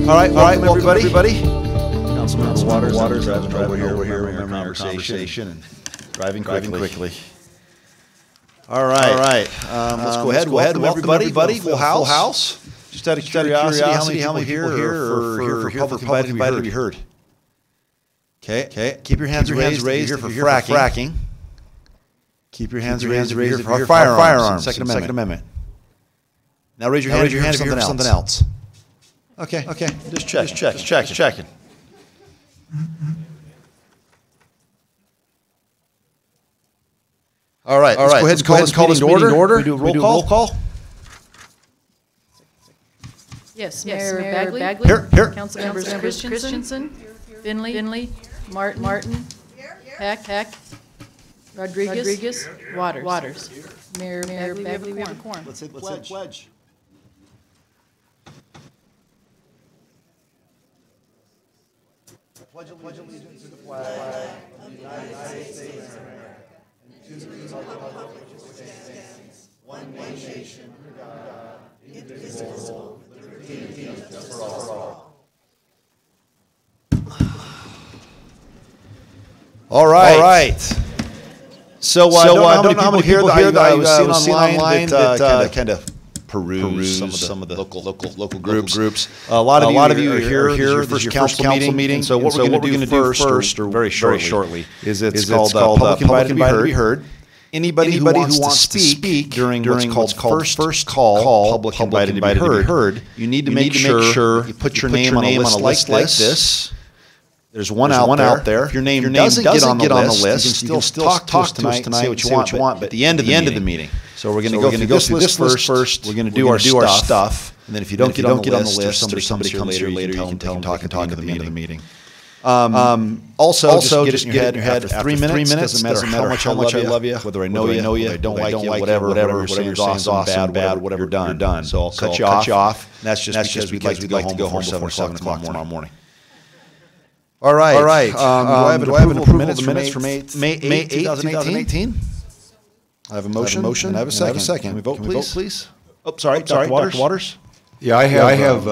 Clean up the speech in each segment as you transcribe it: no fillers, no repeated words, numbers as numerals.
All right, welcome everybody. Councilmember Waters driving over here, remembering our conversation and driving quickly. All right. Let's go ahead. Welcome everybody. Full house. Just out of curiosity, how many here are here for public invited to be heard? Okay. Keep your hands raised if you're here for fracking. Keep your hands raised if you're here for firearms. Second Amendment. Now raise your hand if you're here for something else. Okay. Just checking. All right. Let's go ahead and call this meeting to order. We do a roll call. Yes, Mayor Bagley. Here. Councilmembers Christensen, Finley, Martin, Heck, Rodriguez, Waters. Mayor Bagley, we have a quorum. Let's say the pledge. I pledge allegiance to the flag of the United States of America and to the republic which stands one nation under God, indivisible, with liberty and justice for all. All right. So I don't know how many people here that I was seeing online that kind of peruse some of the local groups. A lot of you are here. This is your first council meeting. So what we're going to do first, or very shortly, is it's called public invited to be heard. Anybody who wants to speak during what's called first call, public invited to be heard, you need to make sure you put your name on a list like this. There's one out there. If your name doesn't get on the list, you can still talk to us tonight, say what you want, but at the end of the meeting. So we're going to go through this first. We're going to do our stuff, and then if you don't get on the list, or somebody comes here later, you can talk at the end of the meeting. Also, just get it in your head after 3 minutes. Doesn't matter how much I love you, whether I know you, whether I don't like you, whatever you're saying is awesome, bad, whatever, you're done. So I'll cut you off. And that's just because we'd like to go home before 7 o'clock tomorrow morning. All right. Do I have an approval of the minutes from May 8, 2018? I have a motion. And I have a second. Can we vote, please? Oh, sorry. Dr. Waters? Yeah, I have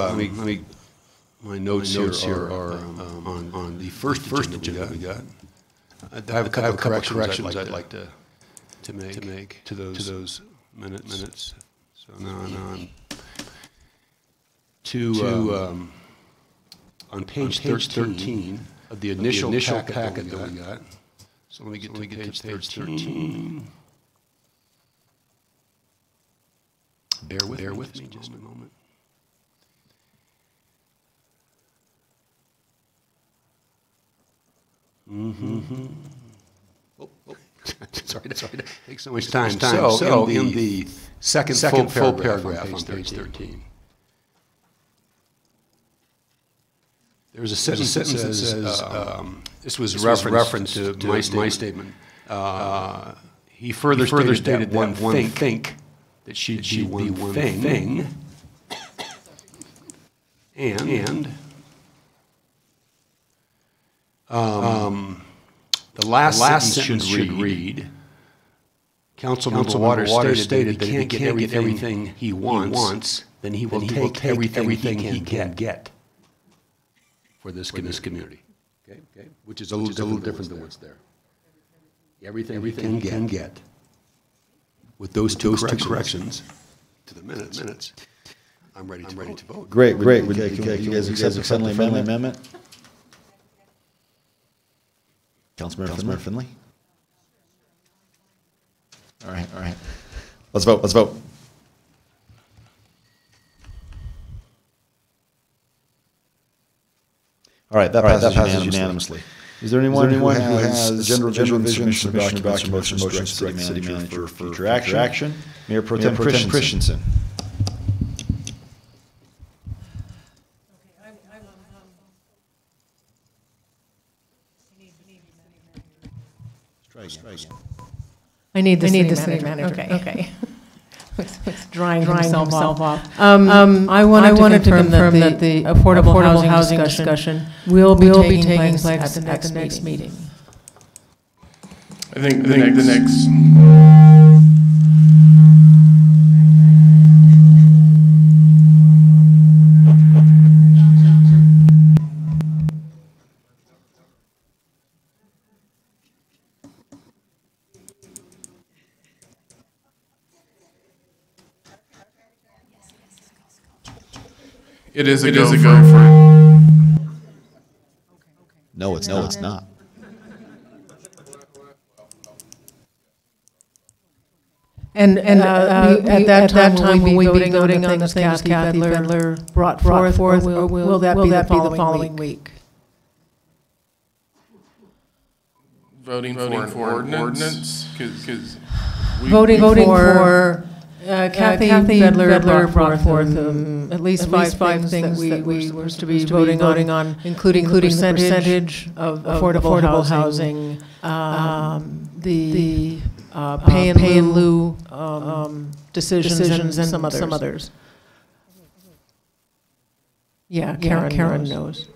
my notes here are on the first agenda we got. I have a couple of corrections I'd like to make to those minutes. So now on on page 13 of the initial packet that we got. So let me get to page 13. Bear with me just a moment. Sorry to take so much time. So in the second full paragraph on page 13. There's a sentence that says, this was reference to my statement. He further stated that one think that she'd be one thing, and the last sentence should read, Councilmember Waters stated that if he can't get everything he wants, then he will take everything he can get for this community, okay? Which is a little different than what's there. Everything he can get. With those two corrections to the minutes, I'm ready to vote. Great. You guys accept the friendly amendment? Councilmember Finley? All right. Let's vote. All right, that passes unanimously. Is there anyone who has general vision documents or motions to city manager for future action? Mayor Pro Tem Christensen. Try again. I need the city manager. Okay. Drying himself off. I wanted to confirm that the affordable housing discussion will be taking place at the next meeting. I think the next It is a go for it. No, it's not. And at that time, will we be voting on the things Kathy Fedler brought forth, or will that be the following week? Voting for an ordinance? Because Voting for Kathy Fedler brought forth at least five things that we were to be voting on, including the percentage of affordable housing, the pay in lieu decisions and some others. Yeah, Karen knows.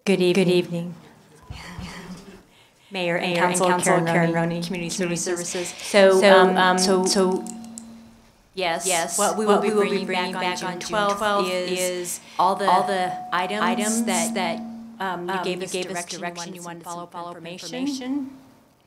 Good evening. Mayor and Council Karen Roney, Community Services. So yes, what we will be bringing back on June 12th is all the items that you gave us direction you wanted to follow information.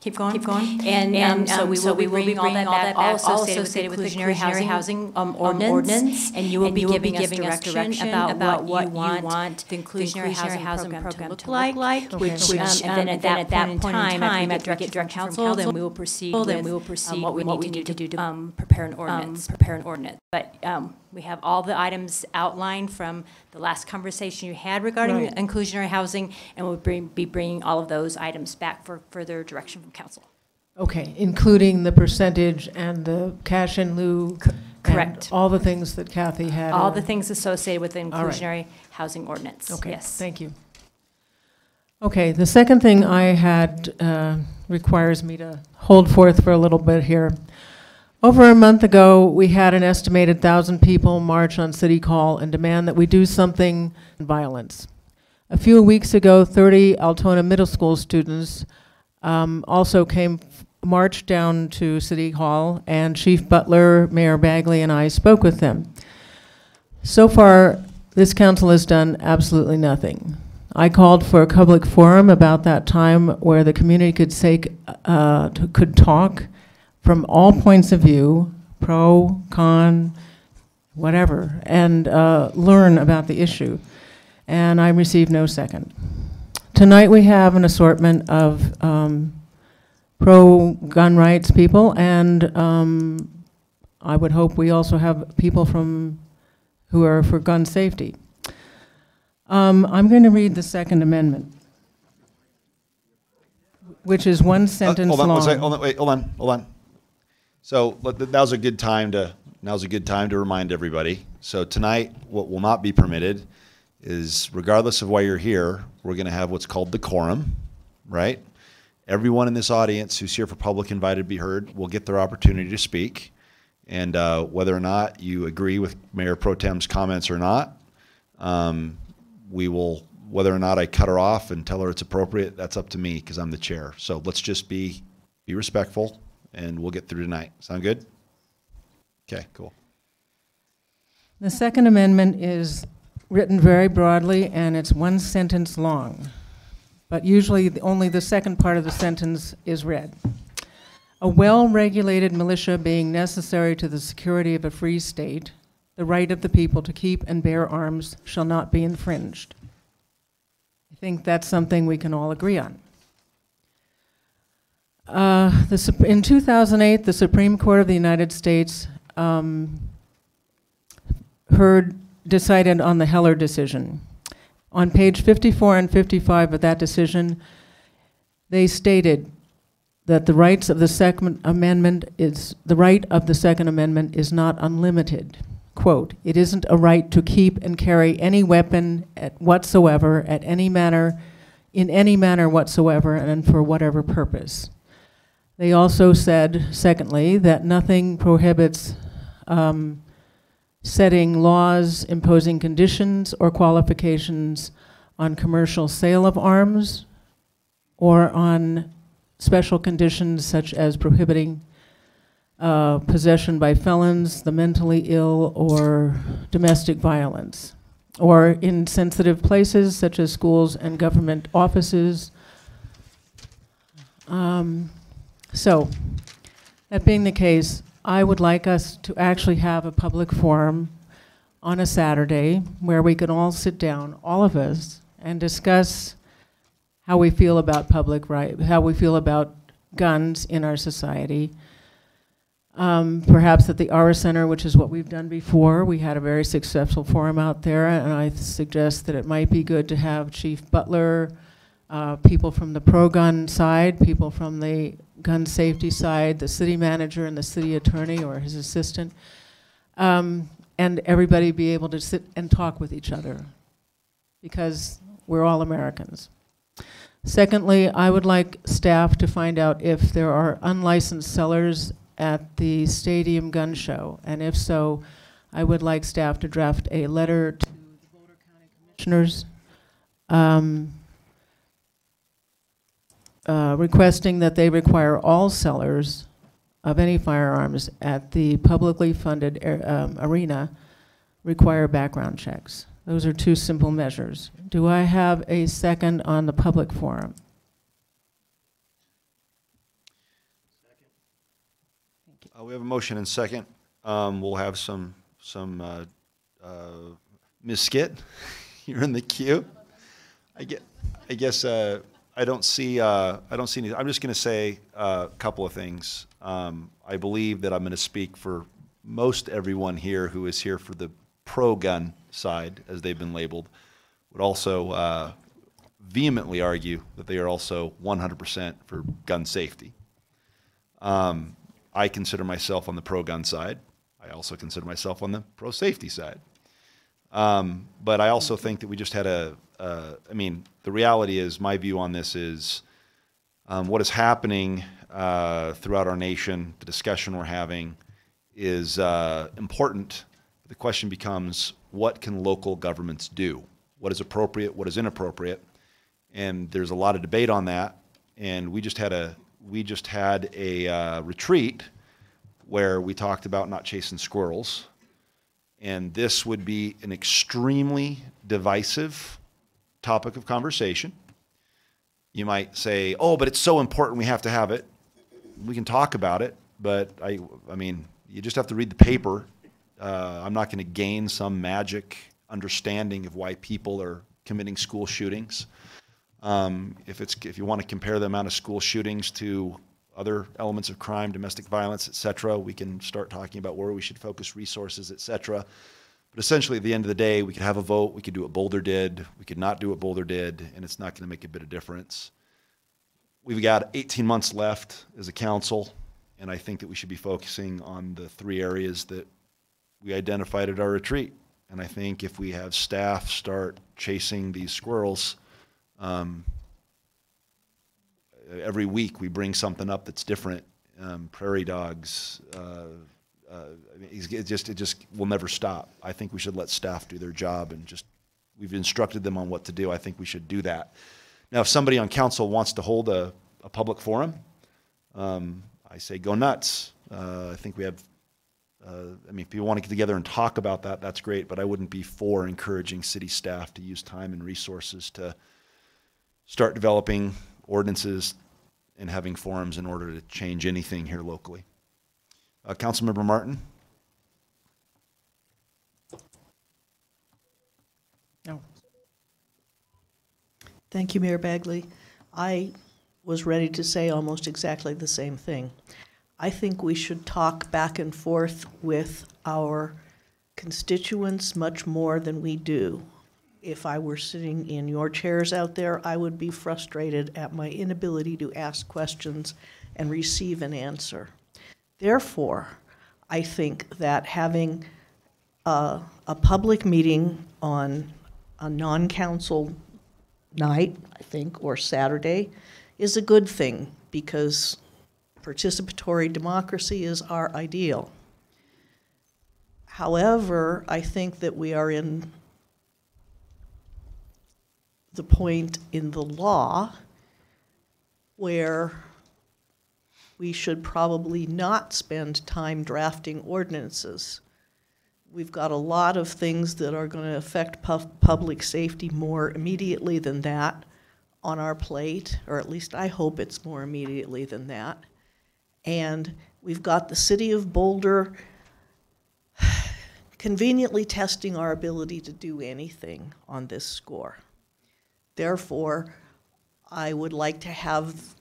Keep going. And so we will be bringing all that back, all associated with the inclusionary housing ordinance, and you will be giving us direction about what you want the inclusionary housing program to look like. Which and then at that point in time, after we get direction from council, then we will proceed with what we need to do to prepare an ordinance. But we have all the items outlined from the last conversation you had regarding inclusionary housing, and we'll be bringing all of those items back for further direction from council. Okay, including the percentage and the cash in lieu. Correct. All the things that Kathy had. All the things associated with the inclusionary housing ordinance. Okay, yes. Thank you. Okay, the second thing I had requires me to hold forth for a little bit here. Over a month ago, we had an estimated 1,000 people march on City Hall and demand that we do something violence. A few weeks ago, 30 Altona Middle School students also marched down to City Hall, and Chief Butler, Mayor Bagley, and I spoke with them. So far, this council has done absolutely nothing. I called for a public forum about that time where the community could talk from all points of view, pro, con, whatever, and learn about the issue. And I received no second. Tonight we have an assortment of pro-gun rights people, and I would hope we also have people who are for gun safety. I'm going to read the Second Amendment, which is one sentence long. Hold on. So now's a good time to remind everybody. So tonight, what will not be permitted is, regardless of why you're here, we're going to have what's called the quorum, right? Everyone in this audience who's here for public invited to be heard will get their opportunity to speak. And whether or not you agree with Mayor Pro Tem's comments or not, whether or not I cut her off and tell her it's appropriate, that's up to me because I'm the chair. So let's just be respectful, and we'll get through tonight. Sound good? Okay, cool. The Second Amendment is written very broadly, and it's one sentence long. But usually only the second part of the sentence is read. A well-regulated militia being necessary to the security of a free state, the right of the people to keep and bear arms shall not be infringed. I think that's something we can all agree on. In 2008, the Supreme Court of the United States decided on the Heller decision. On page 54 and 55 of that decision, they stated that the right of the Second Amendment is not unlimited. Quote, it isn't a right to keep and carry any weapon whatsoever in any manner whatsoever and for whatever purpose. They also said, secondly, that nothing prohibits setting laws, imposing conditions or qualifications on commercial sale of arms or on special conditions such as prohibiting possession by felons, the mentally ill, or domestic violence. or in sensitive places such as schools and government offices. So, that being the case, I would like us to actually have a public forum on a Saturday where we can all sit down, all of us, and discuss how we feel about public right, how we feel about guns in our society. Perhaps at the Aura Center, which is what we've done before. We had a very successful forum out there, and I suggest that it might be good to have Chief Butler, people from the pro-gun side, people from the gun safety side, the city manager and the city attorney or his assistant, and everybody be able to sit and talk with each other, because we're all Americans. Secondly, I would like staff to find out if there are unlicensed sellers at the stadium gun show, and if so, I would like staff to draft a letter to the Boulder County Commissioners requesting that they require all sellers of any firearms at the publicly funded arena require background checks. Those are two simple measures. Do I have a second on the public forum? We have a motion and second. We'll have some Ms. Skit, you're in the queue. I guess I don't see any. I'm just going to say a couple of things. I believe that I'm going to speak for most everyone here who is here for the pro-gun side, as they've been labeled, would also vehemently argue that they are also 100% for gun safety. I consider myself on the pro-gun side. I also consider myself on the pro-safety side. But I also think that we just had I mean, the reality is, my view on this is what is happening throughout our nation, the discussion we're having is important. The question becomes, what can local governments do? What is appropriate? What is inappropriate? And there's a lot of debate on that. And we just had a retreat where we talked about not chasing squirrels. And this would be an extremely divisive topic of conversation. You might say, oh, but it's so important we have to have it. We can talk about it, but I mean, you just have to read the paper. I'm not going to gain some magic understanding of why people are committing school shootings. If you want to compare the amount of school shootings to other elements of crime, domestic violence, et cetera, we can start talking about where we should focus resources, et cetera. But essentially, at the end of the day, we could have a vote. We could do what Boulder did. We could not do what Boulder did, and it's not going to make a bit of difference. We've got 18 months left as a council, and I think that we should be focusing on the 3 areas that we identified at our retreat. And I think if we have staff start chasing these squirrels, every week we bring something up that's different. Prairie dogs. It just will never stop. I think we should let staff do their job, and we've instructed them on what to do. I think we should do that. Now, if somebody on council wants to hold a public forum, I say go nuts. I think we have. I mean, if people want to get together and talk about that, that's great. But I wouldn't be for encouraging city staff to use time and resources to start developing ordinances and having forums in order to change anything here locally. Councilmember Martin? No. Thank you, Mayor Bagley. I was ready to say almost exactly the same thing. I think we should talk back and forth with our constituents much more than we do. If I were sitting in your chairs out there, I would be frustrated at my inability to ask questions and receive an answer. Therefore, I think that having a public meeting on a non-council night, I think, or Saturday, is a good thing, because participatory democracy is our ideal. However, I think that we are in the point in the law where we should probably not spend time drafting ordinances. we've got a lot of things that are going to affect public safety more immediately than that on our plate, or at least I hope it's more immediately than that. And we've got the city of Boulder conveniently testing our ability to do anything on this score. Therefore, I would like to have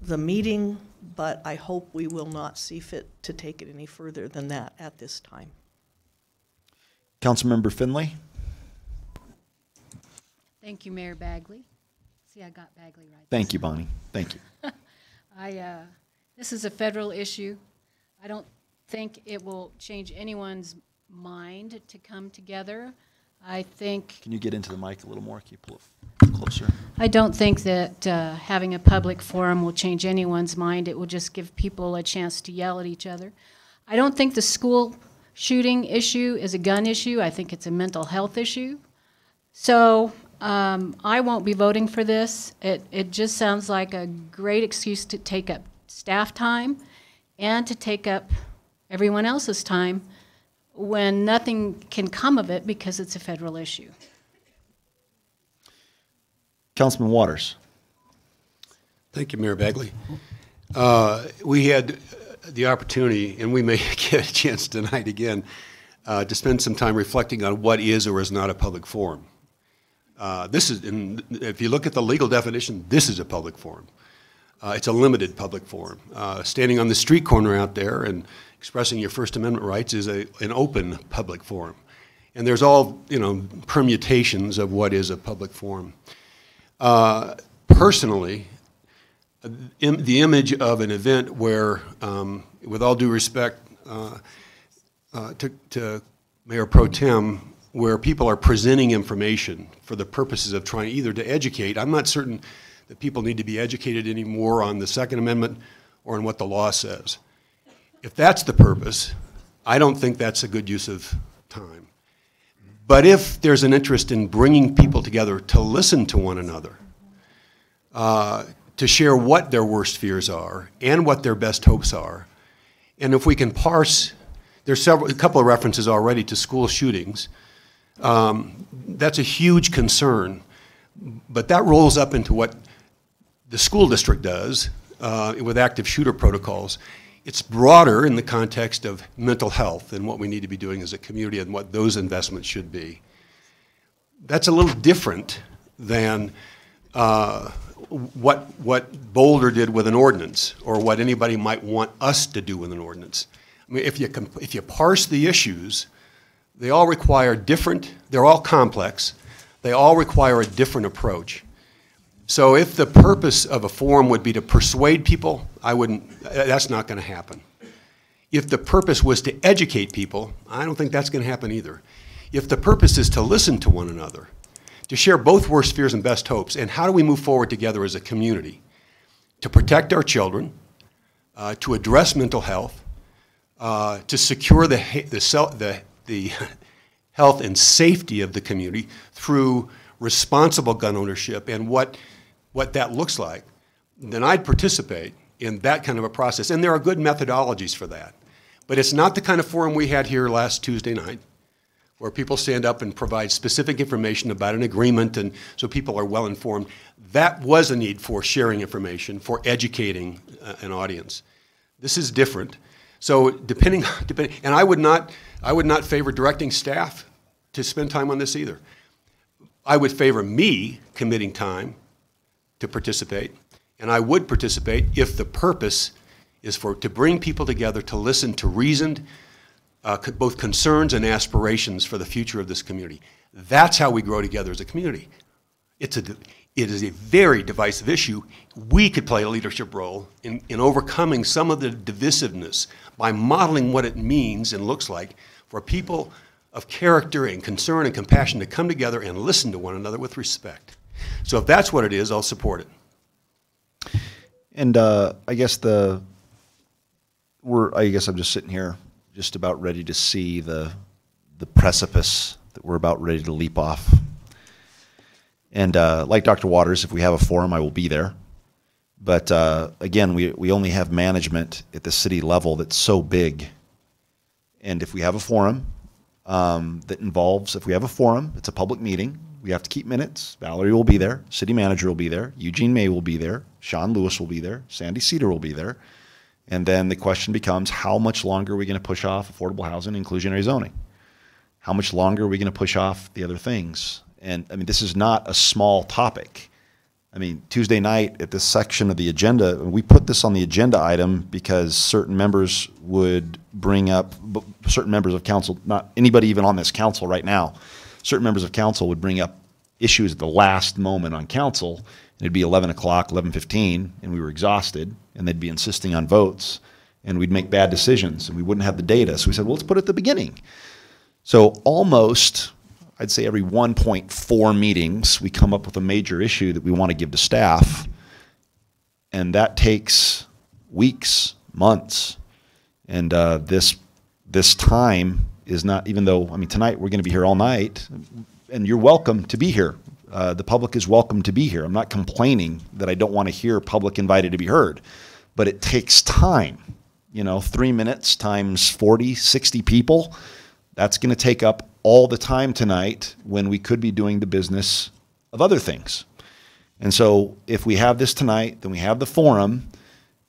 the meeting, but I hope we will not see fit to take it any further than that at this time. Councilmember Finley. Thank you, Mayor Bagley. See, I got Bagley right. Thank you, Bonnie. Thank you. This is a federal issue. I don't think it will change anyone's mind to come together. I think... Can you get into the mic a little more? Can you pull it closer? I don't think that having a public forum will change anyone's mind. It will just give people a chance to yell at each other. I don't think the school shooting issue is a gun issue. I think it's a mental health issue. So I won't be voting for this. It just sounds like a great excuse to take up staff time and to take up everyone else's time when nothing can come of it because it's a federal issue. Councilman Waters. Thank you, Mayor Bagley. We had the opportunity, and we may get a chance tonight again, to spend some time reflecting on what is or is not a public forum. If you look at the legal definition, this is a public forum. It's a limited public forum. Standing on the street corner out there and expressing your First Amendment rights is an open public forum. And there's all, permutations of what is a public forum. Personally, the image of an event where, with all due respect to Mayor Pro Tem, where people are presenting information for the purposes of trying either to educate. I'm not certain that people need to be educated anymore on the Second Amendment or on what the law says. If that's the purpose, I don't think that's a good use of time. But if there's an interest in bringing people together to listen to one another, to share what their worst fears are and what their best hopes are, and if we can parse, there's a couple of references already to school shootings. That's a huge concern, but that rolls up into what the school district does with active shooter protocols. It's broader in the context of mental health and what we need to be doing as a community and what those investments should be. That's a little different than what Boulder did with an ordinance or what anybody might want us to do with an ordinance. I mean, if you parse the issues, they all require they're all complex, they all require a different approach. So if the purpose of a forum would be to persuade people, that's not going to happen. If the purpose was to educate people, I don't think that's going to happen either. If the purpose is to listen to one another, to share both worst fears and best hopes, and how do we move forward together as a community to protect our children, to address mental health, to secure the health and safety of the community through responsible gun ownership and what that looks like, then I'd participate in that kind of a process. And there are good methodologies for that. But it's not the kind of forum we had here last Tuesday night, where people stand up and provide specific information about an agreement, and so people are well informed. That was a need for sharing information, for educating an audience. This is different. So depending, and I would not favor directing staff to spend time on this either. I would favor me committing time to participate, and I would participate if the purpose is to bring people together to listen to reasoned, both concerns and aspirations for the future of this community. That's how we grow together as a community. It is a very divisive issue. We could play a leadership role in overcoming some of the divisiveness by modeling what it means and looks like for people of character and concern and compassion to come together and listen to one another with respect. So if that's what it is, I'll support it. And I guess I'm just sitting here just about ready to see the precipice that we're about ready to leap off. And like Dr. Waters, if we have a forum, I will be there. But again, we only have management at the city level that's so big. And if we have a forum that involves, if we have a forum, it's a public meeting, we have to keep minutes. Valerie will be there. City manager will be there. Eugene May will be there. Sean Lewis will be there. Sandy Cedar will be there. And then the question becomes, how much longer are we going to push off affordable housing and inclusionary zoning? How much longer are we going to push off the other things? And I mean, this is not a small topic. I mean, Tuesday night at this section of the agenda, we put this on the agenda item because certain members would bring up, certain members of council, not anybody even on this council right now, certain members of council would bring up issues at the last moment on council, and it'd be 11 o'clock, 11:15, and we were exhausted, and they'd be insisting on votes, and we'd make bad decisions, and we wouldn't have the data. So we said, well, let's put it at the beginning. So almost, I'd say every 1.4 meetings, we come up with a major issue that we want to give to staff, and that takes weeks, months, and this time is not, even though, I mean, tonight we're going to be here all night, and you're welcome to be here. The public is welcome to be here. I'm not complaining that I don't want to hear public invited to be heard, but it takes time. You know, 3 minutes times 40, 60 people, that's going to take up all the time tonight when we could be doing the business of other things. And so if we have this tonight, then we have the forum.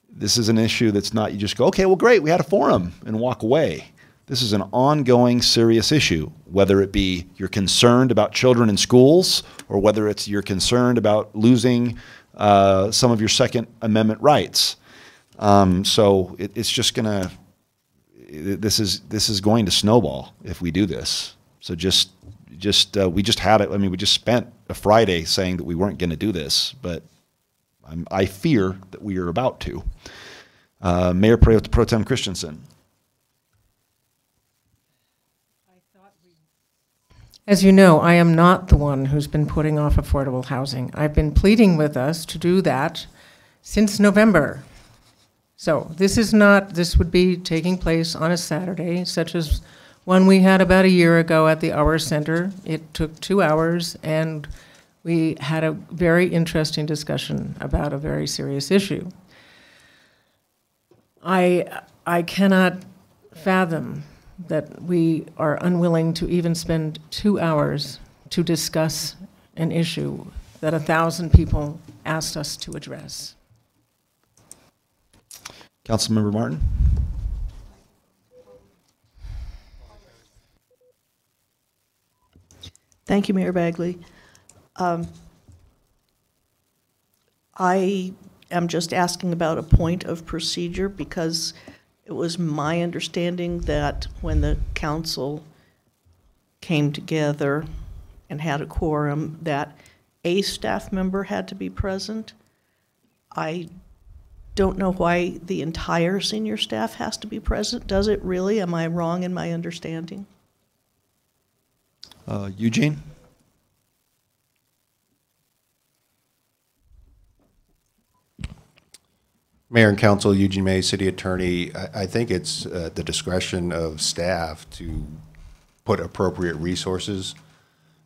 This is an issue that's not, you just go, okay, well, great, we had a forum, and walk away. This is an ongoing, serious issue, whether it be you're concerned about children in schools or whether it's you're concerned about losing some of your Second Amendment rights. So it's just going to, this is going to snowball if we do this. So we just had it. I mean, we just spent a Friday saying that we weren't going to do this, but I fear that we are about to. Mayor Pro Tem Christensen. As you know, I am not the one who's been putting off affordable housing. I've been pleading with us to do that since November. So this would be taking place on a Saturday, such as one we had about a year ago at the Hour Center. It took 2 hours, and we had a very interesting discussion about a very serious issue. I cannot fathom that we are unwilling to even spend 2 hours to discuss an issue that 1,000 people asked us to address. Councilmember Martin. Thank you, Mayor Bagley. I am just asking about a point of procedure because it was my understanding that when the council came together and had a quorum, that a staff member had to be present. I don't know why the entire senior staff has to be present. Does it really? Am I wrong in my understanding? Eugene? Mayor and Council, Eugene May, City Attorney. I think it's the discretion of staff to put appropriate resources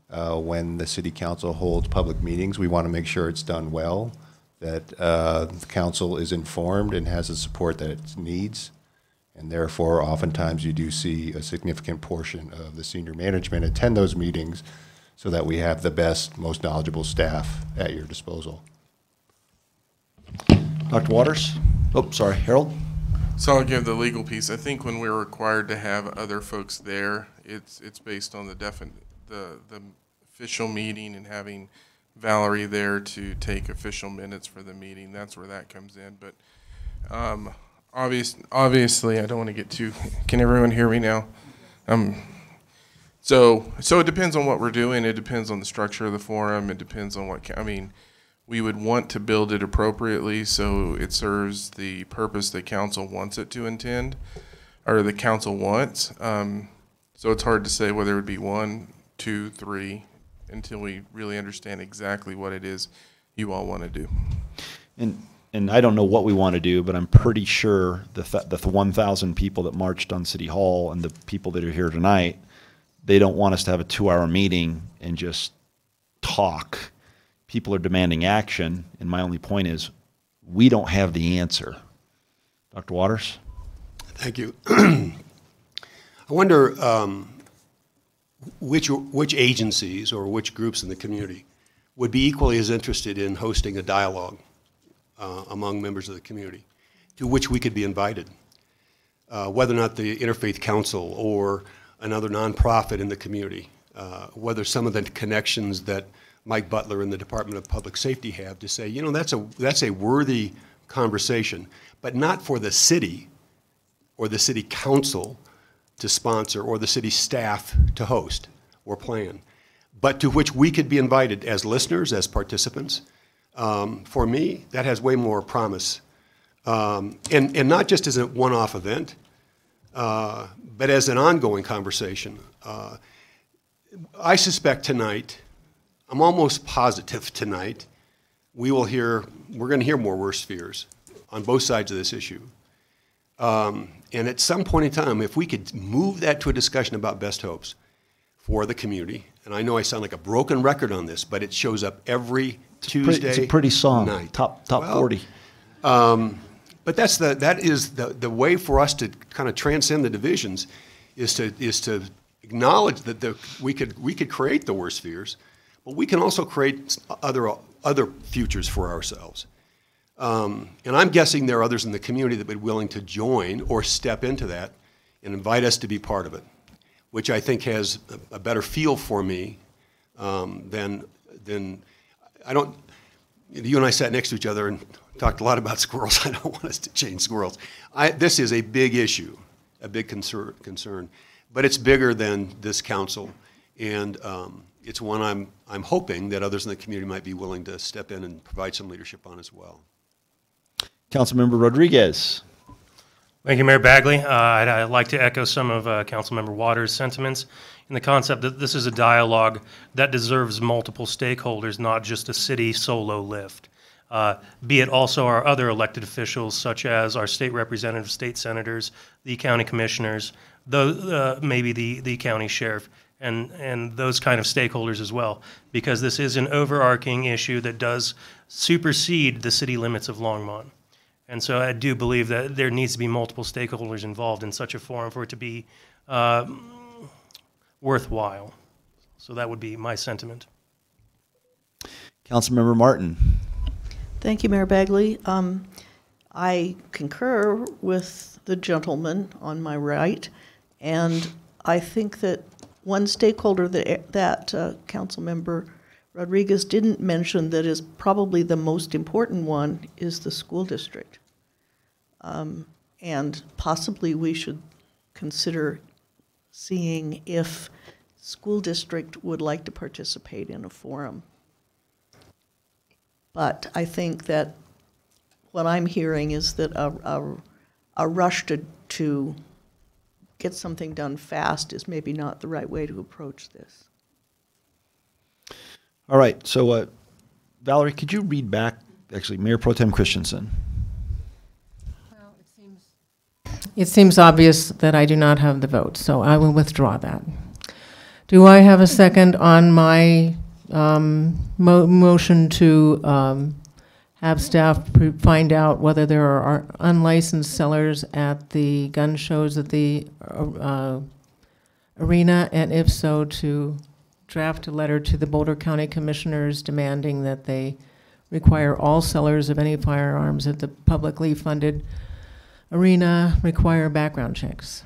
when the City Council holds public meetings. We want to make sure it's done well, that the council is informed and has the support that it needs. And therefore, oftentimes you do see a significant portion of the senior management attend those meetings so that we have the best, most knowledgeable staff at your disposal. Dr. Waters? Oh, sorry, Harold? So I'll give the legal piece. I think when we're required to have other folks there, it's based on the official meeting and having Valerie there to take official minutes for the meeting. That's where that comes in. But obviously, I don't want to get too. Can everyone hear me now? So it depends on what we're doing. It depends on the structure of the forum. It depends on what. I mean, we would want to build it appropriately so it serves the purpose that council wants it to intend, or the council wants. So it's hard to say whether it would be 1, 2, 3, until we really understand exactly what it is you all want to do. And I don't know what we want to do, but I'm pretty sure the 1,000 people that marched on City Hall and the people that are here tonight, they don't want us to have a 2-hour meeting and just talk. People are demanding action, and my only point is we don't have the answer. Dr. Waters? Thank you. I wonder which agencies or which groups in the community would be equally as interested in hosting a dialogue among members of the community to which we could be invited. Whether or not the Interfaith Council or another nonprofit in the community, whether some of the connections that Mike Butler and the Department of Public Safety have to say, you know, that's a worthy conversation, but not for the city or the city council to sponsor or the city staff to host or plan, but to which we could be invited as listeners, as participants. For me, that has way more promise. And not just as a one-off event, but as an ongoing conversation. I suspect tonight, I'm almost positive tonight, we're going to hear more worse fears on both sides of this issue. And at some point in time, if we could move that to a discussion about best hopes for the community, and I know I sound like a broken record on this, but it shows up every Tuesday. It's a pretty song. Night. Top 40. But that is the way for us to kind of transcend the divisions, is to acknowledge that we could create the worst fears, but we can also create other futures for ourselves. And I'm guessing there are others in the community that would be willing to join or step into that and invite us to be part of it, which I think has a better feel for me than I don't. You and I sat next to each other and talked a lot about squirrels. I don't want us to change squirrels. This is a big issue, a big concern, but it's bigger than this council, and it's one I'm hoping that others in the community might be willing to step in and provide some leadership on as well. Councilmember Rodriguez. Thank you, Mayor Bagley. I'd like to echo some of Councilmember Waters' sentiments in the concept that this is a dialogue that deserves multiple stakeholders, not just a city solo lift. Be it also our other elected officials, such as our state representatives, state senators, the county commissioners, maybe the county sheriff, and those kind of stakeholders as well, because this is an overarching issue that does supersede the city limits of Longmont. And so I do believe that there needs to be multiple stakeholders involved in such a forum for it to be worthwhile. So that would be my sentiment. Councilmember Martin. Thank you, Mayor Bagley. I concur with the gentleman on my right, and I think that one stakeholder that Councilmember Rodriguez didn't mention that is probably the most important one is the school district. And possibly we should consider seeing if school district would like to participate in a forum. But I think that what I'm hearing is that a rush to get something done fast is maybe not the right way to approach this. All right, so Valerie, could you read back, actually, Mayor Pro Tem Christensen? Well, it seems obvious that I do not have the vote, so I will withdraw that. Do I have a second on my motion to have staff find out whether there are unlicensed sellers at the gun shows at the arena, and if so, to draft a letter to the Boulder County Commissioners demanding that they require all sellers of any firearms at the publicly funded arena require background checks.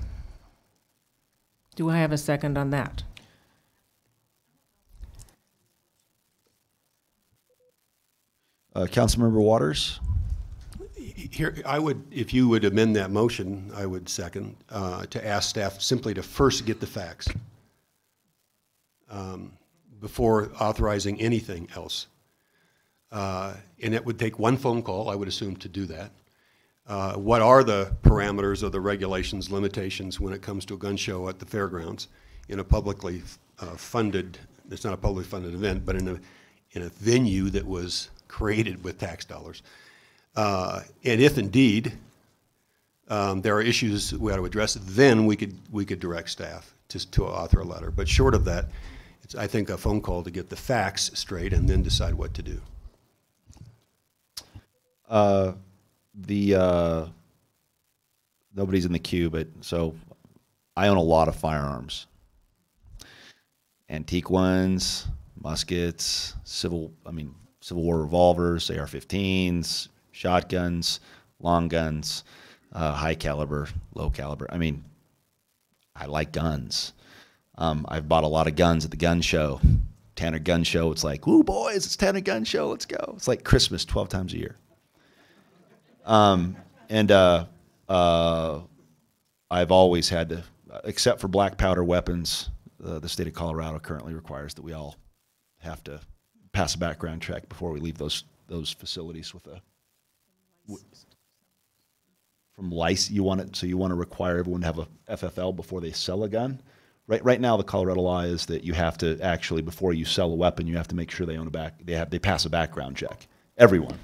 Do I have a second on that? Councilmember Waters? Here, if you would amend that motion, I would second, to ask staff simply to first get the facts before authorizing anything else. And it would take one phone call, I would assume, to do that. What are the parameters of the regulations, limitations when it comes to a gun show at the fairgrounds in a publicly funded, it's not a publicly funded event, but in a venue that was created with tax dollars. And if indeed there are issues we ought to address, then we could direct staff to author a letter. But short of that, it's, I think, a phone call to get the facts straight and then decide what to do. Nobody's in the queue, but so I own a lot of firearms. Antique ones, muskets, Civil War revolvers, AR-15s, shotguns, long guns, high caliber, low caliber. I mean, I like guns. I've bought a lot of guns at the gun show. Tanner Gun Show, it's like, woo, boys, it's Tanner Gun Show, let's go. It's like Christmas 12 times a year. I've always had to, except for black powder weapons, the state of Colorado currently requires that we all have to pass a background check before we leave those facilities with a from license. You want to require everyone to have a FFL before they sell a gun. Right now, the Colorado law is that you have to actually, before you sell a weapon, you have to make sure they pass a background check. Everyone.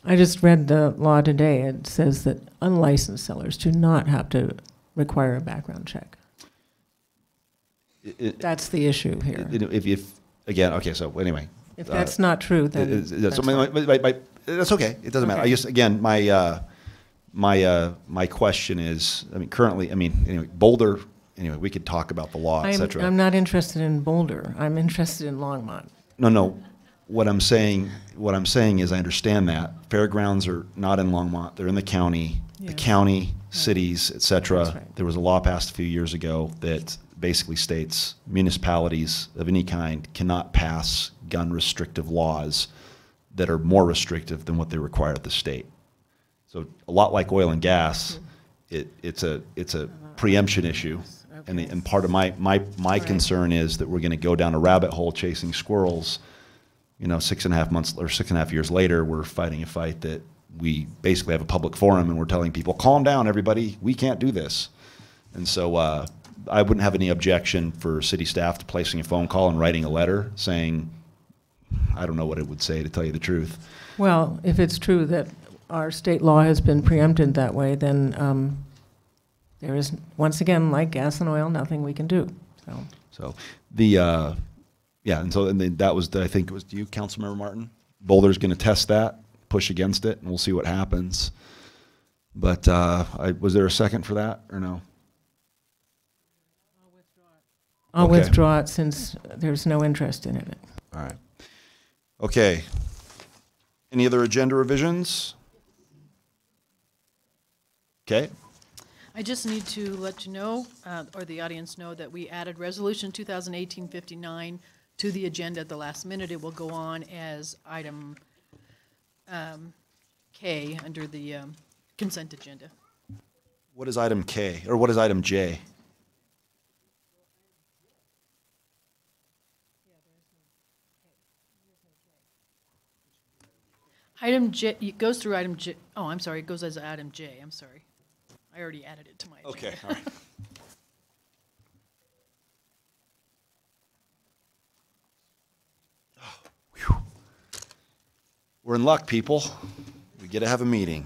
I just read the law today. It says that unlicensed sellers do not have to require a background check. That's the issue here. So anyway. If that's not true, then that's okay. It doesn't matter. I just, again, my question is, currently, Boulder, we could talk about the law, et cetera. I'm not interested in Boulder. I'm interested in Longmont. No. What I'm saying is I understand that. Fairgrounds are not in Longmont. They're in the county. Yes. The county, cities, et cetera. Right. There was a law passed a few years ago that basically states municipalities of any kind cannot pass gun restrictive laws that are more restrictive than what they require at the state. So a lot like oil and gas, it's a preemption issue, okay. and part of my concern is that we're going to go down a rabbit hole chasing squirrels. 6.5 years later, we're fighting a fight that we basically have a public forum and we're telling people, calm down, everybody, we can't do this. And so I wouldn't have any objection for city staff to placing a phone call and writing a letter saying, I don't know what it would say, to tell you the truth. Well, if it's true that our state law has been preempted that way, then there is, once again, like gas and oil, nothing we can do. So the that was, I think it was you, Councilmember Martin. Boulder's going to test that, push against it, and we'll see what happens. But was there a second for that or no? I'll withdraw it since there's no interest in it. All right. Okay. Any other agenda revisions? Okay. I just need to let you know, or the audience know, that we added Resolution 2018-59 to the agenda at the last minute. It will go on as item K under the consent agenda. What is item K, or what is item J? Item J, it goes through item J. Oh, I'm sorry, it goes as item J. I'm sorry. I already added it to my agenda. Okay, all right. We're in luck, people. We get to have a meeting.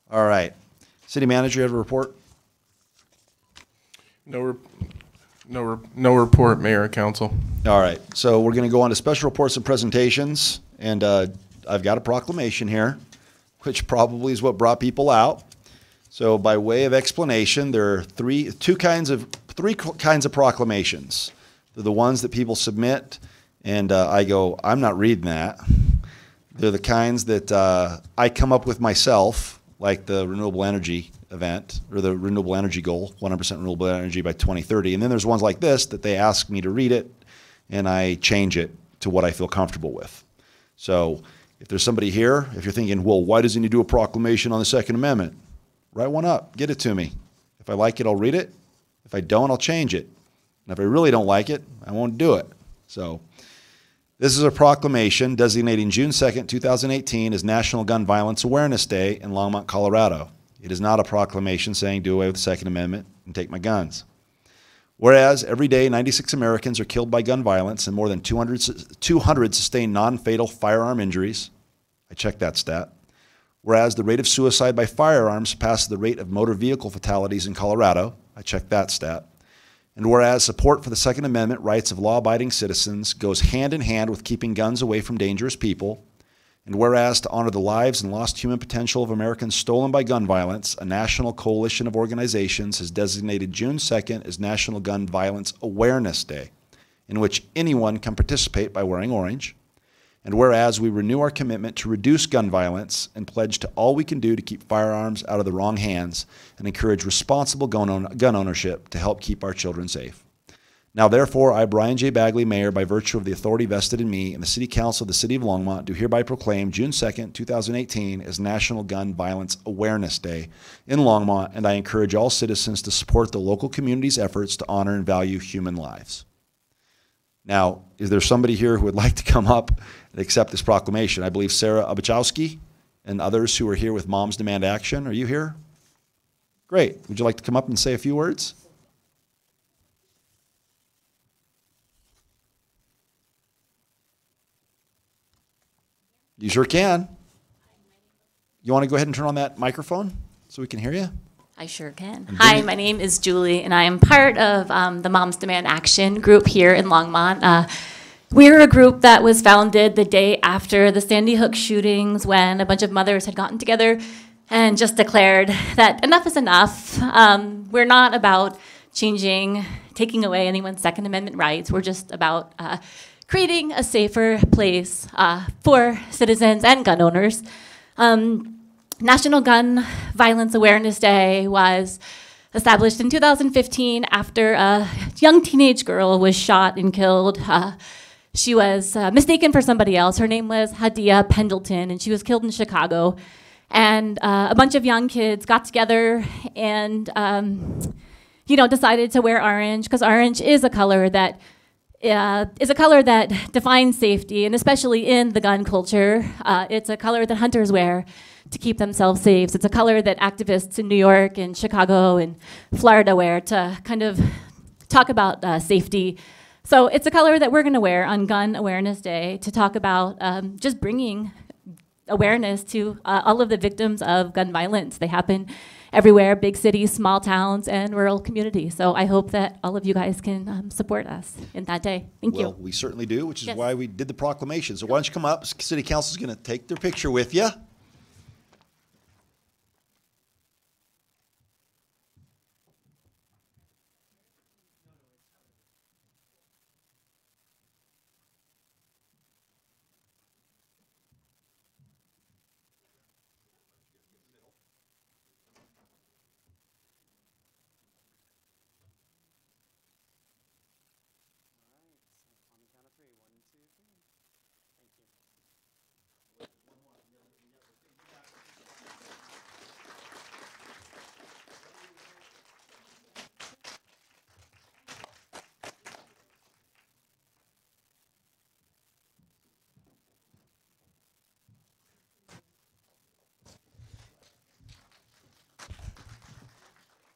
All right. City manager, you have a report? No report, Mayor and Council. All right. So we're going to go on to special reports and presentations. And I've got a proclamation here, which probably is what brought people out. So by way of explanation, there are three kinds of proclamations. They're the ones that people submit, and I go, I'm not reading that. They're the kinds that I come up with myself, like the renewable energy event, or the renewable energy goal, 100% renewable energy by 2030. And then there's ones like this that they ask me to read it, and I change it to what I feel comfortable with. So if there's somebody here, if you're thinking, well, why doesn't he do a proclamation on the Second Amendment? Write one up. Get it to me. If I like it, I'll read it. If I don't, I'll change it. And if I really don't like it, I won't do it. So this is a proclamation designating June 2nd, 2018 as National Gun Violence Awareness Day in Longmont, Colorado. It is not a proclamation saying do away with the Second Amendment and take my guns. Whereas every day 96 Americans are killed by gun violence and more than 200 sustain non-fatal firearm injuries. I checked that stat. Whereas the rate of suicide by firearms surpasses the rate of motor vehicle fatalities in Colorado. I checked that stat. And whereas support for the Second Amendment rights of law-abiding citizens goes hand in hand with keeping guns away from dangerous people. And whereas to honor the lives and lost human potential of Americans stolen by gun violence, a national coalition of organizations has designated June 2nd as National Gun Violence Awareness Day, in which anyone can participate by wearing orange. And whereas we renew our commitment to reduce gun violence and pledge to all we can do to keep firearms out of the wrong hands and encourage responsible gun ownership to help keep our children safe. Now, therefore, I, Brian J. Bagley, Mayor, by virtue of the authority vested in me and the City Council of the City of Longmont, do hereby proclaim June 2nd, 2018 as National Gun Violence Awareness Day in Longmont, and I encourage all citizens to support the local community's efforts to honor and value human lives. Now, is there somebody here who would like to come up and accept this proclamation? I believe Sarah Abachowski and others who are here with Moms Demand Action. Are you here? Great. Would you like to come up and say a few words? You sure can. You want to go ahead and turn on that microphone so we can hear you? I sure can. Hi, my name is Julie, and I am part of the Moms Demand Action group here in Longmont. We're a group that was founded the day after the Sandy Hook shootings, when a bunch of mothers had gotten together and just declared that enough is enough. We're not about taking away anyone's Second Amendment rights. We're just about creating a safer place for citizens and gun owners. National Gun Violence Awareness Day was established in 2015 after a young teenage girl was shot and killed. She was mistaken for somebody else. Her name was Hadia Pendleton, and she was killed in Chicago. And a bunch of young kids got together and decided to wear orange, because orange is a color that defines safety, and especially in the gun culture. It's a color that hunters wear to keep themselves safe. It's a color that activists in New York and Chicago and Florida wear to kind of talk about safety. So it's a color that we're going to wear on Gun Awareness Day to talk about just bringing awareness to all of the victims of gun violence. They happen everywhere, big cities, small towns, and rural communities. So I hope that all of you guys can support us in that day. Thank you. Well, we certainly do, which is why we did the proclamation. So why don't you come up? City Council is going to take their picture with you.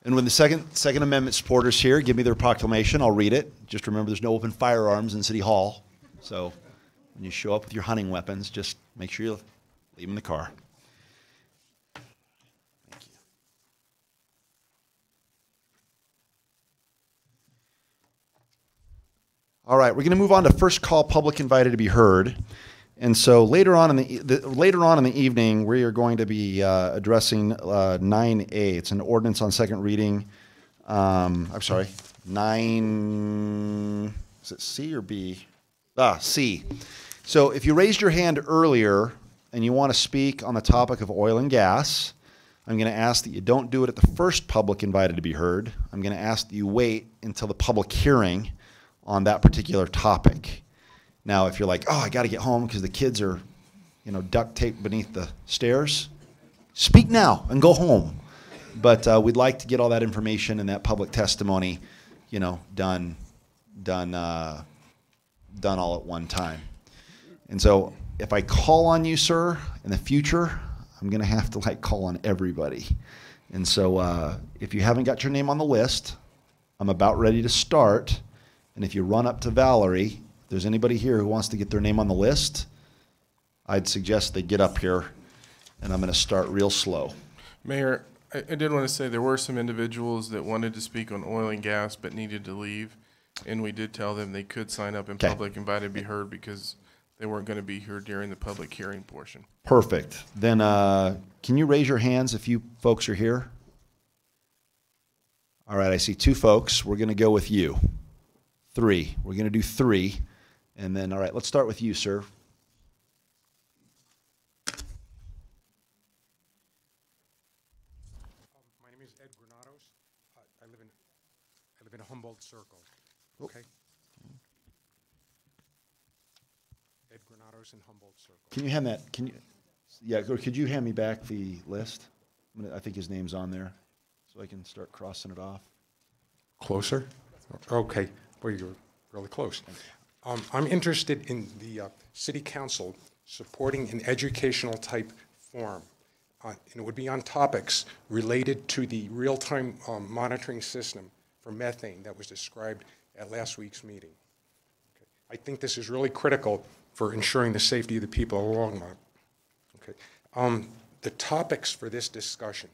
And when the Second Amendment supporters here give me their proclamation, I'll read it. Just remember there's no open firearms in City Hall. So when you show up with your hunting weapons, just make sure you leave them in the car. Thank you. All right, we're going to move on to first call public invited to be heard. And so later on in the evening, we are going to be addressing 9A. It's an ordinance on second reading. I'm sorry, 9. Is it C or B? C. So if you raised your hand earlier and you want to speak on the topic of oil and gas, I'm going to ask that you don't do it at the first public invited to be heard. I'm going to ask that you wait until the public hearing on that particular topic. Now, if you're like, oh, I got to get home because the kids are, duct taped beneath the stairs, speak now and go home. But we'd like to get all that information and that public testimony, done all at one time. And so if I call on you, sir, in the future, I'm going to have to call on everybody. And so if you haven't got your name on the list, I'm about ready to start. And if you run up to Valerie, if there's anybody here who wants to get their name on the list, I'd suggest they get up here, and I'm going to start real slow. Mayor, I did want to say there were some individuals that wanted to speak on oil and gas but needed to leave, and we did tell them they could sign up in public invited to be heard because they weren't going to be here during the public hearing portion. Perfect. Then can you raise your hands if you folks are here? All right, I see 2 folks. We're going to go with you. 3. We're going to do 3. And then, all right, let's start with you, sir. My name is Ed Granados. I live in Humboldt Circle. Okay. Ed Granados in Humboldt Circle. Can you hand that? Can you? Yeah. Could you hand me back the list? I think his name's on there, so I can start crossing it off. Closer? Okay. Well, you're really close. I'm interested in the City Council supporting an educational type forum. And it would be on topics related to the real-time monitoring system for methane that was described at last week's meeting. Okay. I think this is really critical for ensuring the safety of the people of Longmont. Okay. The topics for this discussion,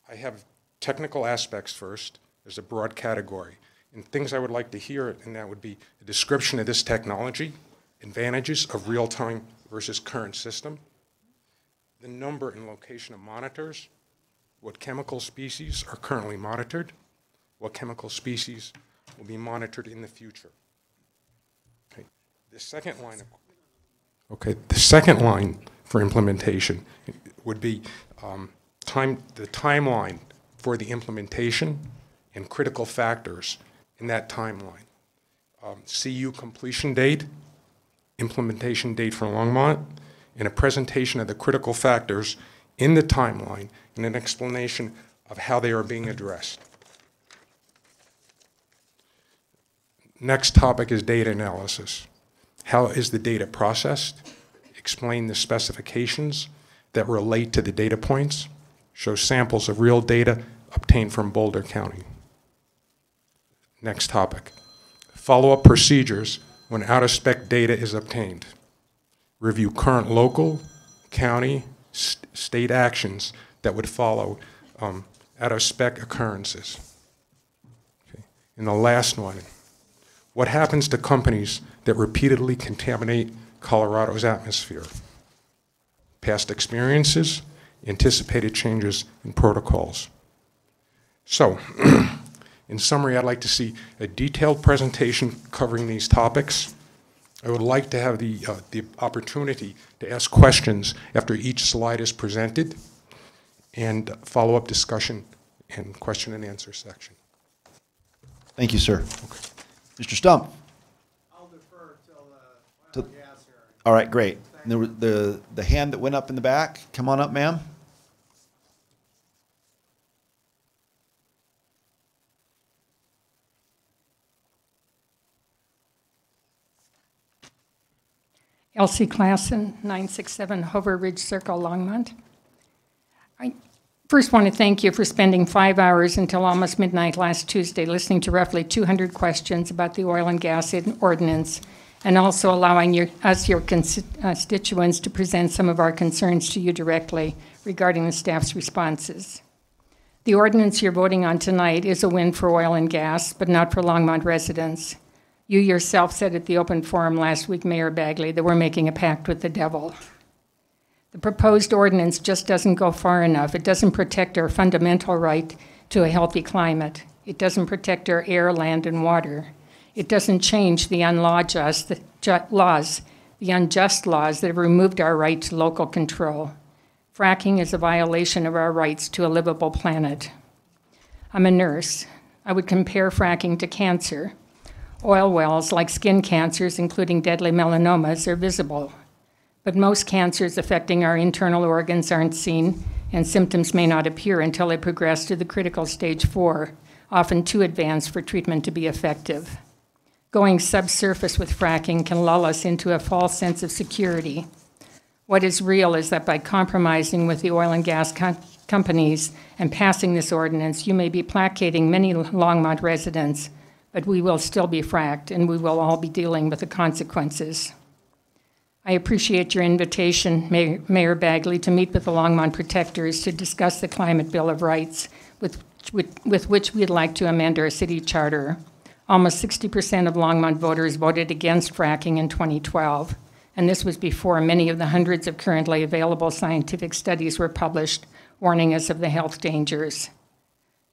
I have technical aspects first. There's a broad category. And things I would like to hear, and that would be a description of this technology, advantages of real-time versus current system, the number and location of monitors, what chemical species are currently monitored, what chemical species will be monitored in the future. Okay. The second line for implementation would be the timeline for the implementation and critical factors in that timeline. CU completion date, implementation date for Longmont, and a presentation of the critical factors in the timeline and an explanation of how they are being addressed. Next topic is data analysis. How is the data processed? Explain the specifications that relate to the data points. Show samples of real data obtained from Boulder County. Next topic. Follow-up procedures when out-of-spec data is obtained. Review current local, county, state actions that would follow out-of-spec occurrences. Okay. And the last one, what happens to companies that repeatedly contaminate Colorado's atmosphere? Past experiences, anticipated changes in protocols. So, in summary, I'd like to see a detailed presentation covering these topics. I would like to have the opportunity to ask questions after each slide is presented, and follow-up discussion and question and answer section. Thank you, sir. Okay. Mr. Stump. I'll defer till the gas here. All right, great. And the hand that went up in the back, come on up, ma'am. Elsie Klassen, 967 Hover Ridge Circle, Longmont. I first want to thank you for spending 5 hours until almost midnight last Tuesday listening to roughly 200 questions about the oil and gas ordinance, and also allowing your constituents to present some of our concerns to you directly regarding the staff's responses. The ordinance you're voting on tonight is a win for oil and gas, but not for Longmont residents. You yourself said at the open forum last week, Mayor Bagley, that we're making a pact with the devil. The proposed ordinance just doesn't go far enough. It doesn't protect our fundamental right to a healthy climate. It doesn't protect our air, land, and water. It doesn't change the unjust laws that have removed our right to local control. Fracking is a violation of our rights to a livable planet. I'm a nurse. I would compare fracking to cancer. Oil wells, like skin cancers, including deadly melanomas, are visible. But most cancers affecting our internal organs aren't seen, and symptoms may not appear until they progress to the critical stage 4, often too advanced for treatment to be effective. Going subsurface with fracking can lull us into a false sense of security. What is real is that by compromising with the oil and gas companies and passing this ordinance, you may be placating many Longmont residents, but we will still be fracked, and we will all be dealing with the consequences. I appreciate your invitation, Mayor Bagley, to meet with the Longmont protectors to discuss the Climate Bill of Rights with which we'd like to amend our city charter. Almost 60% of Longmont voters voted against fracking in 2012. And this was before many of the hundreds of currently available scientific studies were published warning us of the health dangers.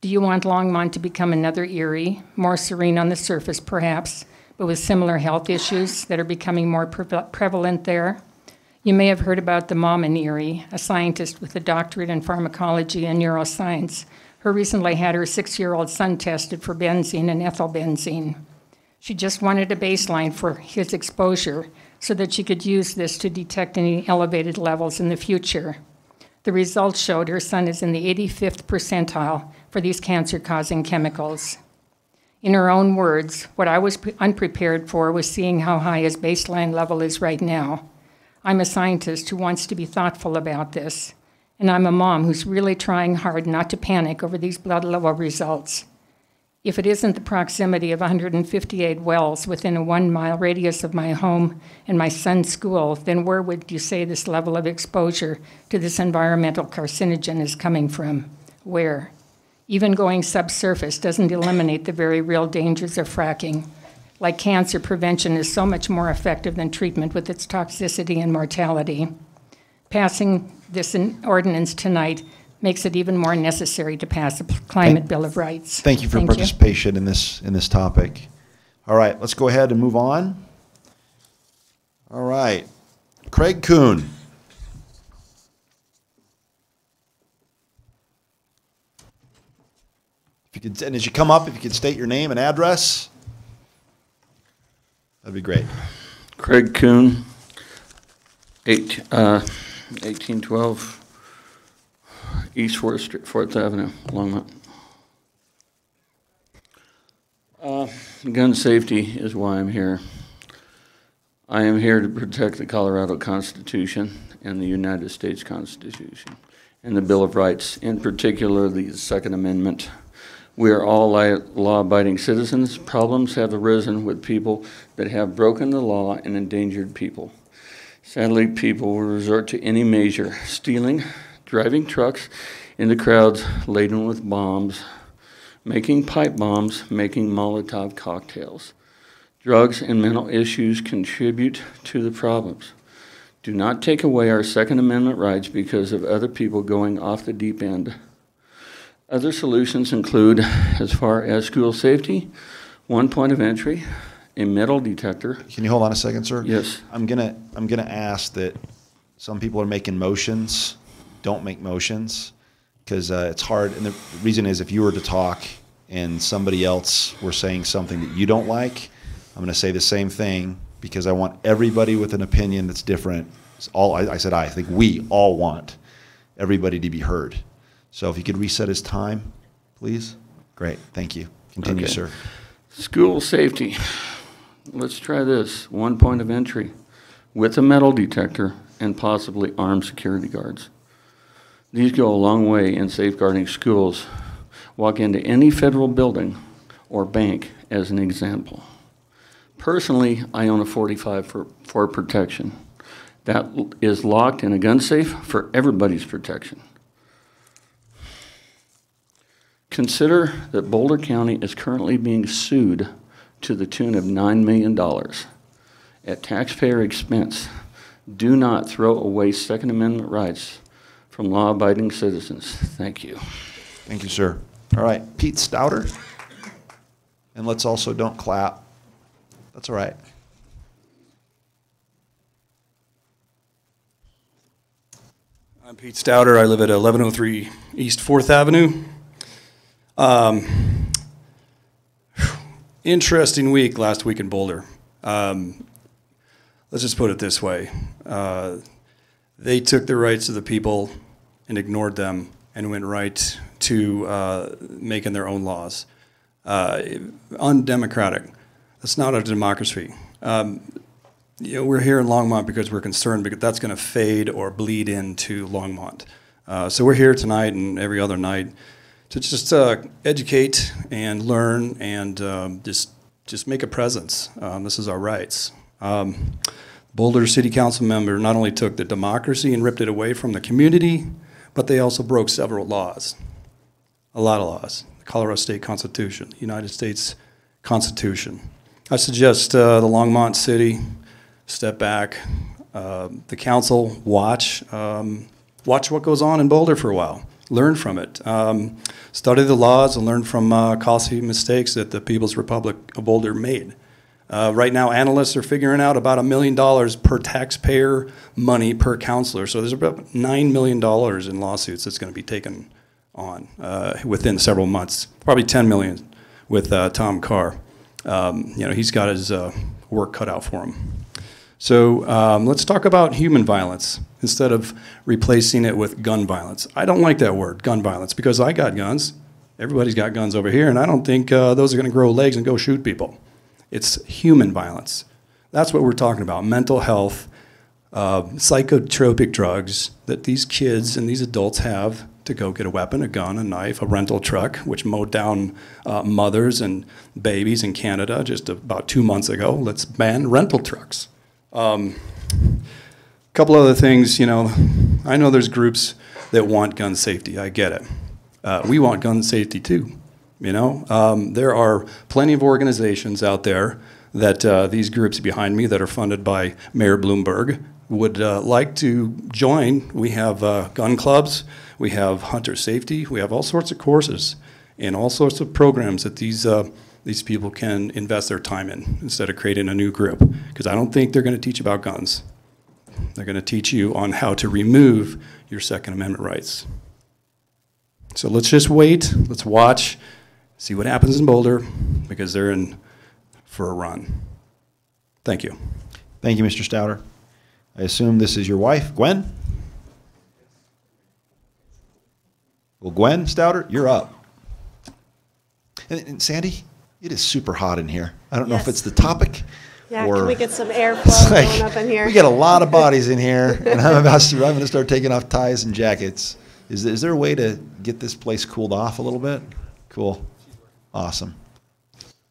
Do you want Longmont to become another Erie, more serene on the surface perhaps, but with similar health issues that are becoming more prevalent there? You may have heard about the mom in Erie, a scientist with a doctorate in pharmacology and neuroscience, who recently had her 6-year-old son tested for benzene and ethylbenzene. She just wanted a baseline for his exposure so that she could use this to detect any elevated levels in the future. The results showed her son is in the 85th percentile for these cancer-causing chemicals. In her own words, what I was unprepared for was seeing how high his baseline level is right now. I'm a scientist who wants to be thoughtful about this, and I'm a mom who's really trying hard not to panic over these blood level results. If it isn't the proximity of 158 wells within a 1-mile radius of my home and my son's school, then where would you say this level of exposure to this environmental carcinogen is coming from? Where? Even going subsurface doesn't eliminate the very real dangers of fracking. Like cancer, prevention is so much more effective than treatment with its toxicity and mortality. Passing this ordinance tonight makes it even more necessary to pass a climate bill of rights. Thank you for participation in this topic. All right, let's go ahead and move on. All right, Craig Kuhn. If you could, and as you come up, if you could state your name and address, that'd be great. Craig Kuhn, 1812 East 4th Avenue, Longmont. Gun safety is why I'm here. I am here to protect the Colorado Constitution and the United States Constitution and the Bill of Rights, in particular the Second Amendment. We are all law-abiding citizens. Problems have arisen with people that have broken the law and endangered people. Sadly, people will resort to any measure, stealing, driving trucks into crowds laden with bombs, making pipe bombs, making Molotov cocktails. Drugs and mental issues contribute to the problems. Do not take away our Second Amendment rights because of other people going off the deep end. Other solutions include, as far as school safety, 1 point of entry, a metal detector. Can you hold on a second, sir? Yes. I'm gonna ask that some people are making motions. Don't make motions, because it's hard. And the reason is, if you were to talk and somebody else were saying something that you don't like, I'm going to say the same thing, because I want everybody with an opinion that's different. I think we all want everybody to be heard. So if you could reset his time, please. Great, thank you. Continue, sir. School safety. Let's try this. 1 point of entry with a metal detector and possibly armed security guards. These go a long way in safeguarding schools. Walk into any federal building or bank as an example. Personally, I own a .45 for protection. That is locked in a gun safe for everybody's protection. Consider that Boulder County is currently being sued to the tune of $9 million at taxpayer expense. Do not throw away Second Amendment rights from law-abiding citizens. Thank you. Thank you, sir. All right, Pete Stouter. And let's also don't clap. That's all right. I'm Pete Stouter. I live at 1103 East 4th Avenue. Interesting week last week in Boulder. Let's just put it this way. They took the rights of the people and ignored them and went right to making their own laws. Undemocratic. That's not a democracy. We're here in Longmont because we're concerned because that's going to fade or bleed into Longmont. So we're here tonight and every other night to just educate and learn and just make a presence. This is our rights. Boulder City Council member not only took the democracy and ripped it away from the community, but they also broke several laws, a lot of laws. The Colorado State Constitution, the United States Constitution. I suggest the Longmont City step back. The council watch what goes on in Boulder for a while. Learn from it. Study the laws and learn from costly mistakes that the People's Republic of Boulder made. Right now, analysts are figuring out about $1 million per taxpayer money per counselor. So there's about $9 million in lawsuits that's going to be taken on within several months. Probably $10 million with Tom Carr. He's got his work cut out for him. So let's talk about human violence instead of replacing it with gun violence. I don't like that word, gun violence, because I got guns. Everybody's got guns over here, and I don't think those are going to grow legs and go shoot people. It's human violence. That's what we're talking about, mental health, psychotropic drugs that these kids and these adults have to go get a weapon, a gun, a knife, a rental truck, which mowed down mothers and babies in Canada just about 2 months ago. Let's ban rental trucks. Couple other things, I know there's groups that want gun safety. I get it. We want gun safety too. There are plenty of organizations out there that these groups behind me that are funded by Mayor Bloomberg would like to join. We have gun clubs, we have hunter safety, we have all sorts of courses and all sorts of programs that these people can invest their time in instead of creating a new group. Because I don't think they're going to teach about guns. They're going to teach you on how to remove your Second Amendment rights. So let's just wait, let's watch, see what happens in Boulder, because they're in for a run. Thank you. Thank you, Mr. Stouter. I assume this is your wife, Gwen? Well, Gwen Stouter, you're up. And Sandy, it is super hot in here. I don't know if it's the topic. Yeah, or can we get some airflow going up in here? We get a lot of bodies in here, and I'm going to start taking off ties and jackets. Is there a way to get this place cooled off a little bit? Cool. Awesome.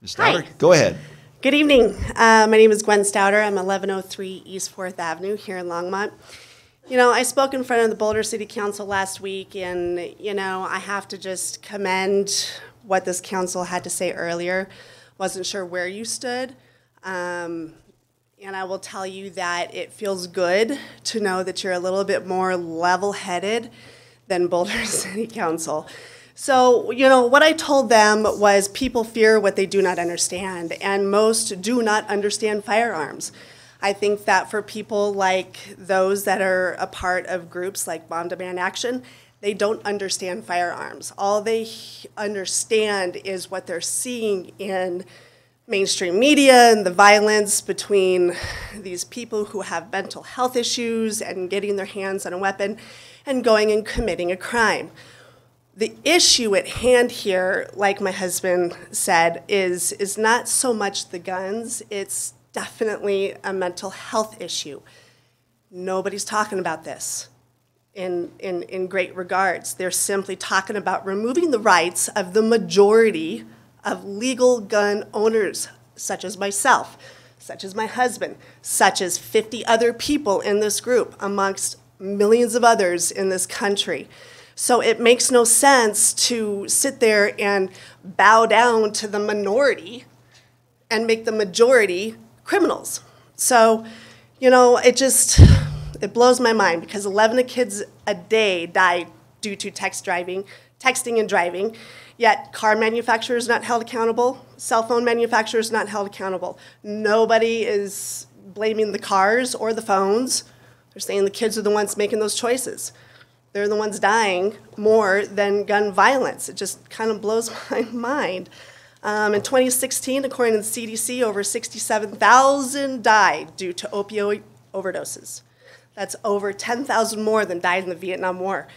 Ms. Stouter, Hi. go ahead. Good evening. My name is Gwen Stouter. I'm 1103 East 4th Avenue here in Longmont. I spoke in front of the Boulder City Council last week, and, I have to just commend what this council had to say earlier. Wasn't sure where you stood. And I will tell you that it feels good to know that you're a little bit more level-headed than Boulder City Council. So, what I told them was people fear what they do not understand, and most do not understand firearms. I think that for people like those that are a part of groups like Mom Demand Action, they don't understand firearms. All they understand is what they're seeing in mainstream media and the violence between these people who have mental health issues and getting their hands on a weapon and going and committing a crime. The issue at hand here, like my husband said, is not so much the guns, it's definitely a mental health issue. Nobody's talking about this in great regards. They're simply talking about removing the rights of the majority of legal gun owners, such as myself, such as my husband, such as 50 other people in this group, amongst millions of others in this country. So it makes no sense to sit there and bow down to the minority and make the majority criminals. So, it blows my mind because 11 kids a day die due to texting and driving, yet car manufacturers not held accountable, cell phone manufacturers not held accountable. Nobody is blaming the cars or the phones. They're saying the kids are the ones making those choices. They're the ones dying more than gun violence. It just kind of blows my mind. In 2016, according to the CDC, over 67,000 died due to opioid overdoses. That's over 10,000 more than died in the Vietnam War.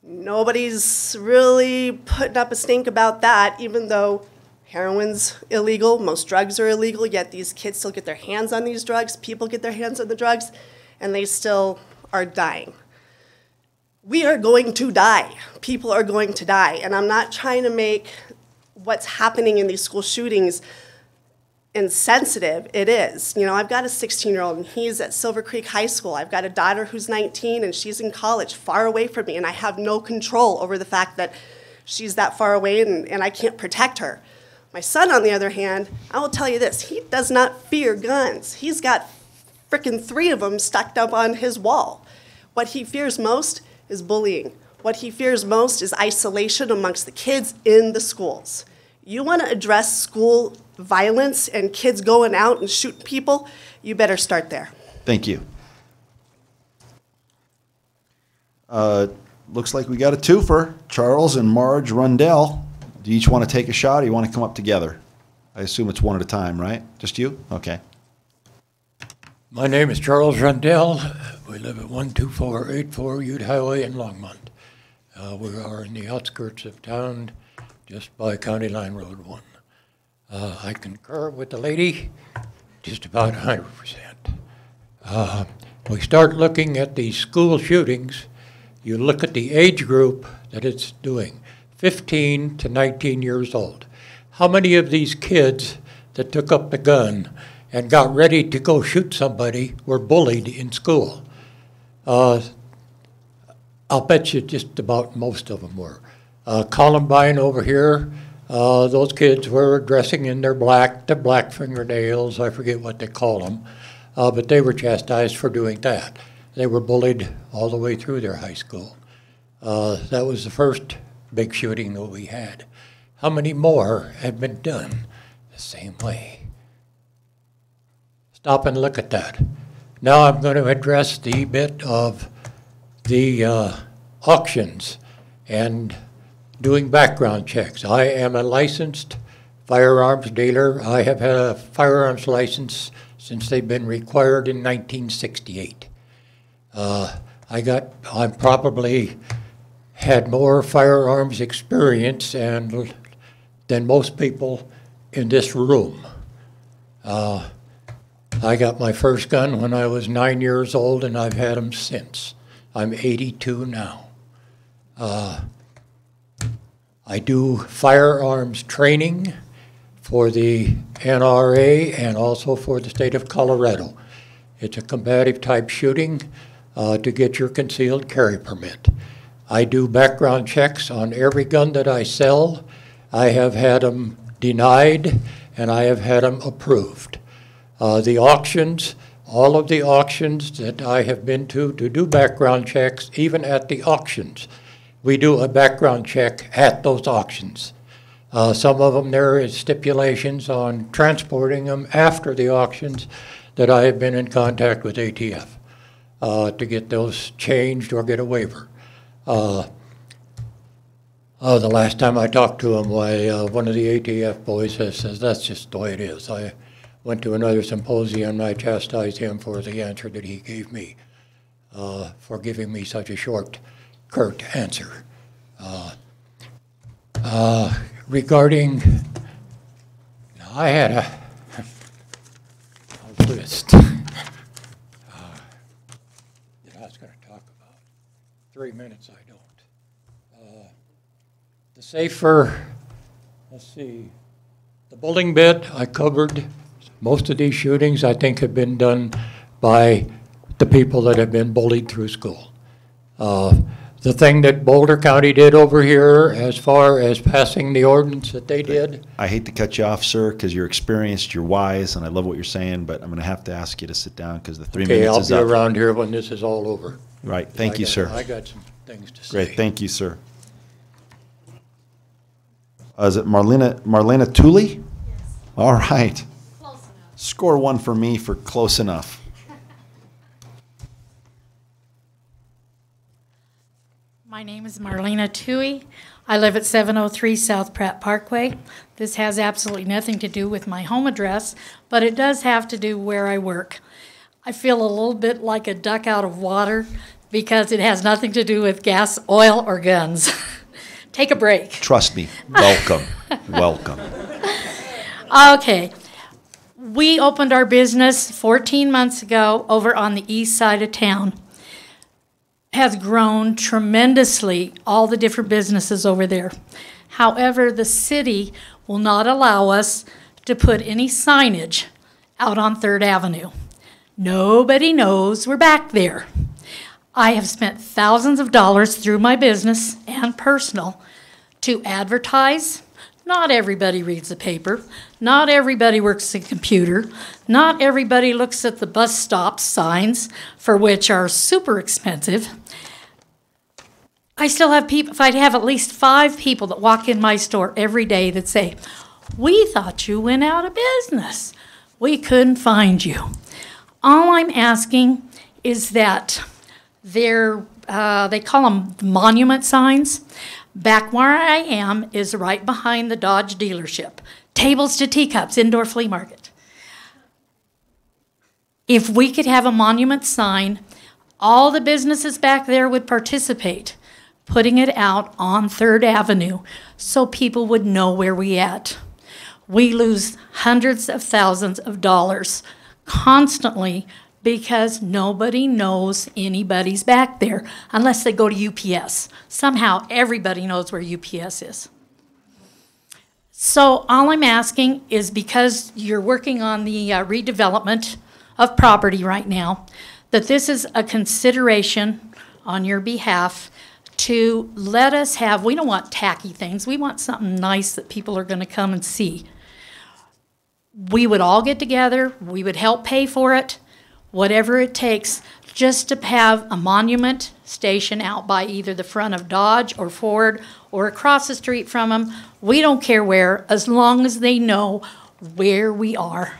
Nobody's really putting up a stink about that, even though heroin's illegal, most drugs are illegal, yet these kids still get their hands on these drugs, people get their hands on the drugs, and they still are dying. We are going to die. People are going to die. And I'm not trying to make what's happening in these school shootings insensitive. It is. I've got a 16-year-old, and he's at Silver Creek High School. I've got a daughter who's 19, and she's in college, far away from me, and I have no control over the fact that she's that far away, and I can't protect her. My son, on the other hand, I will tell you this. He does not fear guns. He's got frickin' 3 of them stacked up on his wall. What he fears most is bullying. What he fears most is isolation amongst the kids in the schools. You want to address school violence and kids going out and shooting people, you better start there. Thank you. Looks like we got a twofer. Charles and Marge Rundell. Do you each want to take a shot, or you want to come up together? I assume it's one at a time, right? Just you? Okay. My name is Charles Rundell. We live at 12484 Ute Highway in Longmont. We are in the outskirts of town, just by County Line Road 1. I concur with the lady, just about 100%. We start looking at these school shootings. You look at the age group that it's doing, 15 to 19 years old. How many of these kids that took up the gun and got ready to go shoot somebody were bullied in school? I'll bet you just about most of them were. Columbine over here, those kids were dressing in their the black fingernails, I forget what they call them, but they were chastised for doing that. They were bullied all the way through their high school. That was the first big shooting that we had. How many more have been done the same way? Stop and look at that. Now I'm going to address the bit of the auctions and doing background checks. I am a licensed firearms dealer. I have had a firearms license since they've been required in 1968. I probably had more firearms experience than most people in this room. I got my first gun when I was 9 years old, and I've had them since. I'm 82 now. I do firearms training for the NRA and also for the state of Colorado. It's a combative type shooting to get your concealed carry permit. I do background checks on every gun that I sell. I have had them denied, and I have had them approved. The auctions, all of the auctions that I have been to do background checks, even at the auctions, we do a background check at those auctions. Some of them there is stipulations on transporting them after the auctions that I have been in contact with ATF to get those changed or get a waiver. The last time I talked to him, one of the ATF boys says, that's just the way it is. I went to another symposium and I chastised him for the answer that he gave me, for giving me such a short, curt answer. Regarding, I had a list that I was going to talk about. 3 minutes I don't. The safer, let's see, the bullying bit I covered. Most of these shootings I think have been done by the people that have been bullied through school. The thing that Boulder County did over here as far as passing the ordinance that they did. I hate to cut you off, sir, because you're experienced, you're wise, and I love what you're saying, but I'm going to have to ask you to sit down because the 3 minutes is up. Okay, I'll be around here when this is all over. Right, thank you, sir. I got some things to say. Great, thank you, sir. Is it Marlena Tooley? Yes. All right. Close enough. Score one for me for close enough. My name is Marlena Toohey. I live at 703 South Pratt Parkway. This has absolutely nothing to do with my home address, but it does have to do where I work. I feel a little bit like a duck out of water because it has nothing to do with gas, oil, or guns. Take a break. Trust me. Welcome. Welcome. Okay. We opened our business 14 months ago over on the east side of town. Has grown tremendously, all the different businesses over there. However, the city will not allow us to put any signage out on 3rd Avenue. Nobody knows we're back there. I have spent thousands of dollars through my business and personal to advertise, Not everybody reads the paper. Not everybody works the computer. Not everybody looks at the bus stop signs, for which are super expensive. I still have people, if I have at least 5 people that walk in my store every day that say, "We thought you went out of business. We couldn't find you." All I'm asking is that they call them monument signs. Back where I am is right behind the Dodge dealership. Tables to teacups, indoor flea market. If we could have a monument sign, all the businesses back there would participate, putting it out on 3rd Avenue so people would know where we at. We lose hundreds of thousands of dollars constantly because nobody knows anybody's back there unless they go to UPS. Somehow everybody knows where UPS is. So all I'm asking is, because you're working on the redevelopment of property right now, that this is a consideration on your behalf to let us have, we don't want tacky things, we want something nice that people are going to come and see. We would all get together, we would help pay for it, whatever it takes, just to have a monument station out by either the front of Dodge or Ford or across the street from them. We don't care where, as long as they know where we are.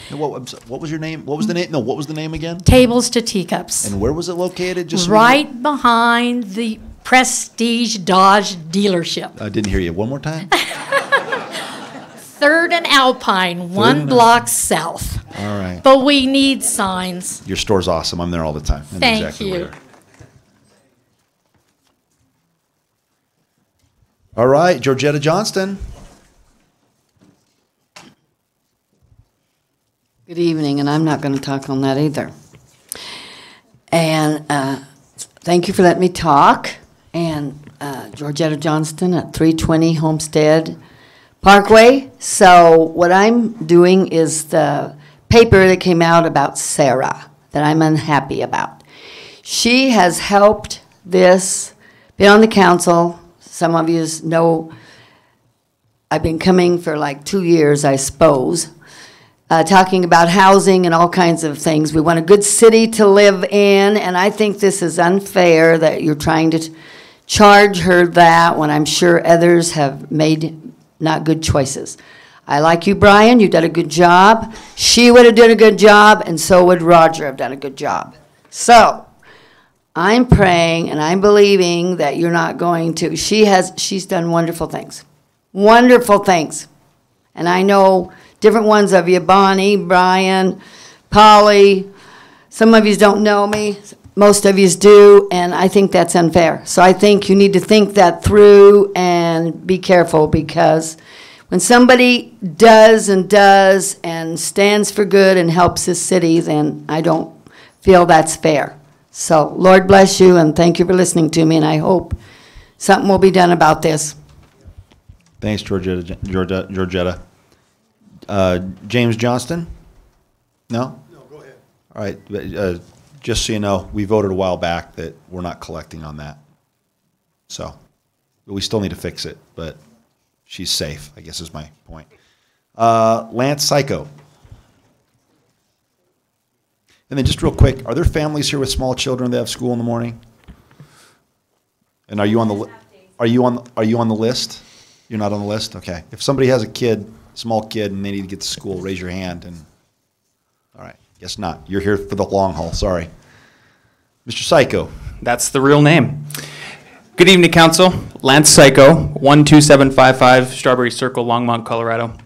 And what was your name? What was the name? No, what was the name again? Tables to Teacups. And where was it located? Just right behind the Prestige Dodge dealership. I didn't hear you. One more time? 3rd and Alpine, one block south. All right. But we need signs. Your store's awesome. I'm there all the time. I know Thank exactly you. where you are. All right, Georgetta Johnston. Good evening, and I'm not going to talk on that either. And thank you for letting me talk. And Georgetta Johnston at 320 Homestead Parkway. So what I'm doing is the paper that came out about Sarah that I'm unhappy about. She has helped this, been on the council. Some of you know I've been coming for like 2 years, I suppose, talking about housing and all kinds of things. We want a good city to live in, and I think this is unfair that you're trying to charge her that when I'm sure others have made not good choices. I like you, Brian. You did a good job. She would have done a good job, and so would Roger have done a good job. So I'm praying and I'm believing that you're not going to. She's done wonderful things. Wonderful things. And I know different ones of you, Bonnie, Brian, Polly. Some of you don't know me. Most of you do, and I think that's unfair. So I think you need to think that through and be careful, because when somebody does and stands for good and helps this city, then I don't feel that's fair. So Lord bless you, and thank you for listening to me, and I hope something will be done about this. Thanks, Georgetta. James Johnston? No? No, go ahead. All right. Just so you know, we voted a while back that we're not collecting on that. So we still need to fix it, but she's safe, I guess is my point. Lance Psycho. And then just real quick, are there families here with small children that have school in the morning? And are you on the list? You're not on the list? Okay. If somebody has a kid, small kid, and they need to get to school, raise your hand. And all right. Guess not. You're here for the long haul. Sorry. Mr. Psycho. That's the real name. Good evening, Council. Lance Psycho, 12755 Strawberry Circle, Longmont, Colorado.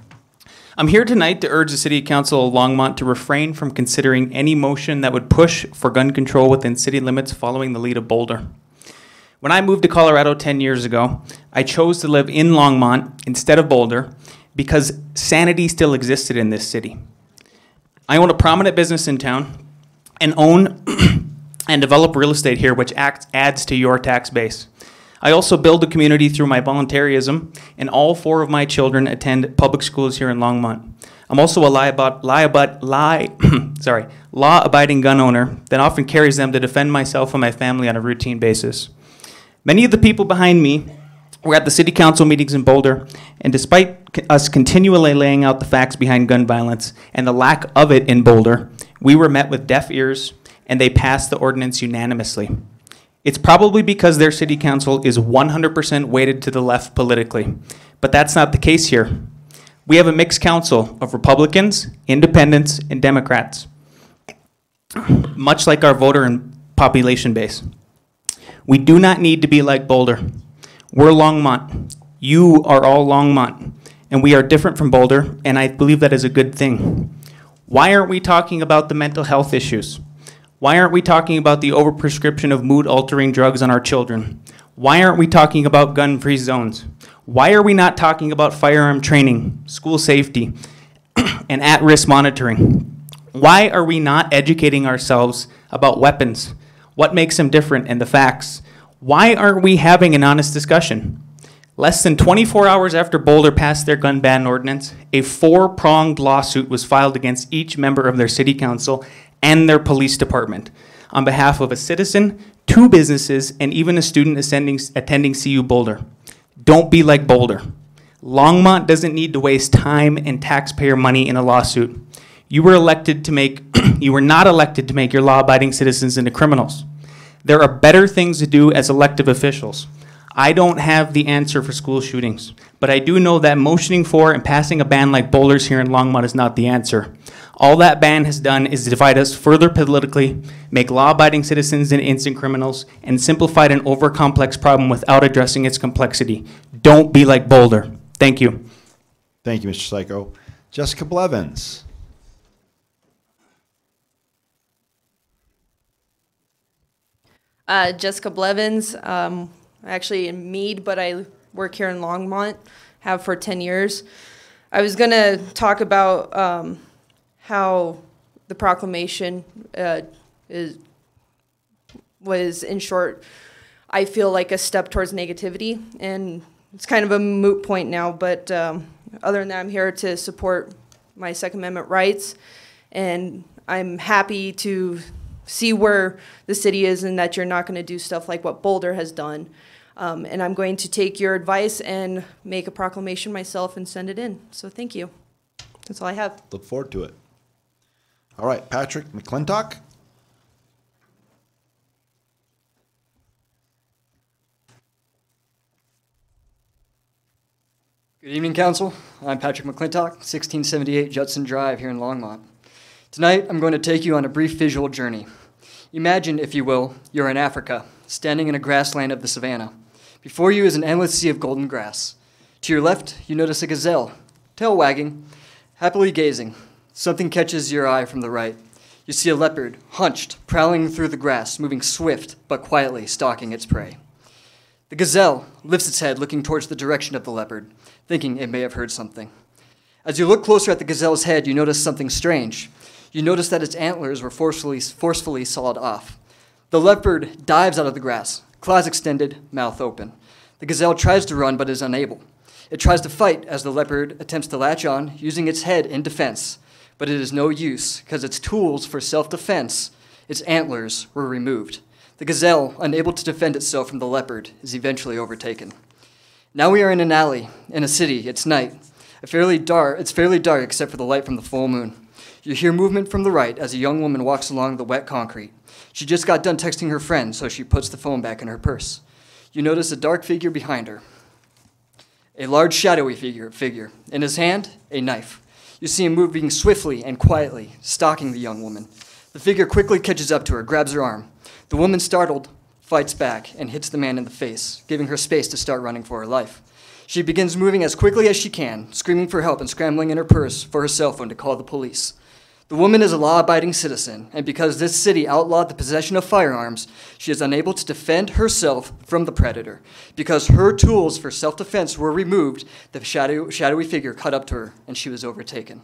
I'm here tonight to urge the City Council of Longmont to refrain from considering any motion that would push for gun control within city limits following the lead of Boulder. When I moved to Colorado 10 years ago, I chose to live in Longmont instead of Boulder because sanity still existed in this city. I own a prominent business in town and own and develop real estate here, which adds to your tax base. I also build the community through my volunteerism, and all 4 of my children attend public schools here in Longmont. I'm also a law-abiding gun owner that often carries them to defend myself and my family on a routine basis. Many of the people behind me We're at the city council meetings in Boulder, and despite us continually laying out the facts behind gun violence and the lack of it in Boulder, we were met with deaf ears, and they passed the ordinance unanimously. It's probably because their city council is 100% weighted to the left politically, but that's not the case here. We have a mixed council of Republicans, Independents, and Democrats, much like our voter and population base. We do not need to be like Boulder. We're Longmont. You are all Longmont, and we are different from Boulder, and I believe that is a good thing. Why aren't we talking about the mental health issues? Why aren't we talking about the overprescription of mood-altering drugs on our children? Why aren't we talking about gun-free zones? Why are we not talking about firearm training, school safety, and at-risk monitoring? Why are we not educating ourselves about weapons, what makes them different, and the facts? Why aren't we having an honest discussion? Less than 24 hours after Boulder passed their gun ban ordinance, a 4-pronged lawsuit was filed against each member of their city council and their police department on behalf of a citizen, 2 businesses, and even a student attending CU Boulder. Don't be like Boulder. Longmont doesn't need to waste time and taxpayer money in a lawsuit. You were elected to make, you were not elected to make your law-abiding citizens into criminals. There are better things to do as elected officials. I don't have the answer for school shootings, but I do know that motioning for and passing a ban like Boulder's here in Longmont is not the answer. All that ban has done is divide us further politically, make law-abiding citizens into instant criminals, and simplified an over-complex problem without addressing its complexity. Don't be like Boulder. Thank you. Thank you, Mr. Psycho. Jessica Blevins. Jessica Blevins, actually in Meade, but I work here in Longmont, have for 10 years. I was going to talk about how the proclamation was, in short, I feel like a step towards negativity, and it's kind of a moot point now, but other than that, I'm here to support my Second Amendment rights, and I'm happy to see where the city is and that you're not going to do stuff like what Boulder has done. And I'm going to take your advice and make a proclamation myself and send it in. So thank you. That's all I have. Look forward to it. All right, Patrick McClintock. Good evening, Council. I'm Patrick McClintock, 1678 Judson Drive here in Longmont. Tonight, I'm going to take you on a brief visual journey. Imagine, if you will, you're in Africa, standing in a grassland of the savannah. Before you is an endless sea of golden grass. To your left, you notice a gazelle, tail wagging, happily gazing. Something catches your eye from the right. You see a leopard, hunched, prowling through the grass, moving swift but quietly, stalking its prey. The gazelle lifts its head, looking towards the direction of the leopard, thinking it may have heard something. As you look closer at the gazelle's head, you notice something strange. You notice that its antlers were forcefully sawed off. The leopard dives out of the grass, claws extended, mouth open. The gazelle tries to run but is unable. It tries to fight as the leopard attempts to latch on, using its head in defense, but it is no use because its tools for self-defense, its antlers, were removed. The gazelle, unable to defend itself from the leopard, is eventually overtaken. Now we are in an alley, in a city. It's night. It's fairly dark except for the light from the full moon. You hear movement from the right as a young woman walks along the wet concrete. She just got done texting her friend, so she puts the phone back in her purse. You notice a dark figure behind her. A large shadowy figure. In his hand, a knife. You see him moving swiftly and quietly, stalking the young woman. The figure quickly catches up to her, grabs her arm. The woman, startled, fights back and hits the man in the face, giving her space to start running for her life. She begins moving as quickly as she can, screaming for help and scrambling in her purse for her cell phone to call the police. The woman is a law-abiding citizen, and because this city outlawed the possession of firearms, she is unable to defend herself from the predator. Because her tools for self-defense were removed, the shadowy figure caught up to her, and she was overtaken.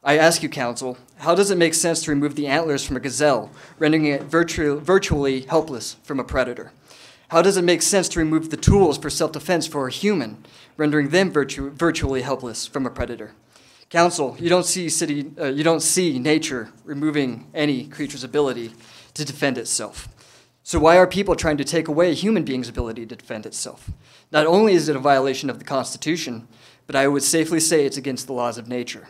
I ask you, Council, how does it make sense to remove the antlers from a gazelle, rendering it virtually helpless from a predator? How does it make sense to remove the tools for self-defense for a human, rendering them virtually helpless from a predator? Council, you don't see nature removing any creature's ability to defend itself. So why are people trying to take away a human being's ability to defend itself? Not only is it a violation of the Constitution, but I would safely say it's against the laws of nature.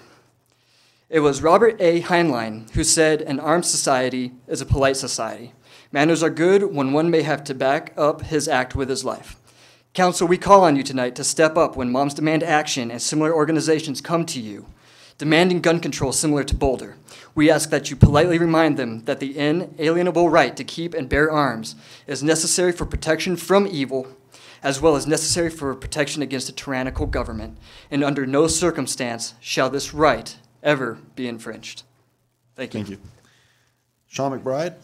It was Robert A. Heinlein who said an armed society is a polite society. Manners are good when one may have to back up his act with his life. Council, we call on you tonight to step up when Moms Demand Action and similar organizations come to you, demanding gun control similar to Boulder. We ask that you politely remind them that the inalienable right to keep and bear arms is necessary for protection from evil, as well as necessary for protection against a tyrannical government, and under no circumstance shall this right ever be infringed. Thank you. Thank you. Sean McBride.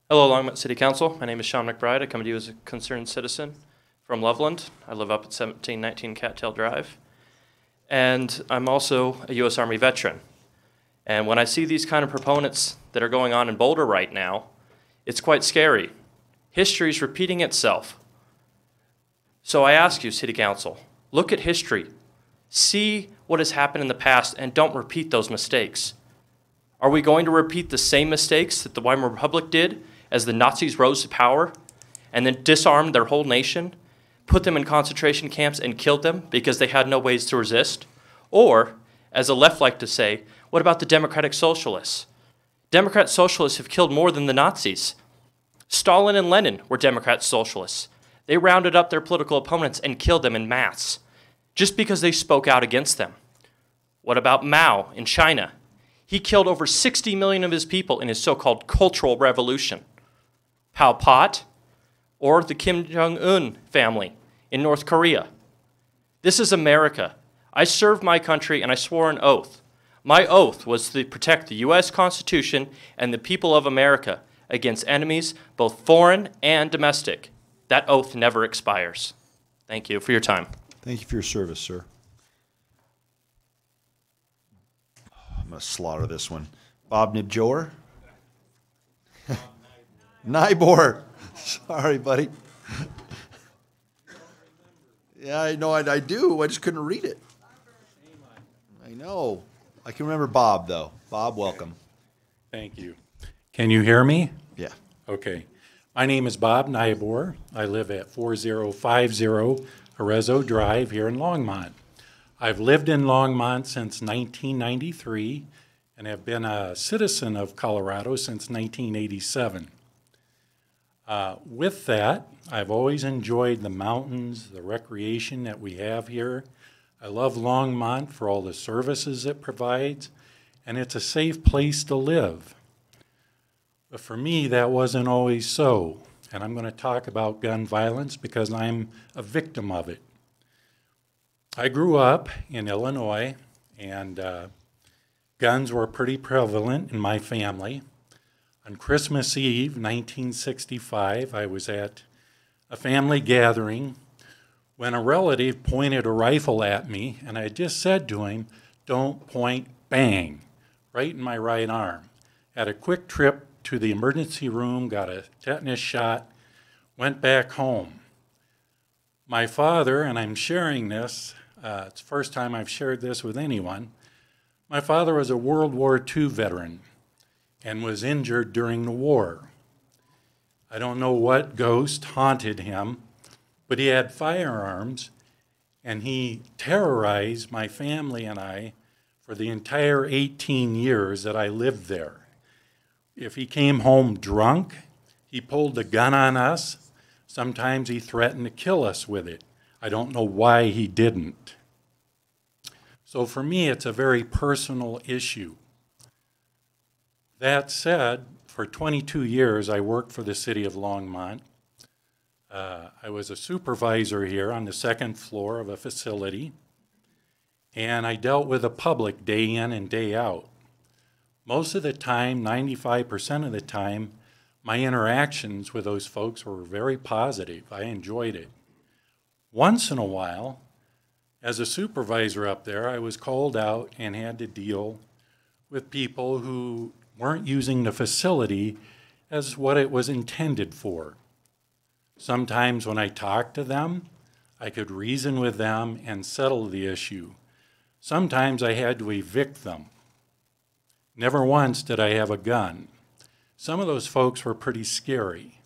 Hello, Longmont City Council. My name is Sean McBride. I come to you as a concerned citizen from Loveland. I live up at 1719 Cattail Drive. And I'm also a U.S. Army veteran. And when I see these kind of proponents that are going on in Boulder right now, it's quite scary. History is repeating itself. So I ask you, City Council, look at history. See what has happened in the past and don't repeat those mistakes. Are we going to repeat the same mistakes that the Weimar Republic did as the Nazis rose to power and then disarmed their whole nation, put them in concentration camps and killed them because they had no ways to resist? Or, as the left like to say, what about the Democratic Socialists? Democrat Socialists have killed more than the Nazis. Stalin and Lenin were Democrat Socialists. They rounded up their political opponents and killed them en masse, just because they spoke out against them. What about Mao in China? He killed over 60 million of his people in his so-called Cultural Revolution. Pol Pot, or the Kim Jong-un family in North Korea. This is America. I served my country and I swore an oath. My oath was to protect the U.S. Constitution and the people of America against enemies, both foreign and domestic. That oath never expires. Thank you for your time. Thank you for your service, sir. I'm going to slaughter this one. Bob Nibjor? Nybor. Sorry, buddy. Yeah, I know I do. I just couldn't read it. I know. I can remember Bob, though. Bob, welcome. Thank you. Can you hear me? Yeah. Okay. My name is Bob Nybor. I live at 4050 Arezzo Drive here in Longmont. I've lived in Longmont since 1993 and have been a citizen of Colorado since 1987. With that, I've always enjoyed the mountains, the recreation that we have here. I love Longmont for all the services it provides, and it's a safe place to live. But for me, that wasn't always so, and I'm going to talk about gun violence because I'm a victim of it. I grew up in Illinois, and guns were pretty prevalent in my family. On Christmas Eve, 1965, I was at a family gathering when a relative pointed a rifle at me, and I just said to him, "Don't point," bang, right in my right arm. Had a quick trip to the emergency room, got a tetanus shot, went back home. My father, and I'm sharing this, it's the first time I've shared this with anyone, my father was a World War II veteran and was injured during the war. I don't know what ghost haunted him, but he had firearms, and he terrorized my family and I for the entire 18 years that I lived there. If he came home drunk, he pulled a gun on us. Sometimes he threatened to kill us with it. I don't know why he didn't. So for me, it's a very personal issue. That said, for 22 years, I worked for the city of Longmont. I was a supervisor here on the second floor of a facility, and I dealt with the public day in and day out. Most of the time, 95% of the time, my interactions with those folks were very positive. I enjoyed it. Once in a while, as a supervisor up there, I was called out and had to deal with people who weren't using the facility as what it was intended for. Sometimes when I talked to them, I could reason with them and settle the issue. Sometimes I had to evict them. Never once did I have a gun. Some of those folks were pretty scary.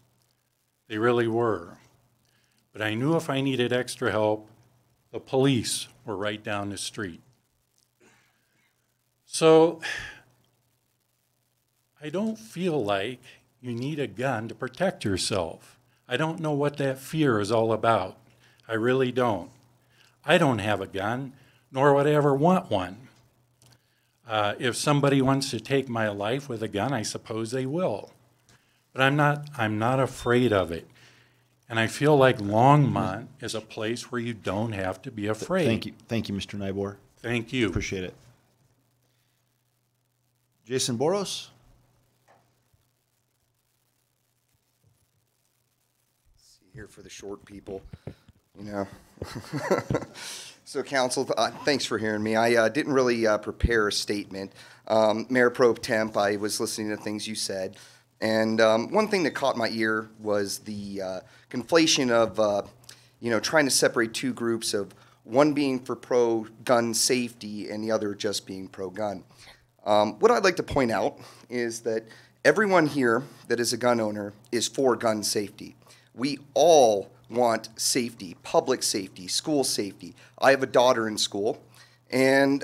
They really were. But I knew if I needed extra help, the police were right down the street. So I don't feel like you need a gun to protect yourself. I don't know what that fear is all about. I really don't. I don't have a gun, nor would I ever want one. If somebody wants to take my life with a gun, I suppose they will. But I'm not afraid of it. And I feel like Longmont is a place where you don't have to be afraid. Thank you, Mr. Nybor. Thank you. Appreciate it. Jason Boros? Here for the short people, you know. So council, thanks for hearing me. I didn't really prepare a statement. Mayor Pro Temp, I was listening to things you said. And one thing that caught my ear was the conflation of, you know, trying to separate two groups of one being for pro-gun safety and the other just being pro-gun. What I'd like to point out is that everyone here that is a gun owner is for gun safety. We all want safety, public safety, school safety. I have a daughter in school, and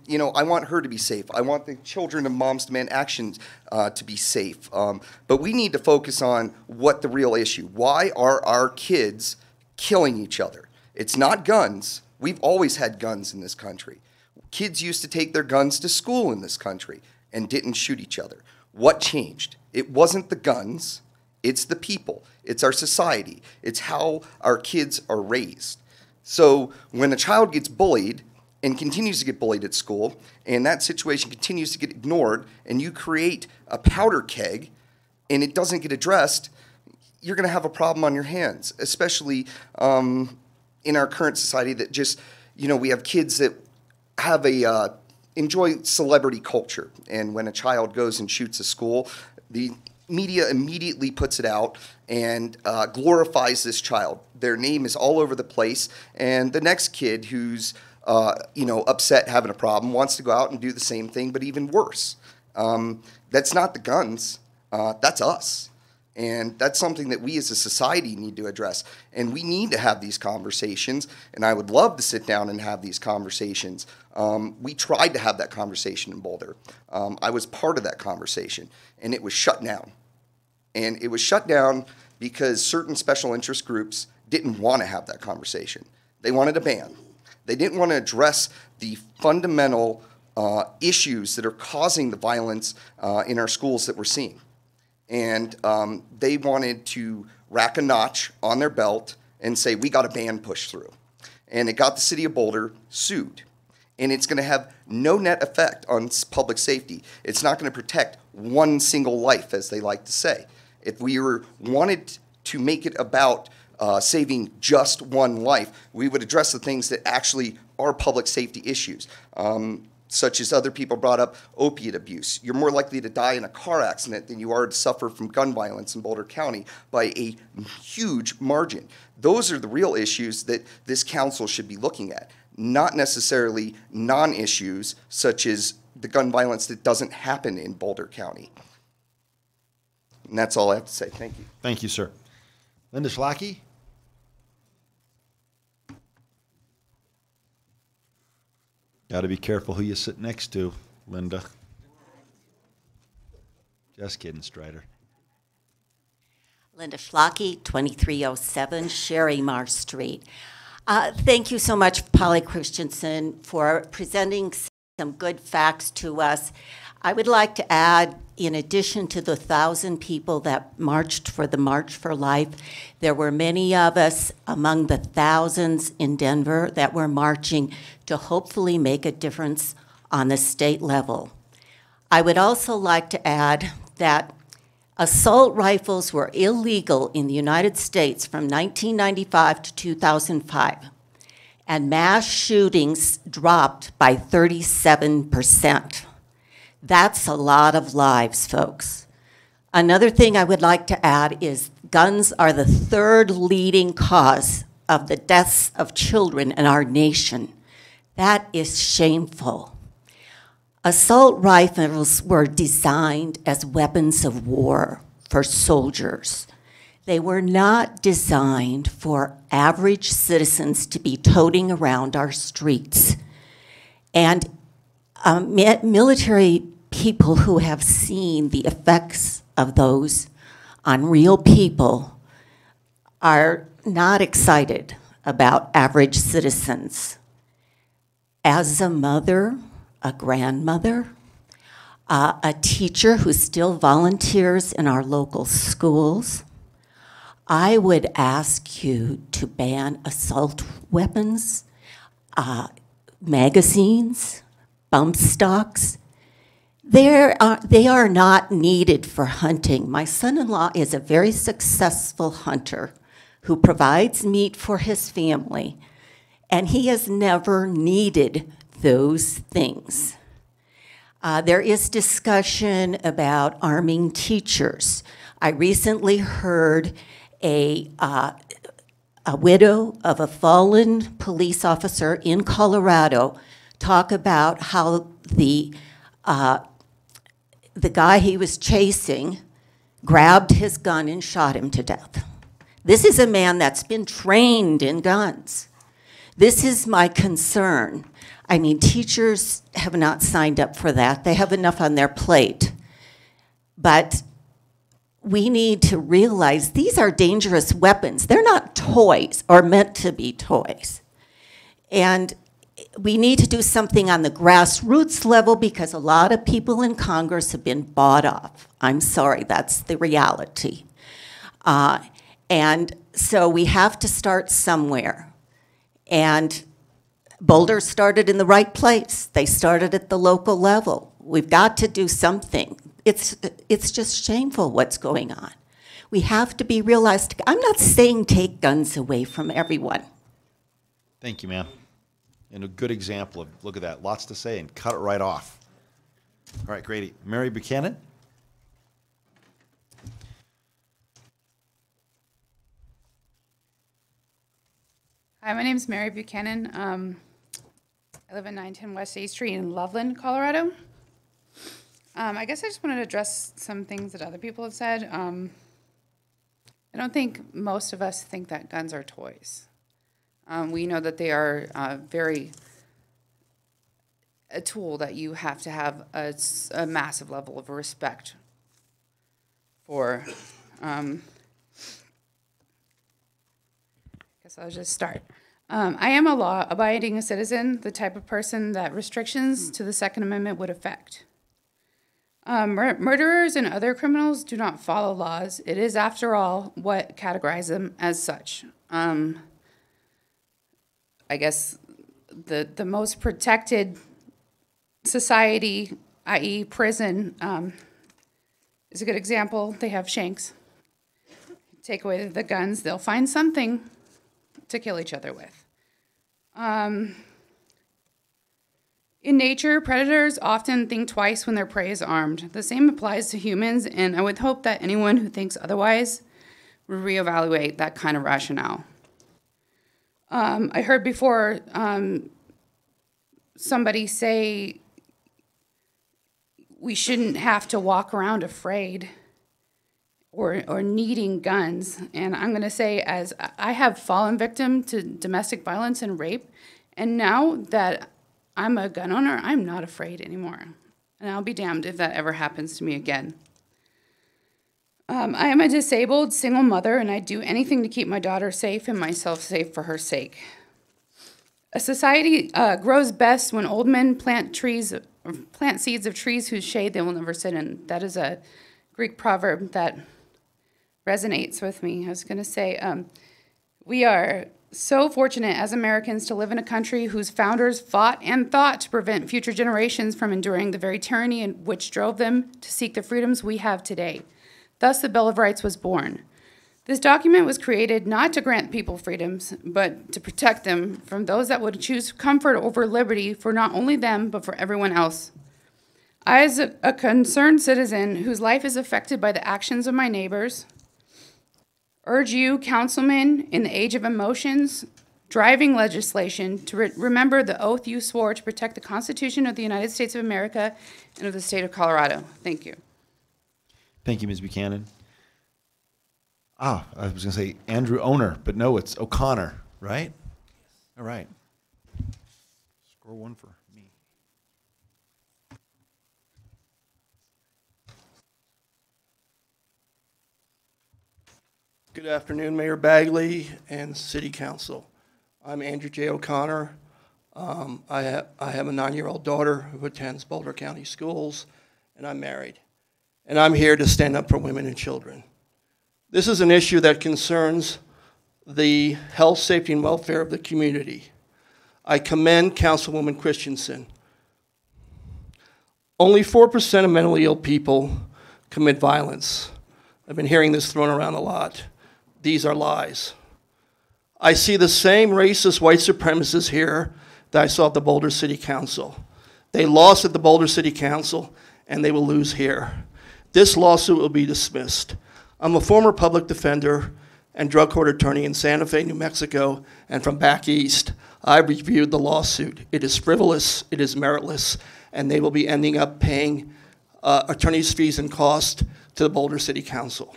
you know, I want her to be safe. I want the children of Moms Demand Action to be safe. But we need to focus on what the real issue. Why are our kids killing each other? It's not guns. We've always had guns in this country. Kids used to take their guns to school in this country and didn't shoot each other. What changed? It wasn't the guns. It's the people. It's our society. It's how our kids are raised. So when a child gets bullied and continues to get bullied at school, and that situation continues to get ignored, and you create a powder keg and it doesn't get addressed, you're going to have a problem on your hands, especially in our current society that just, you know, we have kids that have enjoy celebrity culture. And when a child goes and shoots a school, the media immediately puts it out and glorifies this child. Their name is all over the place, and the next kid who's you know, upset, having a problem, wants to go out and do the same thing, but even worse. That's not the guns. That's us. And that's something that we as a society need to address. And we need to have these conversations, and I would love to sit down and have these conversations. We tried to have that conversation in Boulder. I was part of that conversation, and it was shut down. And it was shut down because certain special interest groups didn't want to have that conversation. They wanted a ban. They didn't want to address the fundamental issues that are causing the violence in our schools that we're seeing. And they wanted to rack a notch on their belt and say, we got a ban pushed through. And it got the city of Boulder sued. And it's going to have no net effect on public safety. It's not going to protect one single life, as they like to say. If we wanted to make it about saving just one life, we would address the things that actually are public safety issues. Such as other people brought up opiate abuse. You're more likely to die in a car accident than you are to suffer from gun violence in Boulder County by a huge margin. Those are the real issues that this council should be looking at, not necessarily non-issues such as the gun violence that doesn't happen in Boulder County. And that's all I have to say. Thank you. Thank you, sir. Linda Schlacke? Got to be careful who you sit next to, Linda. Just kidding, Strider. Linda Schlacke, 2307 Sherry Marsh Street. Thank you so much, Polly Christensen, for presenting some good facts to us. I would like to add, in addition to the 1,000 people that marched for the March for Life, there were many of us among the thousands in Denver that were marching to hopefully make a difference on the state level. I would also like to add that assault rifles were illegal in the United States from 1995 to 2005, and mass shootings dropped by 37%. That's a lot of lives, folks. Another thing I would like to add is guns are the third leading cause of the deaths of children in our nation. That is shameful. Assault rifles were designed as weapons of war for soldiers. They were not designed for average citizens to be toting around our streets. And military people who have seen the effects of those on real people are not excited about average citizens. As a mother, a grandmother, a teacher who still volunteers in our local schools, I would ask you to ban assault weapons, magazines, bump stocks. They are not needed for hunting. My son-in-law is a very successful hunter who provides meat for his family, and he has never needed those things. There is discussion about arming teachers. I recently heard a widow of a fallen police officer in Colorado talk about how the guy he was chasing grabbed his gun and shot him to death. This is a man that's been trained in guns. This is my concern. I mean, teachers have not signed up for that. They have enough on their plate. But we need to realize these are dangerous weapons. They're not toys or meant to be toys. And we need to do something on the grassroots level because a lot of people in Congress have been bought off. I'm sorry, that's the reality. And so we have to start somewhere. And Boulder started in the right place. They started at the local level. We've got to do something. It's just shameful what's going on. We have to be realistic. I'm not saying take guns away from everyone. Thank you, ma'am. And a good example of, look at that, lots to say and cut it right off. All right, Grady. Mary Buchanan? Hi, my name is Mary Buchanan. I live in 910 West 8th Street in Loveland, Colorado. I guess I just wanted to address some things that other people have said. I don't think most of us think that guns are toys. We know that they are a tool that you have to have a massive level of respect for. Guess I'll just start. I am a law-abiding citizen, the type of person that restrictions to the Second Amendment would affect. Murderers and other criminals do not follow laws. It is, after all, what categorizes them as such. I guess the most protected society, i.e. prison, is a good example. They have shanks. Take away the guns, they'll find something to kill each other with. In nature, predators often think twice when their prey is armed. The same applies to humans, and I would hope that anyone who thinks otherwise would reevaluate that kind of rationale. I heard before somebody say we shouldn't have to walk around afraid or needing guns. And I'm going to say, as I have fallen victim to domestic violence and rape, and now that I'm a gun owner, I'm not afraid anymore. And I'll be damned if that ever happens to me again. I am a disabled single mother, and I do anything to keep my daughter safe and myself safe for her sake. A society grows best when old men plant seeds of trees whose shade they will never sit in. That is a Greek proverb that resonates with me. I was going to say, we are so fortunate as Americans to live in a country whose founders fought and thought to prevent future generations from enduring the very tyranny which drove them to seek the freedoms we have today. Thus, the Bill of Rights was born. This document was created not to grant people freedoms, but to protect them from those that would choose comfort over liberty for not only them, but for everyone else. I, as a concerned citizen whose life is affected by the actions of my neighbors, urge you, councilmen, in the age of emotions, driving legislation to remember the oath you swore to protect the Constitution of the United States of America and of the state of Colorado. Thank you. Thank you, Ms. Buchanan. I was going to say Andrew Owner, but no, it's O'Connor, right? All right. Score one for me. Good afternoon, Mayor Bagley and City Council. I'm Andrew J. O'Connor. I have a 9-year-old daughter who attends Boulder County schools, and I'm married. And I'm here to stand up for women and children. This is an issue that concerns the health, safety, and welfare of the community. I commend Councilwoman Christensen. Only 4% of mentally ill people commit violence. I've been hearing this thrown around a lot. These are lies. I see the same racist white supremacists here that I saw at the Boulder City Council. They lost at the Boulder City Council, and they will lose here. This lawsuit will be dismissed. I'm a former public defender and drug court attorney in Santa Fe, New Mexico, and from back east. I reviewed the lawsuit. It is frivolous, it is meritless, and they will be ending up paying attorney's fees and costs to the Boulder City Council.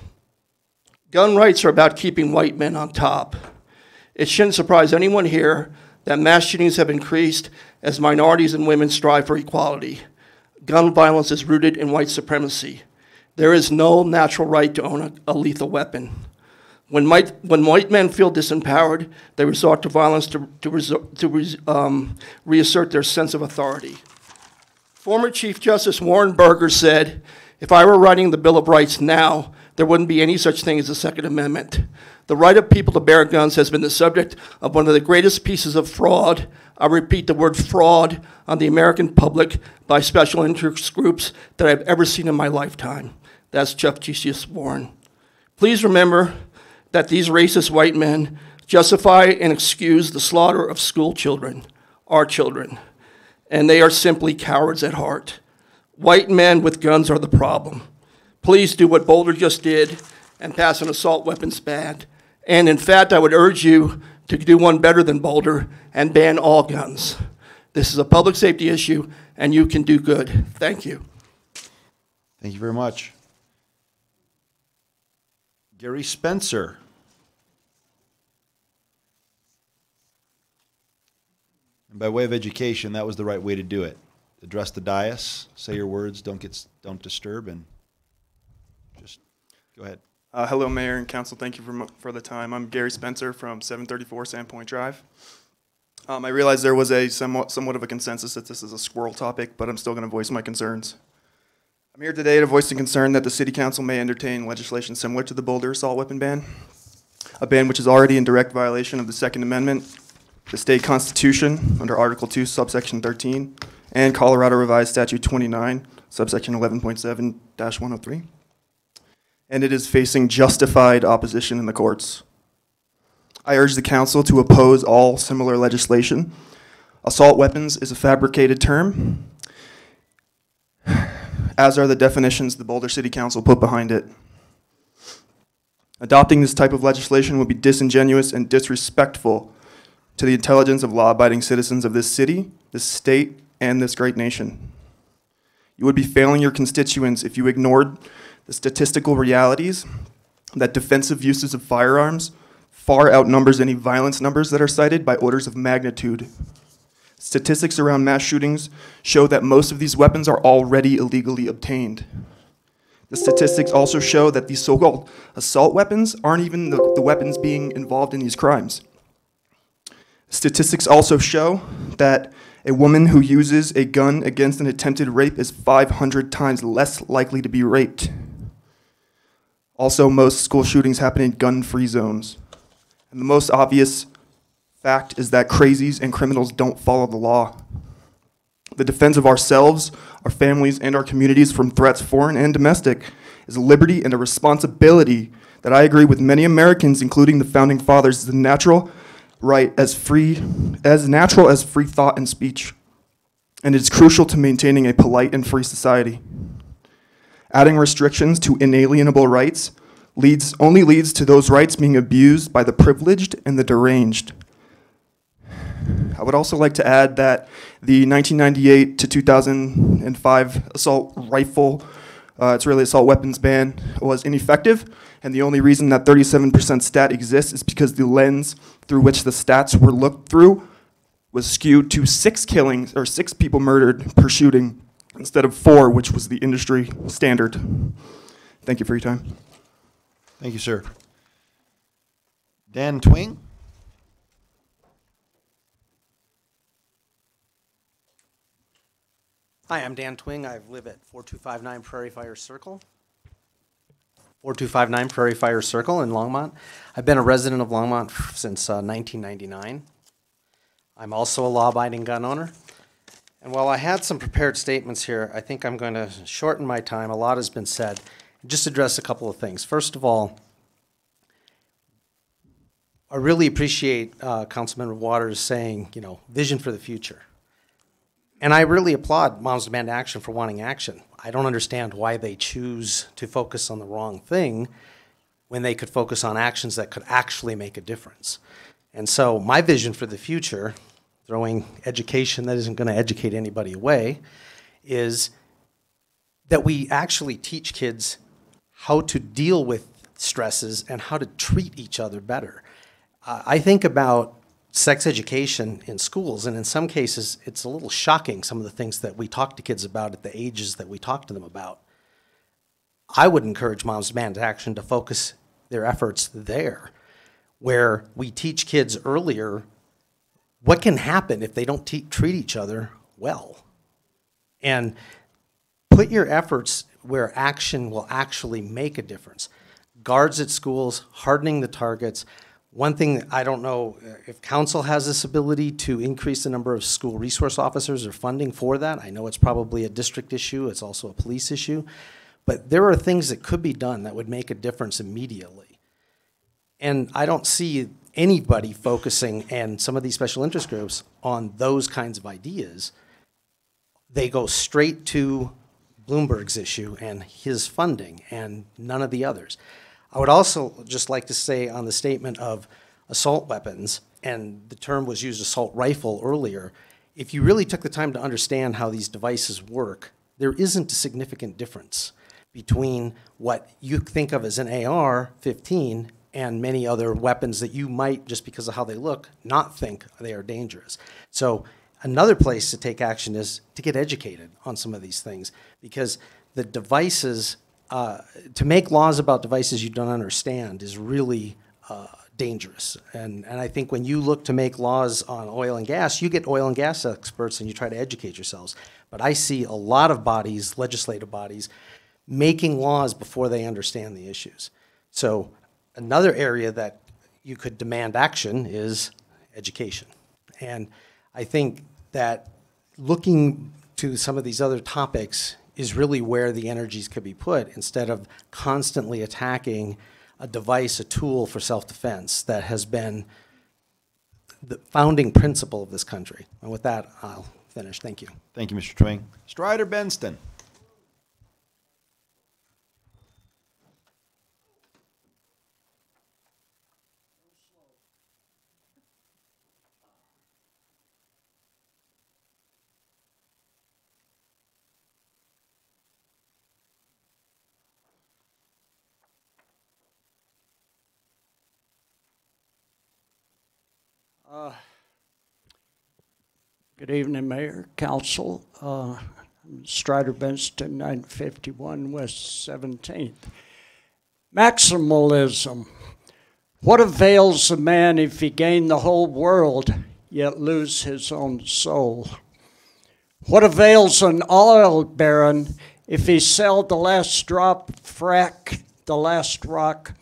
Gun rights are about keeping white men on top. It shouldn't surprise anyone here that mass shootings have increased as minorities and women strive for equality. Gun violence is rooted in white supremacy. There is no natural right to own a lethal weapon. When white men feel disempowered, they resort to violence to reassert their sense of authority. Former Chief Justice Warren Burger said, "If I were writing the Bill of Rights now, there wouldn't be any such thing as the Second Amendment." The right of people to bear guns has been the subject of one of the greatest pieces of fraud, I repeat the word fraud, on the American public by special interest groups that I've ever seen in my lifetime. That's Chief Justice Warren. Please remember that these racist white men justify and excuse the slaughter of school children, our children, and they are simply cowards at heart. White men with guns are the problem. Please do what Boulder just did and pass an assault weapons ban. And in fact, I would urge you to do one better than Boulder and ban all guns. This is a public safety issue, and you can do good. Thank you. Thank you very much. Gary Spencer. And by way of education, that was the right way to do it. Address the dais, say your words, don't disturb, and just go ahead. Hello, Mayor and Council. Thank you for the time. I'm Gary Spencer from 734 Sandpoint Drive. I realize there was a somewhat of a consensus that this is a squirrel topic, but I'm still going to voice my concerns. I'm here today to voice the concern that the City Council may entertain legislation similar to the Boulder assault weapon ban, a ban which is already in direct violation of the Second Amendment, the state constitution under Article 2, subsection 13, and Colorado Revised Statute 29, subsection 11.7-103. And it is facing justified opposition in the courts. I urge the council to oppose all similar legislation. Assault weapons is a fabricated term, as are the definitions the Boulder City Council put behind it. Adopting this type of legislation would be disingenuous and disrespectful to the intelligence of law-abiding citizens of this city, this state, and this great nation. You would be failing your constituents if you ignored the statistical realities that defensive uses of firearms far outnumbers any violence numbers that are cited by orders of magnitude. Statistics around mass shootings show that most of these weapons are already illegally obtained. The statistics also show that these so-called assault weapons aren't even the weapons being involved in these crimes. Statistics also show that a woman who uses a gun against an attempted rape is 500 times less likely to be raped. Also, most school shootings happen in gun-free zones. And the most obvious fact is that crazies and criminals don't follow the law. The defense of ourselves, our families, and our communities from threats, foreign and domestic, is a liberty and a responsibility that I agree with many Americans, including the founding fathers, is a natural right as natural as free thought and speech. And it is crucial to maintaining a polite and free society. Adding restrictions to inalienable rights only leads to those rights being abused by the privileged and the deranged. I would also like to add that the 1998 to 2005 assault rifle, it's really assault weapons ban, was ineffective. And the only reason that 37% stat exists is because the lens through which the stats were looked through was skewed to 6 killings, or 6 people murdered per shooting, instead of 4, which was the industry standard. Thank you for your time. Thank you, sir. Dan Twing? Hi, I'm Dan Twing. I live at 4259 Prairie Fire Circle. 4259 Prairie Fire Circle in Longmont. I've been a resident of Longmont since 1999. I'm also a law-abiding gun owner. And while I had some prepared statements here, I think I'm going to shorten my time. A lot has been said. Just address a couple of things. First of all, I really appreciate Councilmember Waters saying, you know, vision for the future. And I really applaud Moms Demand Action for wanting action. I don't understand why they choose to focus on the wrong thing when they could focus on actions that could actually make a difference. And so my vision for the future, throwing education that isn't going to educate anybody away, is that we actually teach kids how to deal with stresses and how to treat each other better. I think about sex education in schools, and in some cases, it's a little shocking, some of the things that we talk to kids about at the ages that we talk to them about. I would encourage Moms Demand Action to focus their efforts there, where we teach kids earlier what can happen if they don't treat each other well. And put your efforts where action will actually make a difference. Guards at schools, hardening the targets. One thing, I don't know if council has this ability to increase the number of school resource officers or funding for that. I know it's probably a district issue, it's also a police issue, but there are things that could be done that would make a difference immediately. And I don't see anybody focusing, and some of these special interest groups, on those kinds of ideas. They go straight to Bloomberg's issue and his funding and none of the others. I would also just like to say on the statement of assault weapons, and the term was used assault rifle earlier, if you really took the time to understand how these devices work, there isn't a significant difference between what you think of as an AR-15 and many other weapons that you might, just because of how they look, not think they are dangerous. So another place to take action is to get educated on some of these things, because the devices, to make laws about devices you don't understand is really dangerous. And I think when you look to make laws on oil and gas, you get oil and gas experts and you try to educate yourselves. But I see a lot of bodies, legislative bodies, making laws before they understand the issues. So another area that you could demand action is education. And I think that looking to some of these other topics is really where the energies could be put, instead of constantly attacking a device, a tool for self-defense that has been the founding principle of this country. And with that, I'll finish. Thank you. Thank you, Mr. Twing. Strider Benston. Good evening, Mayor, Council. Strider Benston, 951 West 17th. Maximalism. What avails a man if he gain the whole world, yet lose his own soul? What avails an oil baron if he sell the last drop, frack the last rock,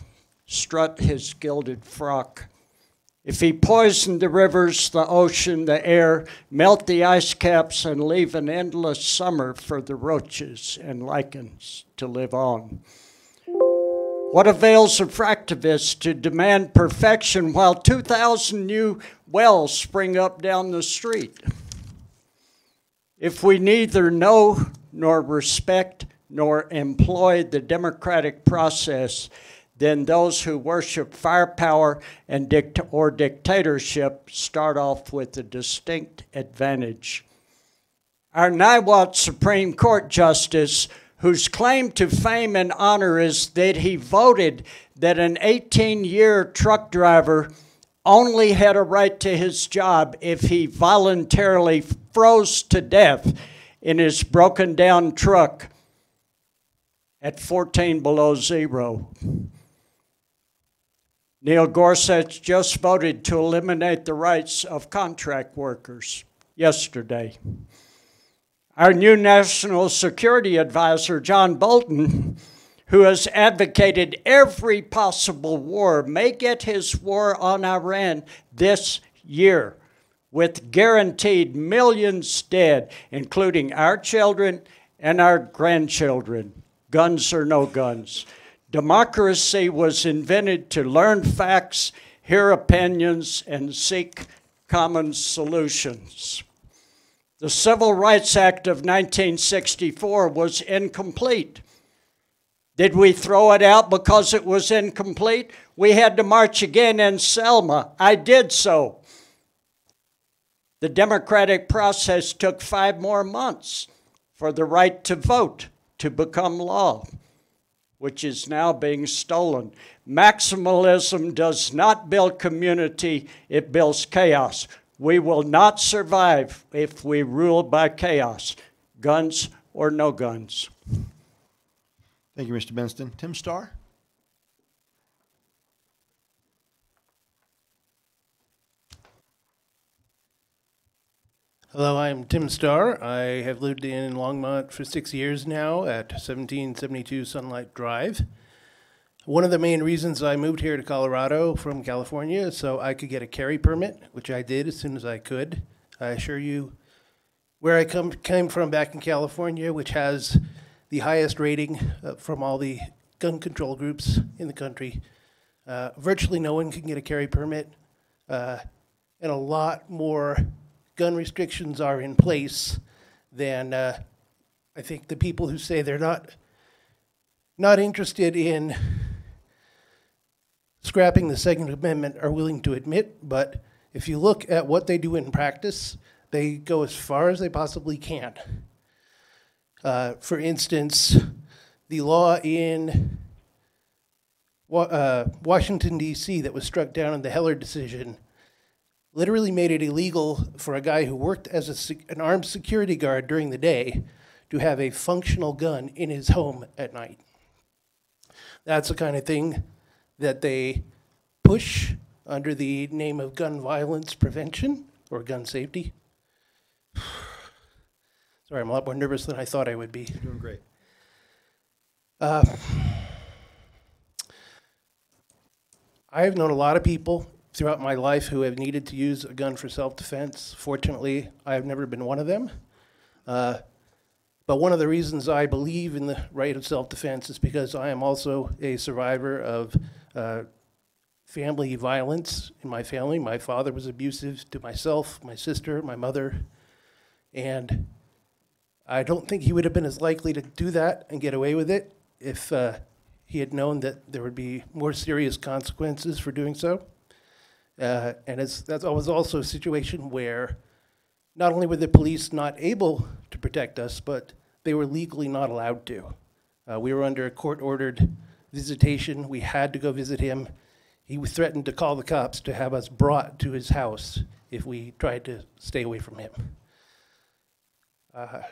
strut his gilded frock? If he poisoned the rivers, the ocean, the air, melt the ice caps, and leave an endless summer for the roaches and lichens to live on? What avails a fractivist to demand perfection while 2,000 new wells spring up down the street? If we neither know nor respect nor employ the democratic process, then those who worship firepower and or dictatorship start off with a distinct advantage. Our Niwot Supreme Court Justice, whose claim to fame and honor is that he voted that an 18-year truck driver only had a right to his job if he voluntarily froze to death in his broken down truck at 14 below zero. Neil Gorsuch just voted to eliminate the rights of contract workers yesterday. Our new National Security Advisor, John Bolton, who has advocated every possible war, may get his war on Iran this year, with guaranteed millions dead, including our children and our grandchildren, guns or no guns. Democracy was invented to learn facts, hear opinions, and seek common solutions. The Civil Rights Act of 1964 was incomplete. Did we throw it out because it was incomplete? We had to march again in Selma. I did so. The democratic process took 5 more months for the right to vote to become law, which is now being stolen. Maximalism does not build community, it builds chaos. We will not survive if we rule by chaos, guns or no guns. Thank you, Mr. Benston. Tim Starr? Hello, I'm Tim Starr. I have lived in Longmont for 6 years now at 1772 Sunlight Drive. One of the main reasons I moved here to Colorado from California is so I could get a carry permit, which I did as soon as I could. I assure you, where I came from back in California, which has the highest rating from all the gun control groups in the country, virtually no one can get a carry permit, and a lot more gun restrictions are in place than I think the people who say they're not interested in scrapping the Second Amendment are willing to admit. But if you look at what they do in practice, they go as far as they possibly can. For instance, the law in Washington, D.C. that was struck down in the Heller decision literally made it illegal for a guy who worked as an armed security guard during the day to have a functional gun in his home at night. That's the kind of thing that they push under the name of gun violence prevention or gun safety. Sorry, I'm a lot more nervous than I thought I would be. You're doing great. I've known a lot of people throughout my life who have needed to use a gun for self-defense. Fortunately, I've never been one of them. But one of the reasons I believe in the right of self-defense is because I am also a survivor of family violence in my family. My father was abusive to myself, my sister, my mother, and I don't think he would have been as likely to do that and get away with it if he had known that there would be more serious consequences for doing so. And that was also a situation where not only were the police not able to protect us, but they were legally not allowed to. We were under a court-ordered visitation. We had to go visit him. He threatened to call the cops to have us brought to his house if we tried to stay away from him. I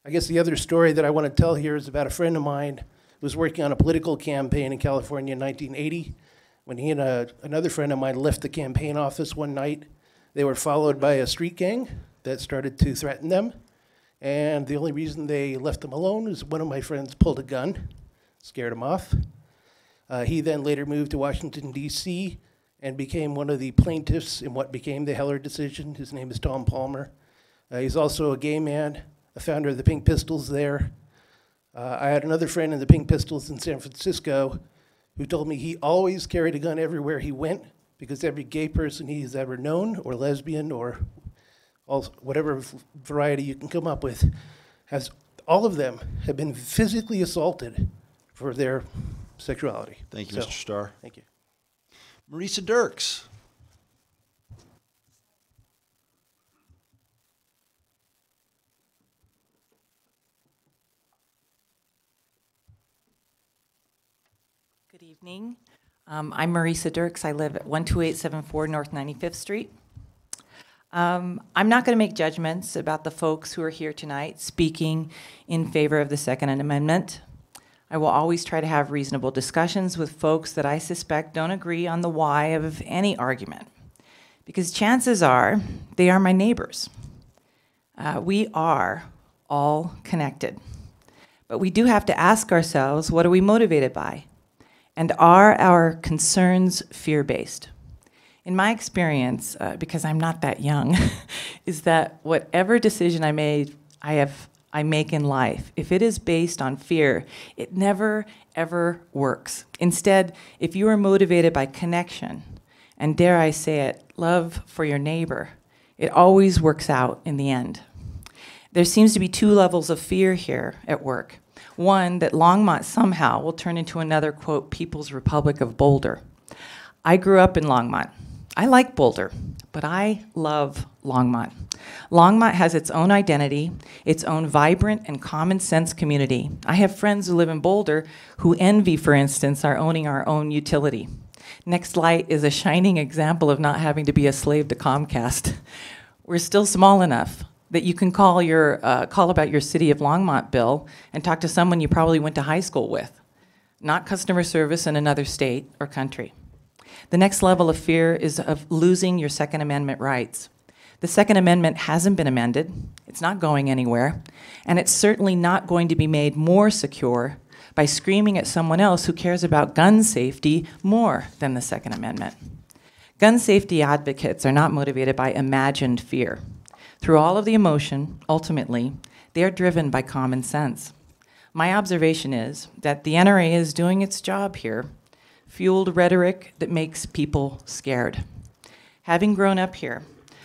guess the other story that I want to tell here is about a friend of mine who was working on a political campaign in California in 1980. When he and another friend of mine left the campaign office one night, they were followed by a street gang that started to threaten them. And the only reason they left them alone is one of my friends pulled a gun, scared him off. He then later moved to Washington, D.C., and became one of the plaintiffs in what became the Heller decision. His name is Tom Palmer. He's also a gay man, a founder of the Pink Pistols there. I had another friend in the Pink Pistols in San Francisco who told me he always carried a gun everywhere he went because every gay person he's ever known, or lesbian, or whatever variety you can come up with, all of them have been physically assaulted for their sexuality. Thank you, Mr. Starr. Thank you. Marisa Dirks. Good evening. I'm Marisa Dirks. I live at 12874 North 95th Street. I'm not going to make judgments about the folks who are here tonight speaking in favor of the Second Amendment. I will always try to have reasonable discussions with folks that I suspect don't agree on the why of any argument, because chances are they are my neighbors. We are all connected, but we do have to ask ourselves, what are we motivated by? And are our concerns fear-based? In my experience, because I'm not that young, is that whatever decision I make in life, if it is based on fear, it never, ever works. Instead, if you are motivated by connection, and dare I say it, love for your neighbor, it always works out in the end. There seems to be two levels of fear here at work. One, that Longmont somehow will turn into another, quote, People's Republic of Boulder. I grew up in Longmont. I like Boulder, but I love Longmont. Longmont has its own identity, its own vibrant and common sense community. I have friends who live in Boulder who envy, for instance, our owning our own utility. Next Light is a shining example of not having to be a slave to Comcast. We're still small enough that you can call about your City of Longmont bill and talk to someone you probably went to high school with, not customer service in another state or country. The next level of fear is of losing your Second Amendment rights. The Second Amendment hasn't been amended, it's not going anywhere, and it's certainly not going to be made more secure by screaming at someone else who cares about gun safety more than the Second Amendment. Gun safety advocates are not motivated by imagined fear. Through all of the emotion, ultimately, they are driven by common sense. My observation is that the NRA is doing its job here, fueled rhetoric that makes people scared. Having grown up here,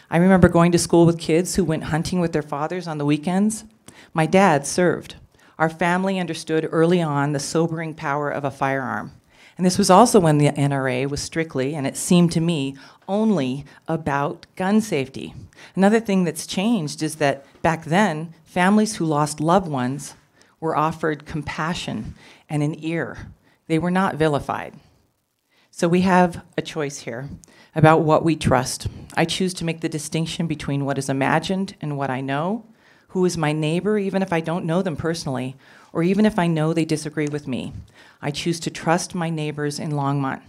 I remember going to school with kids who went hunting with their fathers on the weekends. My dad served. Our family understood early on the sobering power of a firearm. And this was also when the NRA was strictly, and it seemed to me, only about gun safety. Another thing that's changed is that back then, families who lost loved ones were offered compassion and an ear. They were not vilified. So we have a choice here about what we trust. I choose to make the distinction between what is imagined and what I know, who is my neighbor, even if I don't know them personally, or even if I know they disagree with me. I choose to trust my neighbors in Longmont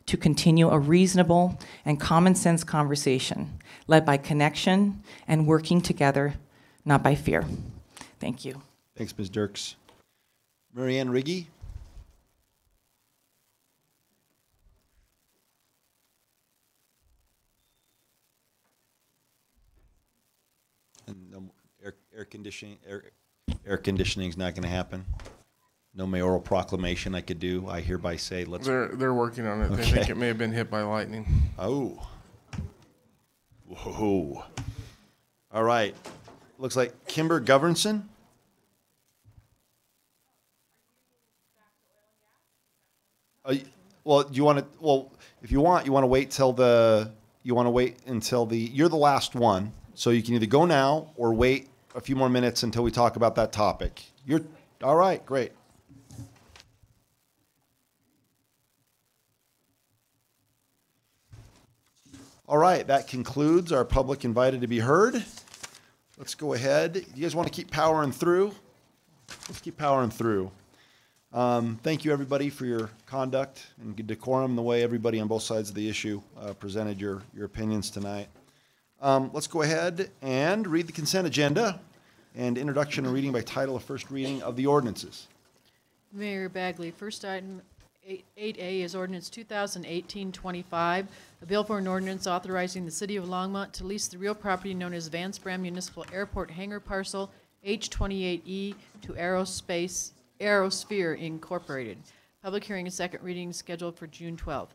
to continue a reasonable and common sense conversation led by connection and working together, not by fear. Thank you. Thanks, Ms. Dirks. Marianne Riggy. And no air conditioning. Air conditioning is not going to happen. No mayoral proclamation I could do. I hereby say, let's. They're working on it. Okay. They think it may have been hit by lightning. Oh. Whoa. All right. Looks like Kimber Governson. Well, do you want to? Well, if you want to wait till the. You want to wait until the. You're the last one, so you can either go now or wait a few more minutes until we talk about that topic. You're all right. Great. All right, that concludes our public invited to be heard. Let's go ahead. You guys want to keep powering through? Let's keep powering through. Thank you, everybody, for your conduct and good decorum, the way everybody on both sides of the issue presented your opinions tonight. Let's go ahead and read the consent agenda and introduction and reading by title of first reading of the ordinances. Mayor Bagley, first item 8A is ordinance 2018-25, a bill for an ordinance authorizing the city of Longmont to lease the real property known as Vance Brand Municipal Airport Hangar Parcel H28E to Aerosphere Incorporated. Public hearing and second reading scheduled for June 12th.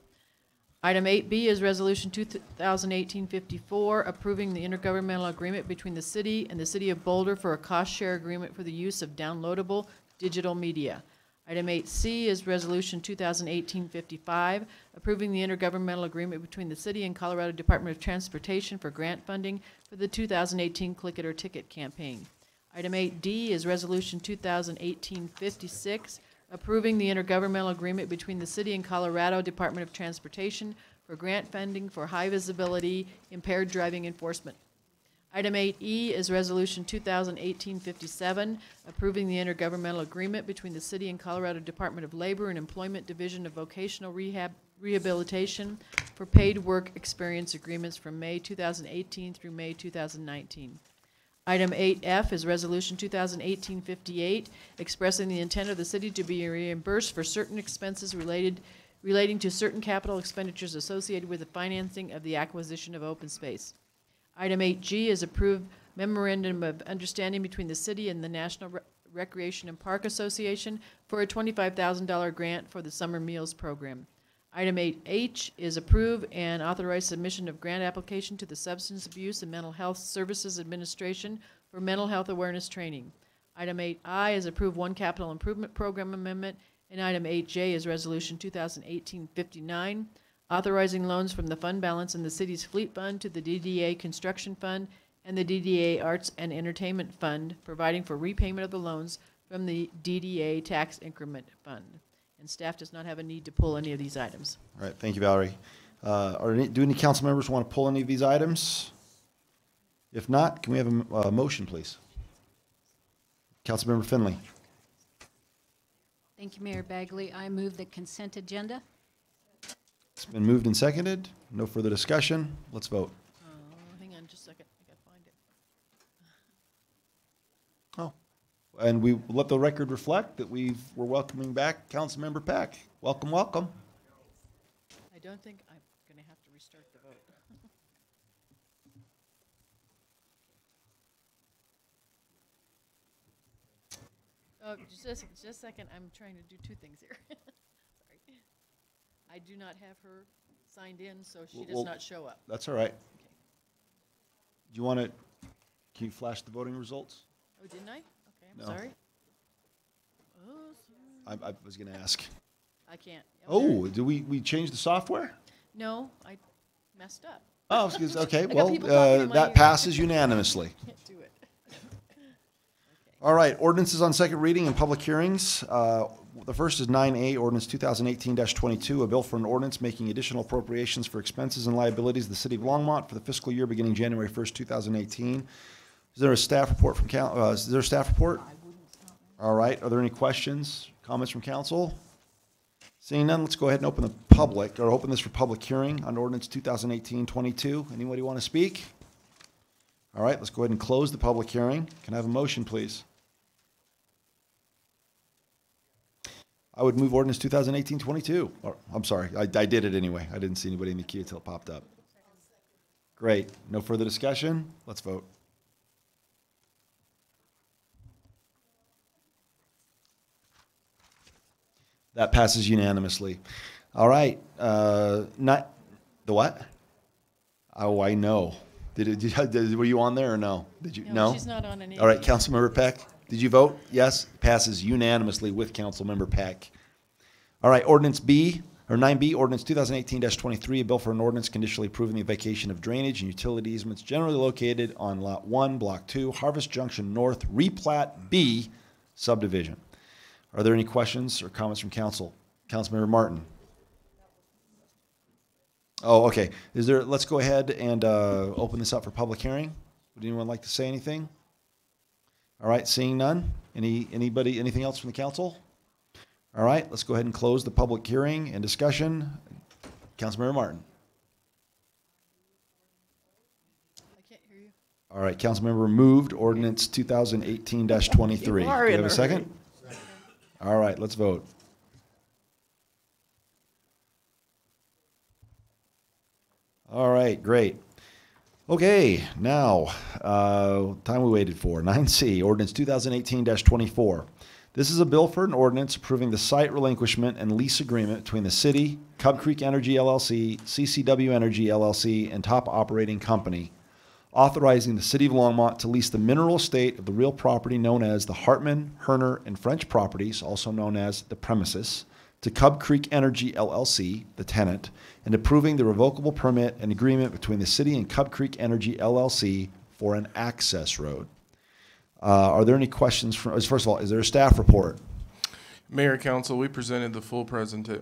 Item 8B is resolution 2018-54, approving the intergovernmental agreement between the city and the city of Boulder for a cost share agreement for the use of downloadable digital media. Item 8C is Resolution 2018-55, approving the intergovernmental agreement between the City and Colorado Department of Transportation for grant funding for the 2018 Click It or Ticket campaign. Item 8D is Resolution 2018-56, approving the intergovernmental agreement between the City and Colorado Department of Transportation for grant funding for high visibility impaired driving enforcement. Item 8E is Resolution 2018-57, approving the intergovernmental agreement between the City and Colorado Department of Labor and Employment Division of Vocational Rehabilitation for paid work experience agreements from May 2018 through May 2019. Item 8F is Resolution 2018-58, expressing the intent of the city to be reimbursed for certain expenses relating to certain capital expenditures associated with the financing of the acquisition of open space. Item 8G is approved memorandum of understanding between the city and the National Recreation and Park Association for a $25,000 grant for the summer meals program. Item 8H is approve and authorize submission of grant application to the Substance Abuse and Mental Health Services Administration for mental health awareness training. Item 8I is approve one capital improvement program amendment, and item 8J is Resolution 2018-59, authorizing loans from the fund balance in the city's fleet fund to the DDA Construction Fund and the DDA Arts and Entertainment Fund, providing for repayment of the loans from the DDA Tax Increment Fund. And staff does not have a need to pull any of these items. All right, thank you, Valerie. Do any council members want to pull any of these items? If not, can we have a motion, please? Councilmember Finley. Thank you, Mayor Bagley. I move the consent agenda. It's been moved and seconded. No further discussion. Let's vote. Hang on just a second. I gotta find it. Oh, and we let the record reflect that we're welcoming back Councilmember Peck. Welcome, welcome. I don't think I'm gonna have to restart the vote. Oh, just a second. I'm trying to do two things here. Sorry. I do not have her signed in, so she does not show up. That's all right. Okay. Do you want to, can you flash the voting results? Oh, didn't I? Okay, I'm No. sorry. Oh, sorry. I was going to ask. I can't. Oh, do we change the software? No, I messed up. Oh, okay. Well, that passes unanimously. Can't do it. All right, ordinances on second reading and public hearings. The first is 9A, Ordinance 2018-22, a bill for an ordinance making additional appropriations for expenses and liabilities of the City of Longmont for the fiscal year beginning January 1st, 2018. Is there a staff report from is there a staff report? All right, are there any questions, comments from council? Seeing none, let's go ahead and open this for public hearing on Ordinance 2018-22. Anybody want to speak? All right, let's go ahead and close the public hearing. Can I have a motion, please? I would move ordinance 2018-22. I'm sorry, I did it anyway. I didn't see anybody in the queue until it popped up. Great. No further discussion. Let's vote. That passes unanimously. All right. Not the what? Oh, I know. Were you on there or no? Did you? No. She's not on any. All right, Councilmember Peck. Did you vote? Yes. Passes unanimously with Councilmember Peck. All right, Ordinance B, or 9B, Ordinance 2018-23, a bill for an ordinance conditionally approving the vacation of drainage and utility easements generally located on Lot 1, Block 2, Harvest Junction North, Replat B subdivision. Are there any questions or comments from council? Councilmember Martin. Oh, okay. Let's go ahead and open this up for public hearing. Would anyone like to say anything? All right, seeing none. Anything else from the council? All right, let's go ahead and close the public hearing and discussion. Councilmember Martin. I can't hear you. All right, Councilmember moved ordinance 2018-23. Do we have a second? All right, let's vote. All right, great. Okay, now, time we waited for, 9C, Ordinance 2018-24. This is a bill for an ordinance approving the site relinquishment and lease agreement between the city, Cub Creek Energy LLC, CCW Energy LLC, and Top Operating Company authorizing the City of Longmont to lease the mineral estate of the real property known as the Hartman, Herner, and French properties, also known as the premises, to Cub Creek Energy LLC, the tenant, and approving the revocable permit and agreement between the city and Cub Creek Energy LLC for an access road. Are there any questions? First of all, is there a staff report? Mayor, Council, we presented the full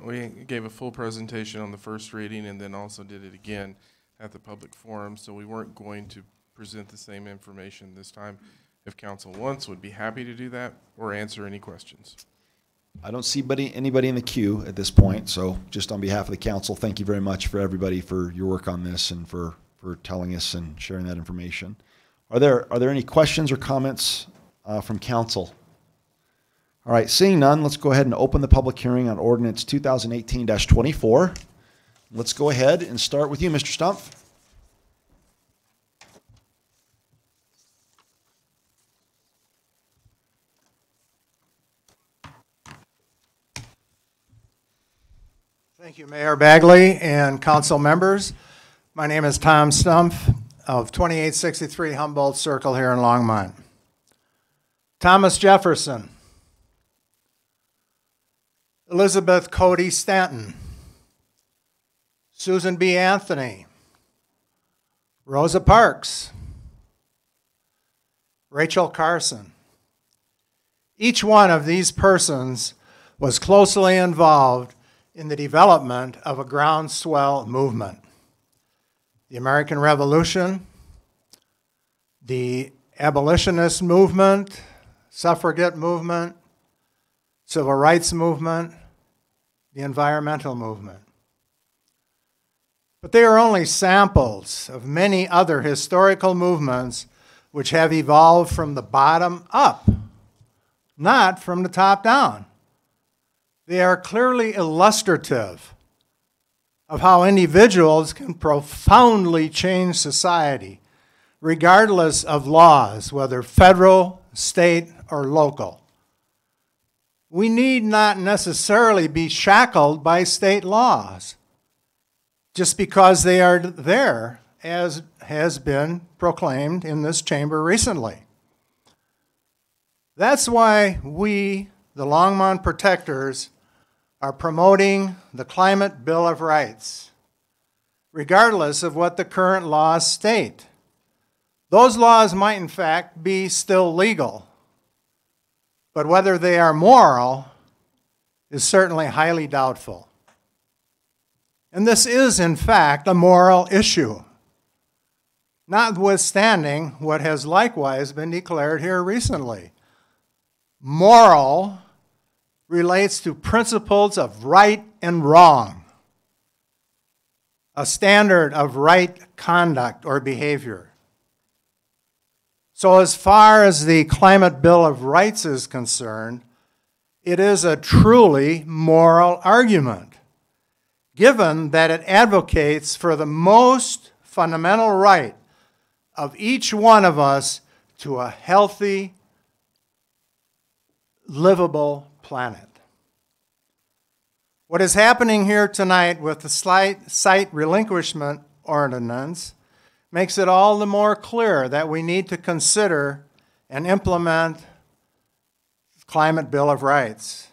we gave a full presentation on the first reading and then also did it again at the public forum, so we weren't going to present the same information this time. If council wants, would be happy to do that or answer any questions. I don't see anybody in the queue at this point, so just on behalf of the council, thank you very much for everybody for your work on this and for telling us and sharing that information. Are there any questions or comments from council? All right, seeing none, let's go ahead and open the public hearing on ordinance 2018-24. Let's go ahead and start with you, Mr. Stumpf. Thank you, Mayor Bagley and council members. My name is Tom Stumpf of 2863 Humboldt Circle here in Longmont. Thomas Jefferson, Elizabeth Cody Stanton, Susan B. Anthony, Rosa Parks, Rachel Carson. Each one of these persons was closely involved in the development of a groundswell movement. The American Revolution, the abolitionist movement, suffragette movement, civil rights movement, the environmental movement. But they are only samples of many other historical movements which have evolved from the bottom up, not from the top down. They are clearly illustrative of how individuals can profoundly change society, regardless of laws, whether federal, state, or local. We need not necessarily be shackled by state laws just because they are there, as has been proclaimed in this chamber recently. That's why we, the Longmont Protectors, are promoting the Climate Bill of Rights, regardless of what the current laws state. Those laws might, in fact, be still legal, but whether they are moral is certainly highly doubtful. And this is, in fact, a moral issue, notwithstanding what has likewise been declared here recently. Moral relates to principles of right and wrong, a standard of right conduct or behavior. So as far as the Climate Bill of Rights is concerned, it is a truly moral argument, given that it advocates for the most fundamental right of each one of us to a healthy, livable planet. What is happening here tonight with the site relinquishment ordinance makes it all the more clear that we need to consider and implement the Climate Bill of Rights.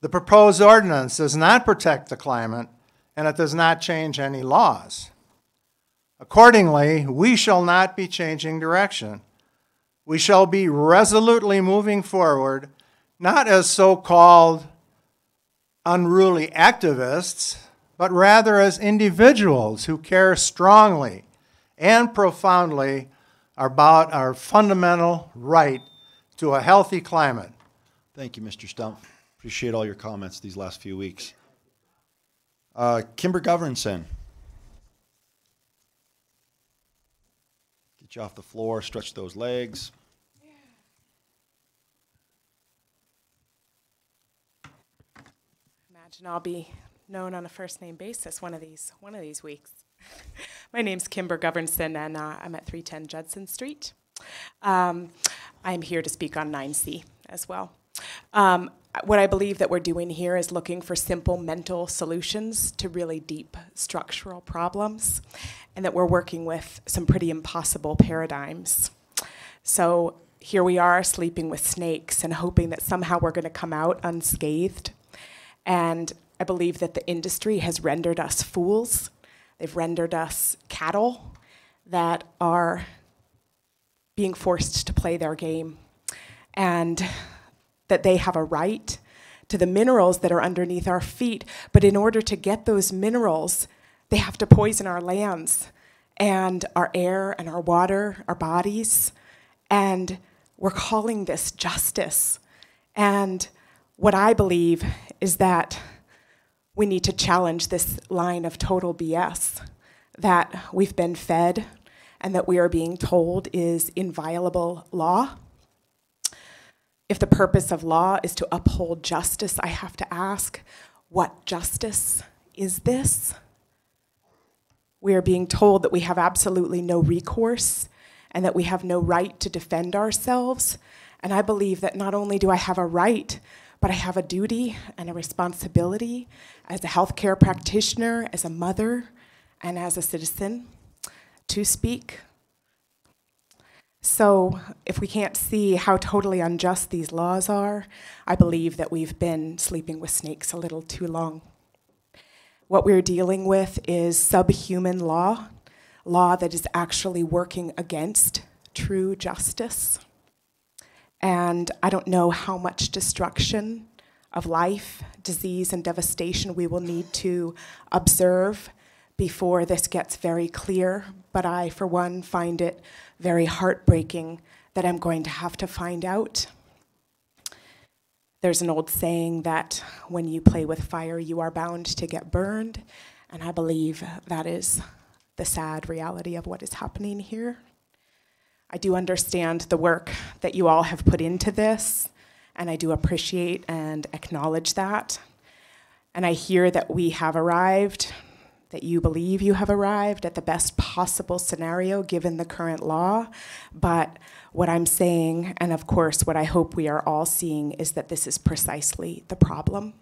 The proposed ordinance does not protect the climate, and it does not change any laws. Accordingly, we shall not be changing direction. We shall be resolutely moving forward, not as so-called unruly activists, but rather as individuals who care strongly and profoundly about our fundamental right to a healthy climate. Thank you, Mr. Stumpf. Appreciate all your comments these last few weeks. Kimber Governson. Get you off the floor, stretch those legs. Imagine I'll be known on a first name basis one of these weeks. My name's Kimber Governson, and I'm at 310 Judson Street. I'm here to speak on 9C as well. what I believe that we're doing here is looking for simple mental solutions to really deep structural problems, and that we're working with some pretty impossible paradigms. So here we are sleeping with snakes and hoping that somehow we're going to come out unscathed. And I believe that the industry has rendered us fools. They've rendered us cattle that are being forced to play their game, and that they have a right to the minerals that are underneath our feet. But in order to get those minerals, they have to poison our lands and our air and our water, our bodies. And we're calling this justice. And what I believe is that we need to challenge this line of total BS that we've been fed and that we are being told is inviolable law. If the purpose of law is to uphold justice, I have to ask, what justice is this? We are being told that we have absolutely no recourse and that we have no right to defend ourselves. And I believe that not only do I have a right, but I have a duty and a responsibility as a healthcare practitioner, as a mother, and as a citizen to speak. So if we can't see how totally unjust these laws are, I believe that we've been sleeping with snakes a little too long. What we're dealing with is subhuman law, law that is actually working against true justice. And I don't know how much destruction of life, disease, and devastation we will need to observe before this gets very clear, but I, for one, find it very heartbreaking that I'm going to have to find out. There's an old saying that when you play with fire, you are bound to get burned, and I believe that is the sad reality of what is happening here. I do understand the work that you all have put into this, and I do appreciate and acknowledge that. And I hear that we have arrived, that you believe you have arrived at the best possible scenario given the current law. But what I'm saying, and of course what I hope we are all seeing, is that this is precisely the problem.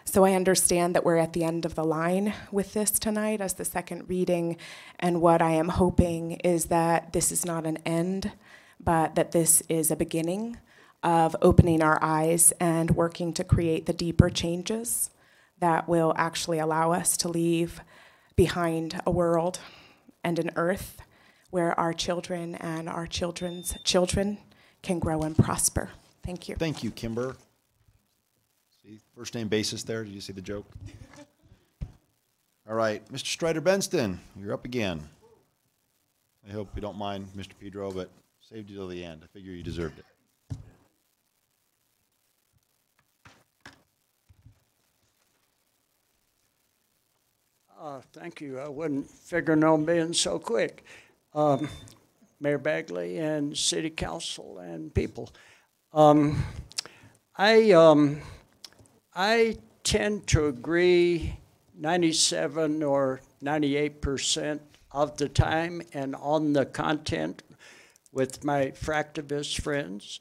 So I understand that we're at the end of the line with this tonight as the second reading, and what I am hoping is that this is not an end, but that this is a beginning of opening our eyes and working to create the deeper changes that will actually allow us to leave behind a world and an earth where our children and our children's children can grow and prosper. Thank you. Thank you, Kimber. See, first name basis there. Did you see the joke? All right, Mr. Strider-Benston, you're up again. I hope you don't mind, Mr. Pedro, but saved you till the end. I figure you deserved it. Thank you. I wasn't figuring on being so quick. Mayor Bagley and City Council and people. I tend to agree 97 or 98% of the time and on the content with my fractivist friends.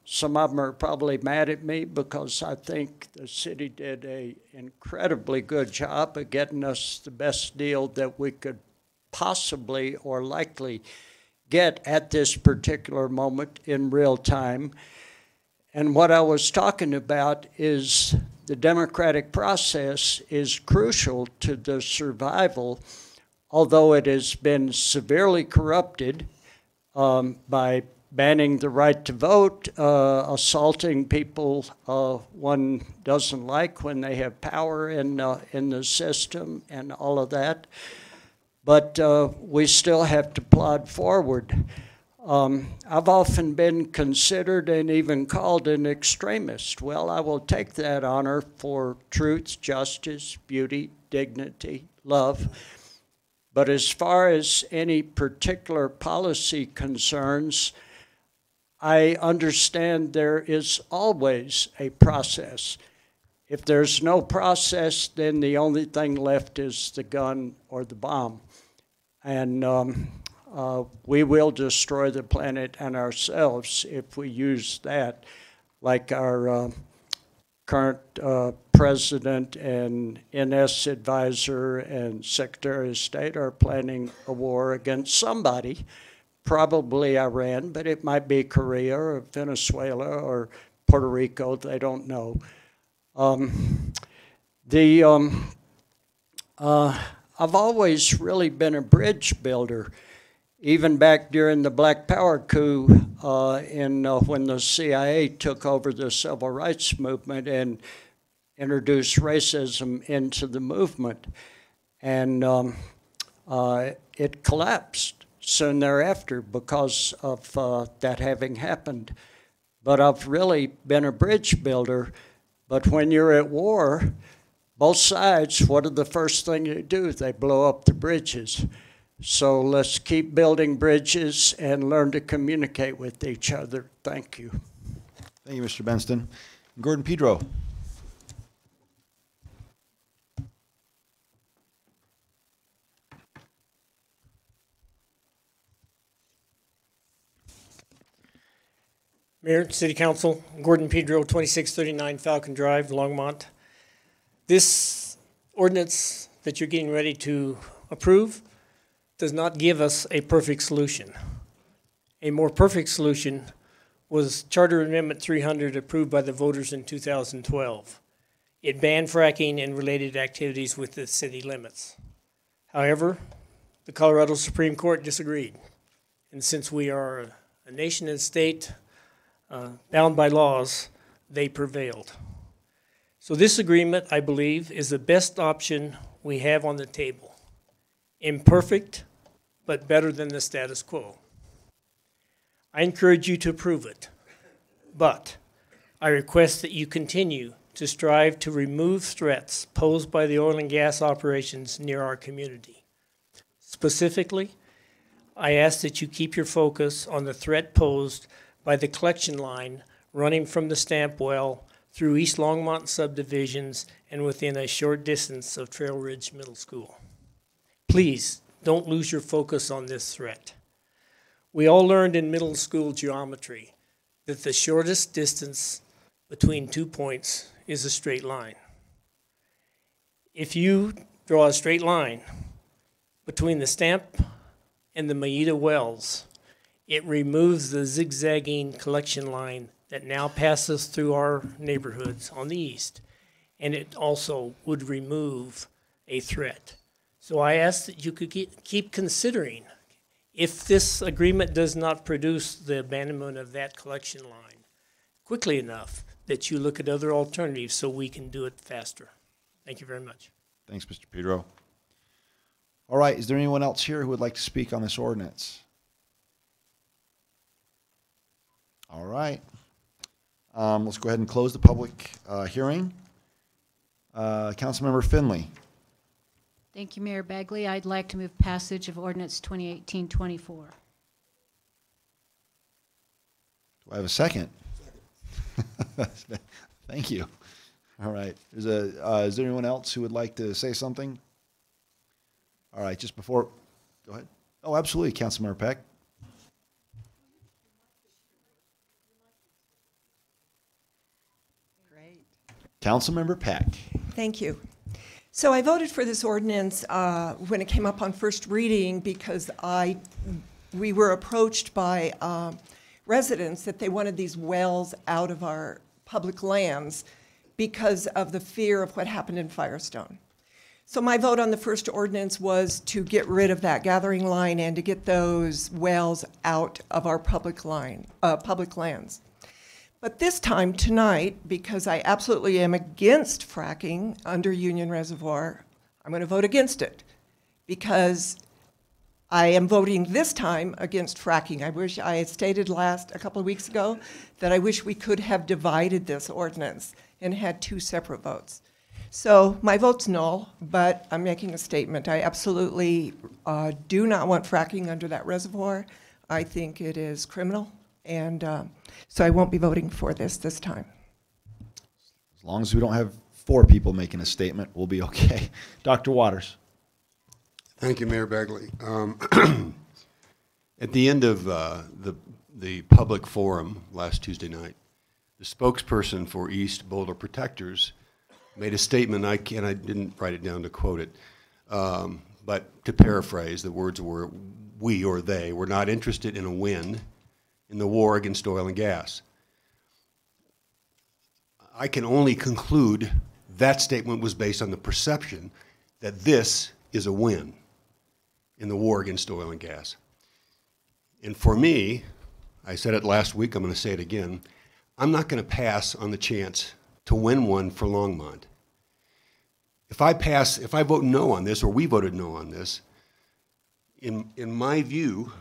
Some of them are probably mad at me because I think the city did an incredibly good job of getting us the best deal that we could possibly or likely get at this particular moment in real time. And what I was talking about is the democratic process is crucial to the survival, although it has been severely corrupted by banning the right to vote, assaulting people one doesn't like when they have power in the system and all of that. But we still have to plod forward. I've often been considered and even called an extremist. Well, I will take that honor for truth, justice, beauty, dignity, love. But as far as any particular policy concerns, I understand there is always a process. If there's no process, then the only thing left is the gun or the bomb. And we will destroy the planet and ourselves if we use that. like our current president and NS advisor and Secretary of State are planning a war against somebody, probably Iran, but it might be Korea or Venezuela or Puerto Rico, they don't know. I've always really been a bridge builder, even back during the Black Power coup when the CIA took over the civil rights movement and introduced racism into the movement. And it collapsed soon thereafter because of that having happened. But I've really been a bridge builder. But when you're at war, both sides, what are the first thing they do? They blow up the bridges. So let's keep building bridges and learn to communicate with each other. Thank you. Thank you, Mr. Benston. Gordon Pedro. Mayor, City Council, Gordon Pedro, 2639 Falcon Drive, Longmont. This ordinance that you're getting ready to approve does not give us a perfect solution. A more perfect solution was Charter Amendment 300 approved by the voters in 2012. It banned fracking and related activities with the city limits. However, the Colorado Supreme Court disagreed. And since we are a nation and state bound by laws, they prevailed. So this agreement, I believe, is the best option we have on the table. Imperfect, but better than the status quo. I encourage you to approve it, but I request that you continue to strive to remove threats posed by the oil and gas operations near our community. Specifically, I ask that you keep your focus on the threat posed by the collection line running from the Stamp Well through East Longmont subdivisions and within a short distance of Trail Ridge Middle School. Please don't lose your focus on this threat. We all learned in middle school geometry that the shortest distance between 2 points is a straight line. If you draw a straight line between the Stamp and the Maida Wells, it removes the zigzagging collection line that now passes through our neighborhoods on the east, and it also would remove a threat. So I ask that you could keep considering, if this agreement does not produce the abandonment of that collection line quickly enough, that you look at other alternatives so we can do it faster. Thank you very much. Thanks, Mr. Pedro. All right, is there anyone else here who would like to speak on this ordinance? All right. Let's go ahead and close the public hearing. Councilmember Finley. Thank you, Mayor Bagley. I'd like to move passage of ordinance 2018-24. Do I have a second? Thank you. All right. Is there anyone else who would like to say something? All right, just before, go ahead. Oh, absolutely, Councilmember Peck. Great. Councilmember Peck. Thank you. So I voted for this ordinance when it came up on first reading because we were approached by residents that they wanted these wells out of our public lands because of the fear of what happened in Firestone. So my vote on the first ordinance was to get rid of that gathering line and to get those wells out of our public lands. But this time, tonight, because I absolutely am against fracking under Union Reservoir, I'm going to vote against it because I am voting this time against fracking. I wish I had stated a couple of weeks ago that I wish we could have divided this ordinance and had two separate votes. So my vote's null, but I'm making a statement. I absolutely do not want fracking under that reservoir. I think it is criminal, and so I won't be voting for this time. As long as we don't have 4 people making a statement, we'll be okay. Dr. Waters. Thank you, Mayor Bagley. At the end of the public forum last Tuesday night, the spokesperson for East Boulder Protectors made a statement, I didn't write it down to quote it, but to paraphrase, the words were, we or they were not interested in a win in the war against oil and gas. I can only conclude that statement was based on the perception that this is a win in the war against oil and gas. And for me, I said it last week, I'm going to say it again, I'm not going to pass on the chance to win one for Longmont. If I vote no on this, or we voted no on this, in my view,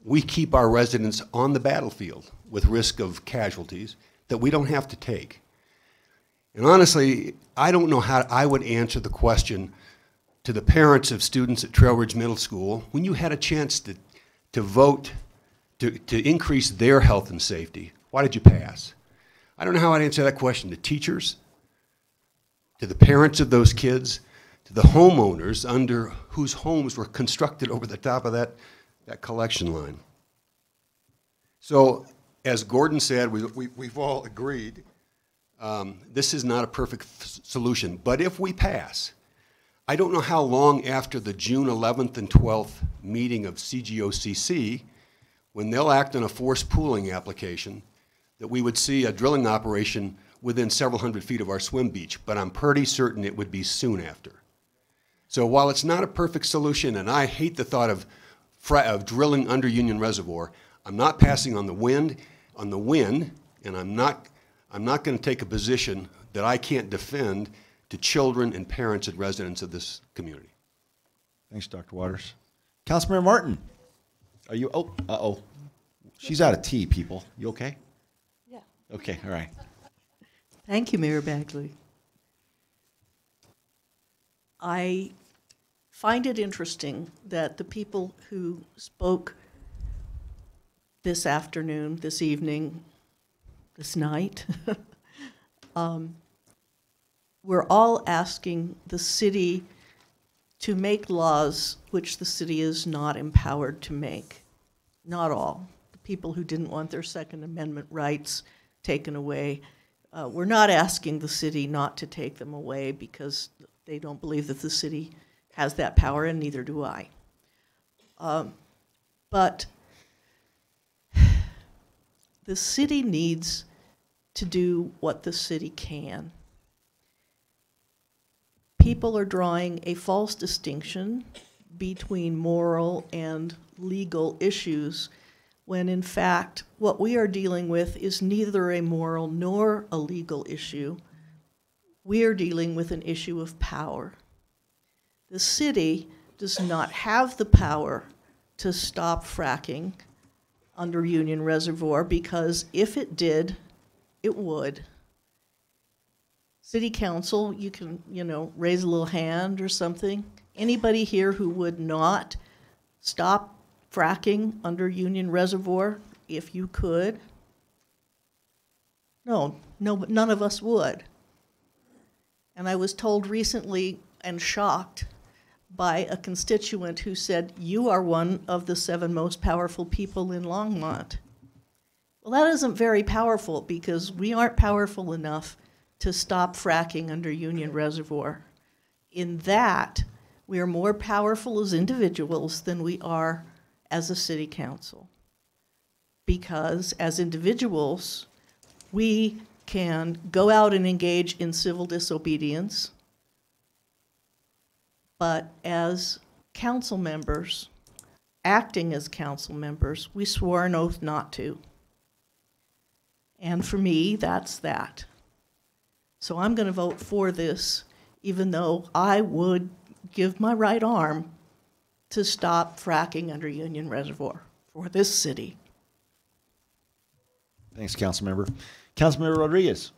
we keep our residents on the battlefield with risk of casualties that we don't have to take. And honestly, I don't know how I would answer the question to the parents of students at Trail Ridge Middle School when you had a chance to vote to increase their health and safety. Why did you pass? I don't know how I'd answer that question to teachers, to the parents of those kids, to the homeowners under whose homes were constructed over the top of that collection line. So, as Gordon said, we've all agreed, this is not a perfect solution. But if we pass, I don't know how long after the June 11th and 12th meeting of CGOCC, when they'll act on a forced pooling application, that we would see a drilling operation within several hundred feet of our swim beach, but I'm pretty certain it would be soon after. So while it's not a perfect solution, and I hate the thought of drilling under Union Reservoir, I'm not passing on the win, and I'm not going to take a position that I can't defend to children and parents and residents of this community. Thanks, Dr. Waters. Councilmember Martin, are you, she's out of tea, people. You okay? Yeah. Okay, all right. Thank you, Mayor Bagley. I find it interesting that the people who spoke this afternoon, this evening, this night, we're all asking the city to make laws which the city is not empowered to make. Not all. The people who didn't want their Second Amendment rights taken away. We're not asking the city not to take them away because they don't believe that the city has that power, and neither do I. But the city needs to do what the city can. People are drawing a false distinction between moral and legal issues, when in fact what we are dealing with is neither a moral nor a legal issue. We are dealing with an issue of power. The city does not have the power to stop fracking under Union Reservoir, because if it did, it would. City council, you can, raise a little hand or something. Anybody here who would not stop fracking under Union Reservoir if you could? No, none of us would. And I was told recently and shocked by a constituent who said, you are one of the 7 most powerful people in Longmont. Well, that isn't very powerful, because we aren't powerful enough to stop fracking under Union Reservoir. In that, we are more powerful as individuals than we are as a city council. Because as individuals, we can go out and engage in civil disobedience, but as council members, acting as council members, we swore an oath not to. And for me, that's that. So I'm going to vote for this, even though I would give my right arm to stop fracking under Union Reservoir for this city. Thanks, Councilmember. Councilmember Rodriguez.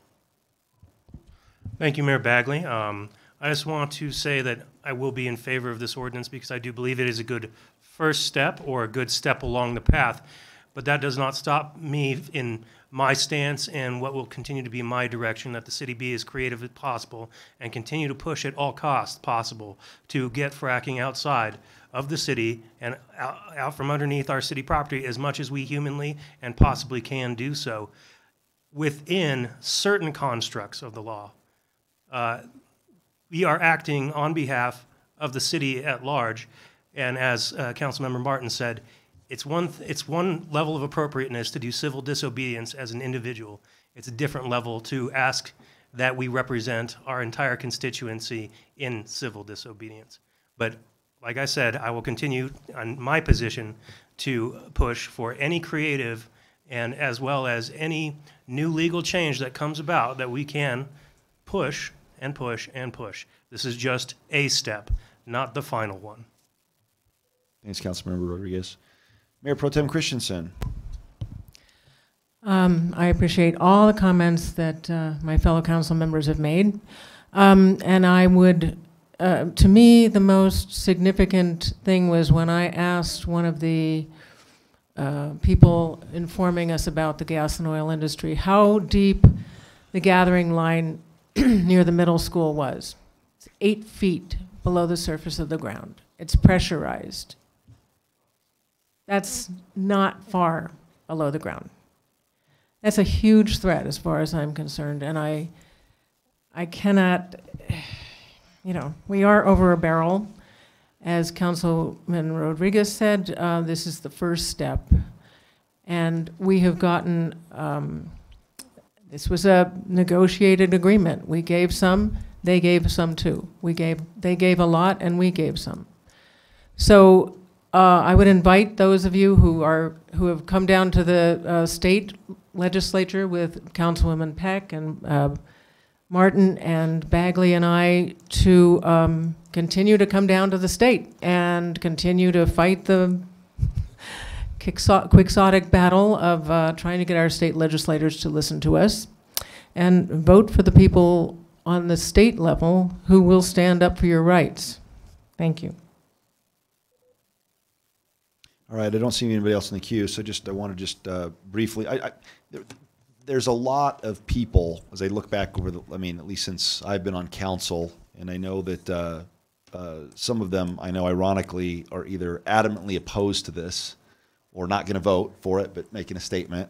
Thank you, Mayor Bagley. I just want to say that I will be in favor of this ordinance because I do believe it is a good first step or a good step along the path. But that does not stop me in my stance and what will continue to be my direction, that the city be as creative as possible and continue to push at all costs possible to get fracking outside of the city and out from underneath our city property as much as we humanly and possibly can do so. within certain constructs of the law. We are acting on behalf of the city at large, and as Councilmember Martin said, it's one level of appropriateness to do civil disobedience as an individual. It's a different level to ask that we represent our entire constituency in civil disobedience. But like I said, I will continue on my position to push for any creative and as well as any new legal change that comes about that we can push and push and push. This is just a step, not the final one. Thanks, Councilmember Rodriguez. Mayor Pro Tem Christensen. I appreciate all the comments that my fellow council members have made. And I would, to me, the most significant thing was when I asked one of the people informing us about the gas and oil industry how deep the gathering line near the middle school was. It's 8 feet below the surface of the ground. It's pressurized. That's not far below the ground. That's a huge threat as far as I'm concerned, and I cannot, we are over a barrel. As Councilman Rodriguez said, this is the first step, and we have gotten, this was a negotiated agreement. We gave some, they gave some too. They gave a lot, and we gave some. So I would invite those of you who have come down to the state legislature with Councilwoman Peck and Martin and Bagley and I to continue to come down to the state and continue to fight the quixotic battle of trying to get our state legislators to listen to us and vote for the people on the state level who will stand up for your rights. Thank you. All right, I don't see anybody else in the queue, so I want to just briefly, there's a lot of people, as I look back over at least since I've been on council, and I know that some of them, I know ironically, are either adamantly opposed to this or not going to vote for it, but making a statement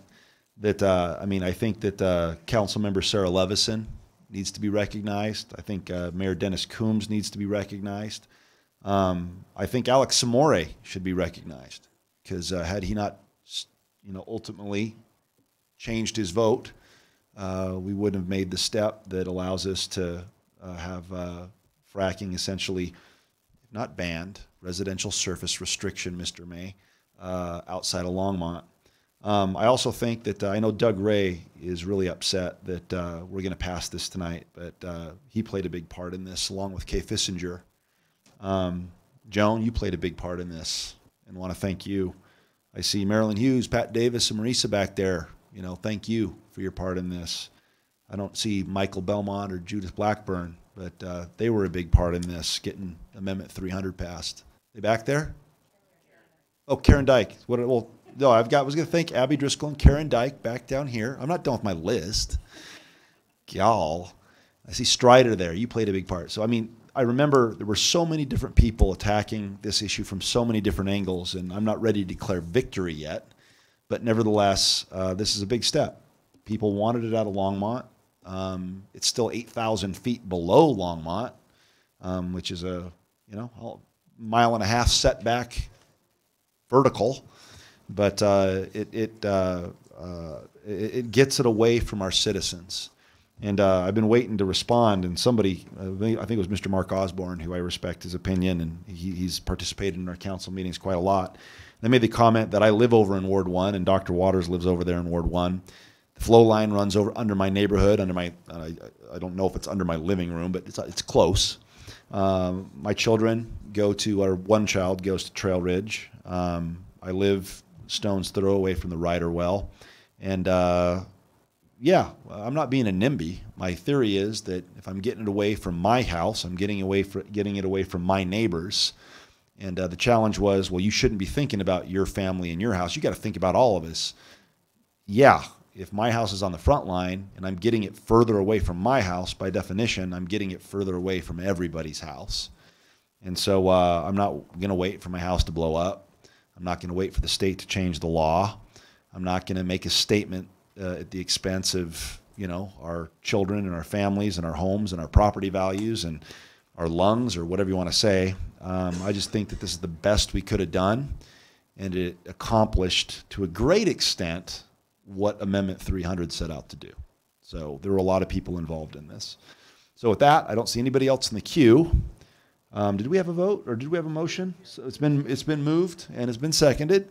that, I think that Councilmember Sarah Levison needs to be recognized. I think Mayor Dennis Coombs needs to be recognized. I think Alex Samore should be recognized because had he not, ultimately changed his vote, we wouldn't have made the step that allows us to have fracking essentially not banned, residential surface restriction, Mr. May, outside of Longmont. I also think that I know Doug Ray is really upset that we're going to pass this tonight, but he played a big part in this along with Kay Fissinger. Joan, you played a big part in this and want to thank you. I see Marilyn Hughes, Pat Davis, and Marisa back there. Thank you for your part in this. I don't see Michael Belmont or Judith Blackburn, but they were a big part in this, getting Amendment 300 passed. They back there? Oh, Karen Dyke. I was going to thank Abby Driscoll and Karen Dyke back down here. I'm not done with my list. Y'all. I see Strider there. You played a big part. So, I remember there were so many different people attacking this issue from so many different angles, and I'm not ready to declare victory yet. But nevertheless, this is a big step. People wanted it out of Longmont. It's still 8,000 feet below Longmont, which is a mile and a half setback vertical. But it gets it away from our citizens. And I've been waiting to respond, and somebody, I think it was Mr. Mark Osborne, who I respect his opinion, and he's participated in our council meetings quite a lot. They made the comment that I live over in Ward 1, and Dr. Waters lives over there in Ward 1. The flow line runs over under my neighborhood, I don't know if it's under my living room, but it's close. My children go to, or one child goes to Trail Ridge. I live stone's throw away from the Ryder Well. And yeah, I'm not being a NIMBY. My theory is that if I'm getting it away from my house, I'm getting it away from my neighbors. And the challenge was, well, you shouldn't be thinking about your family and your house. You got to think about all of us. Yeah, if my house is on the front line and I'm getting it further away from my house, by definition, I'm getting it further away from everybody's house. And so I'm not going to wait for my house to blow up. I'm not going to wait for the state to change the law. I'm not going to make a statement at the expense of, you know, our children and our families and our homes and our property values and our lungs, or whatever you want to say. I just think that this is the best we could have done, and it accomplished to a great extent what Amendment 300 set out to do. So there were a lot of people involved in this. So with that, I don't see anybody else in the queue. Did we have a vote, or did we have a motion? So it's been moved and it's been seconded.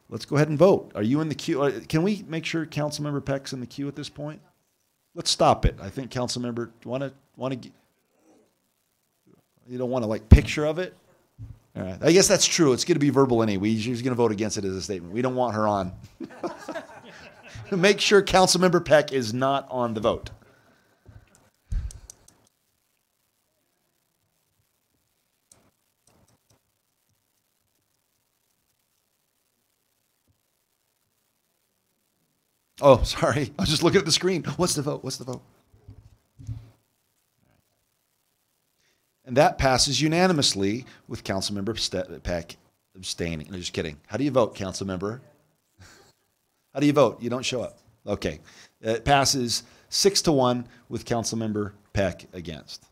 Let's go ahead and vote. Are you in the queue? Can we make sure Councilmember Peck's in the queue at this point? Let's stop it. I think Councilmember, you don't want to like picture of it? All right. I guess that's true. It's going to be verbal anyway. She's going to vote against it as a statement. We don't want her on. Make sure Councilmember Peck is not on the vote. Oh, sorry. I was just looking at the screen. What's the vote? What's the vote? And that passes unanimously with Councilmember Peck abstaining. No, just kidding. How do you vote, Councilmember? How do you vote? You don't show up. Okay. It passes 6-1 with Councilmember Peck against.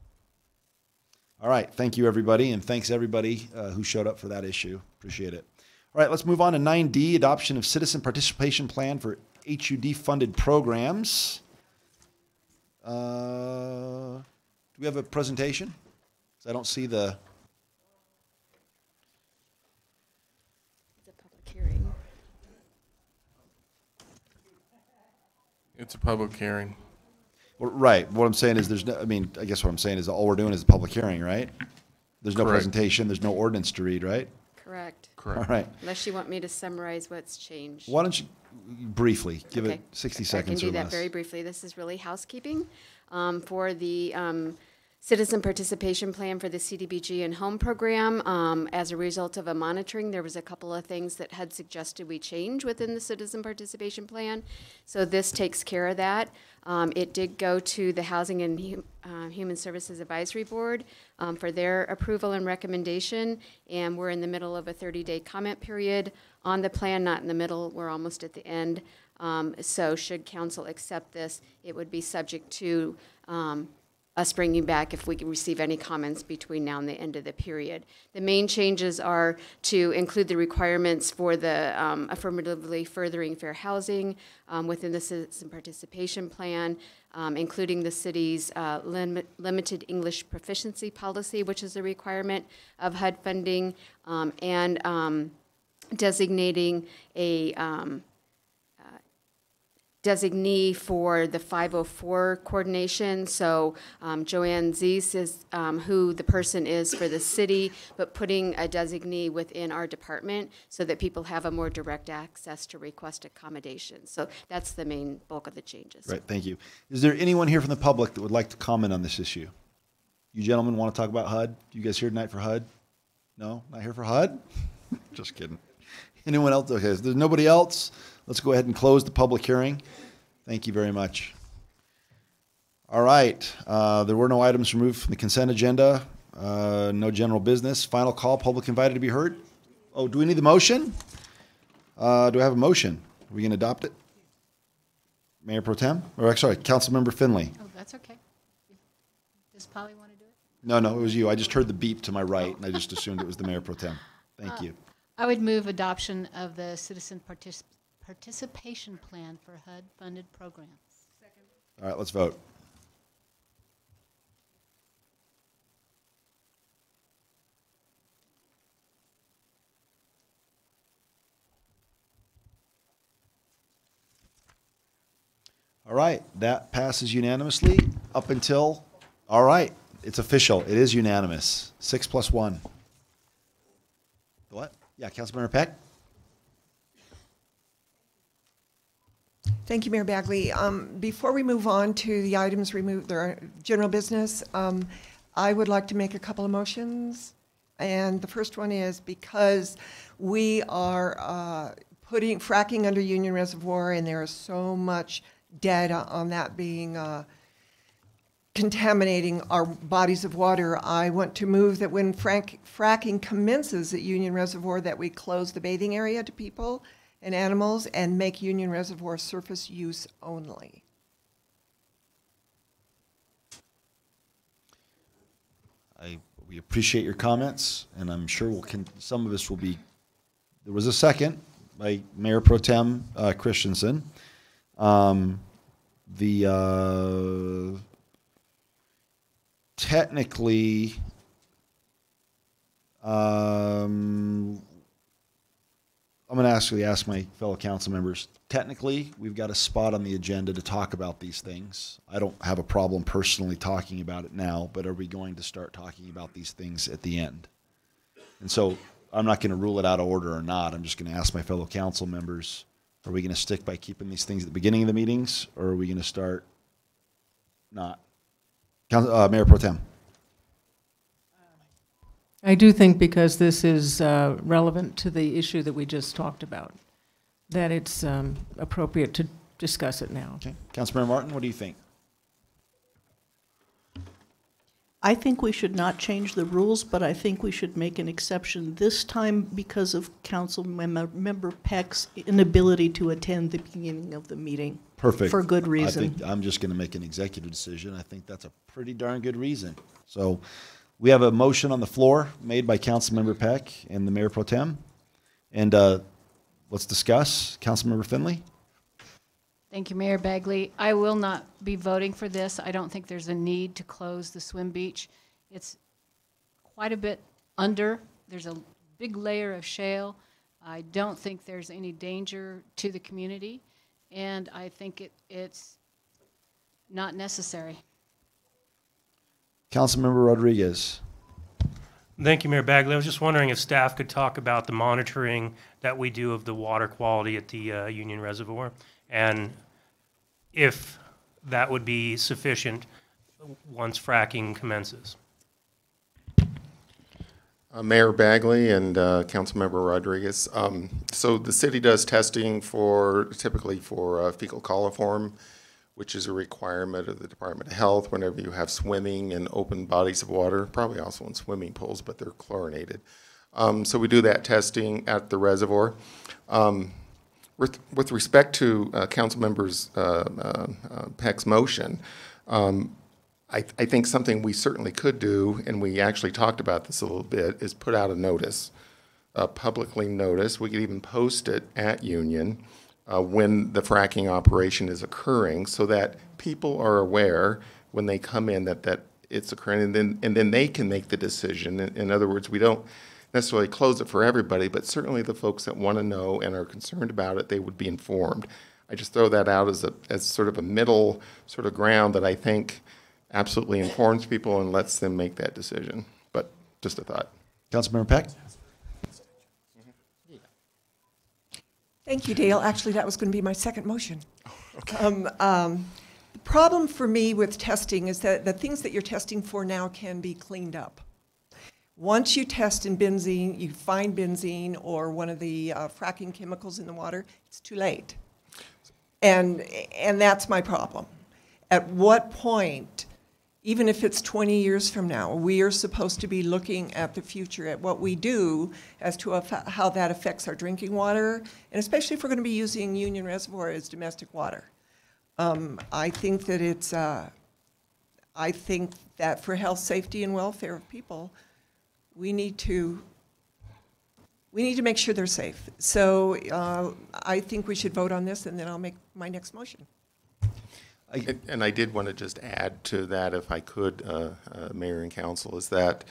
All right. Thank you, everybody. And thanks, everybody who showed up for that issue. Appreciate it. All right. Let's move on to 9D, adoption of citizen participation plan for HUD-funded programs. Do we have a presentation? I don't see the... It's a public hearing. It's a public hearing. Well, right. What I'm saying is there's no, I mean, I guess what I'm saying is all we're doing is a public hearing, right? There's no Correct. presentation. There's no ordinance to read, right? Correct. Correct. All right. Unless you want me to summarize what's changed. Why don't you briefly give Okay. it 60 I seconds can or do that less? very briefly. This is really housekeeping for the citizen participation plan for the CDBG and home program. As a result of a monitoring, there was a couple of things that had suggested we change within the citizen participation plan. So this takes care of that. It did go to the Housing and Human Services Advisory Board for their approval and recommendation, and we're in the middle of a 30-day comment period on the plan, not in the middle, we're almost at the end. So should council accept this, it would be subject to us bringing back if we can receive any comments between now and the end of the period. The main changes are to include the requirements for the affirmatively furthering fair housing within the citizen participation plan, including the city's limited English proficiency policy, which is a requirement of HUD funding, and designating a designee for the 504 coordination. So Joanne Zeiss is who the person is for the city, but putting a designee within our department so that people have a more direct access to request accommodations. So that's the main bulk of the changes. Right, thank you. Is there anyone here from the public that would like to comment on this issue? You gentlemen want to talk about HUD? You guys here tonight for HUD? No, not here for HUD? Just kidding. Anyone else? Okay, if there's nobody else, let's go ahead and close the public hearing. Thank you very much. All right, there were no items removed from the consent agenda. No general business. Final call, public invited to be heard. Oh, do we need the motion? Do I have a motion? Are we going to adopt it? Mayor Pro Tem? Or sorry, Councilmember Finley. Oh, that's okay. Does Polly want to do it? No, it was you. I just heard the beep to my right, and I just assumed it was the Mayor Pro Tem. Thank you. I would move adoption of the citizen participation plan for HUD-funded programs. Second. All right, let's vote. All right, that passes unanimously up until, all right, it's official. It is unanimous. 6+1. What? Yeah, Councilmember Peck? Thank you, Mayor Bagley. Before we move on to the items removed, their general business, I would like to make a couple of motions. And the first one is because we are putting fracking under Union Reservoir, and there is so much data on that being contaminating our bodies of water. I want to move that when fracking commences at Union Reservoir, that we close the bathing area to people and animals and make Union Reservoir surface use only. We appreciate your comments, and I'm sure some of this will be. There was a second by Mayor Pro Tem Christensen. Technically, I'm going to actually ask my fellow council members. Technically, we've got a spot on the agenda to talk about these things. I don't have a problem personally talking about it now, but are we going to start talking about these things at the end? And so I'm not going to rule it out of order or not. I'm just going to ask my fellow council members, are we going to stick by keeping these things at the beginning of the meetings, or are we going to start not? Mayor Pro Tem. I do think, because this is relevant to the issue that we just talked about, that it's appropriate to discuss it now. Okay. Councilmember Martin, what do you think? I think we should not change the rules, but I think we should make an exception this time because of Council Member Peck's inability to attend the beginning of the meeting. Perfect. For good reason. I think I'm just going to make an executive decision. I think that's a pretty darn good reason. So we have a motion on the floor made by Councilmember Peck and the Mayor Pro Tem. And let's discuss. Councilmember Finley? Thank you, Mayor Bagley. I will not be voting for this. I don't think there's a need to close the swim beach. It's quite a bit under. There's a big layer of shale. I don't think there's any danger to the community, and I think it's not necessary. Councilmember Rodriguez. Thank you, Mayor Bagley. I was just wondering if staff could talk about the monitoring that we do of the water quality at the Union Reservoir, and if that would be sufficient once fracking commences. Mayor Bagley and Councilmember Rodriguez. So the city does testing typically for fecal coliform, which is a requirement of the Department of Health whenever you have swimming in open bodies of water, probably also in swimming pools, but they're chlorinated. So we do that testing at the reservoir. With respect to Councilmember Peck's motion, I think something we certainly could do, and we actually talked about this a little bit, is put out a notice, publicly notice. We could even post it at Union when the fracking operation is occurring, so that people are aware when they come in that it's occurring, and then they can make the decision. In other words, we don't necessarily close it for everybody, but certainly the folks that want to know and are concerned about it, they would be informed. I just throw that out as sort of a middle sort of ground that I think absolutely informs people and lets them make that decision. But just a thought. Councilmember Peck? Thank you, Dale. Actually, that was going to be my second motion. The problem for me with testing is that the things that you're testing for now can be cleaned up. Once you test in benzene, you find benzene or one of the fracking chemicals in the water, it's too late. And that's my problem. At what point, even if it's 20 years from now, we are supposed to be looking at the future, at what we do as to how that affects our drinking water, and especially if we're going to be using Union Reservoir as domestic water. I think that I think that for health, safety, and welfare of people, we need to make sure they're safe. So I think we should vote on this, and then I'll make my next motion. And I did want to just add to that, if I could, Mayor and Council, is that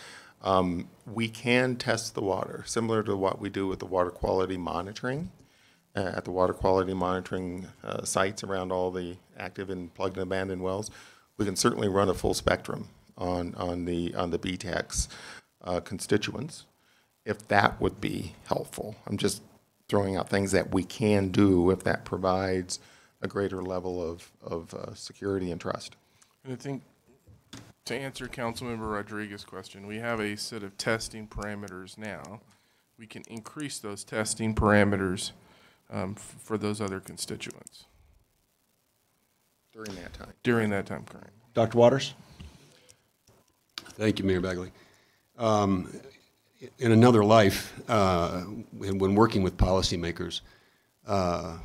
we can test the water, similar to what we do with the water quality monitoring, at the water quality monitoring sites around all the active and plugged and abandoned wells. We can certainly run a full spectrum on the BTEX constituents, if that would be helpful. I'm just throwing out things that we can do if that provides a greater level of security and trust. And I think to answer Councilmember Rodriguez's question, we have a set of testing parameters now. We can increase those testing parameters for those other constituents. During that time. During that time, correct. Dr. Waters? Thank you, Mayor Bagley. In another life, when working with policymakers, I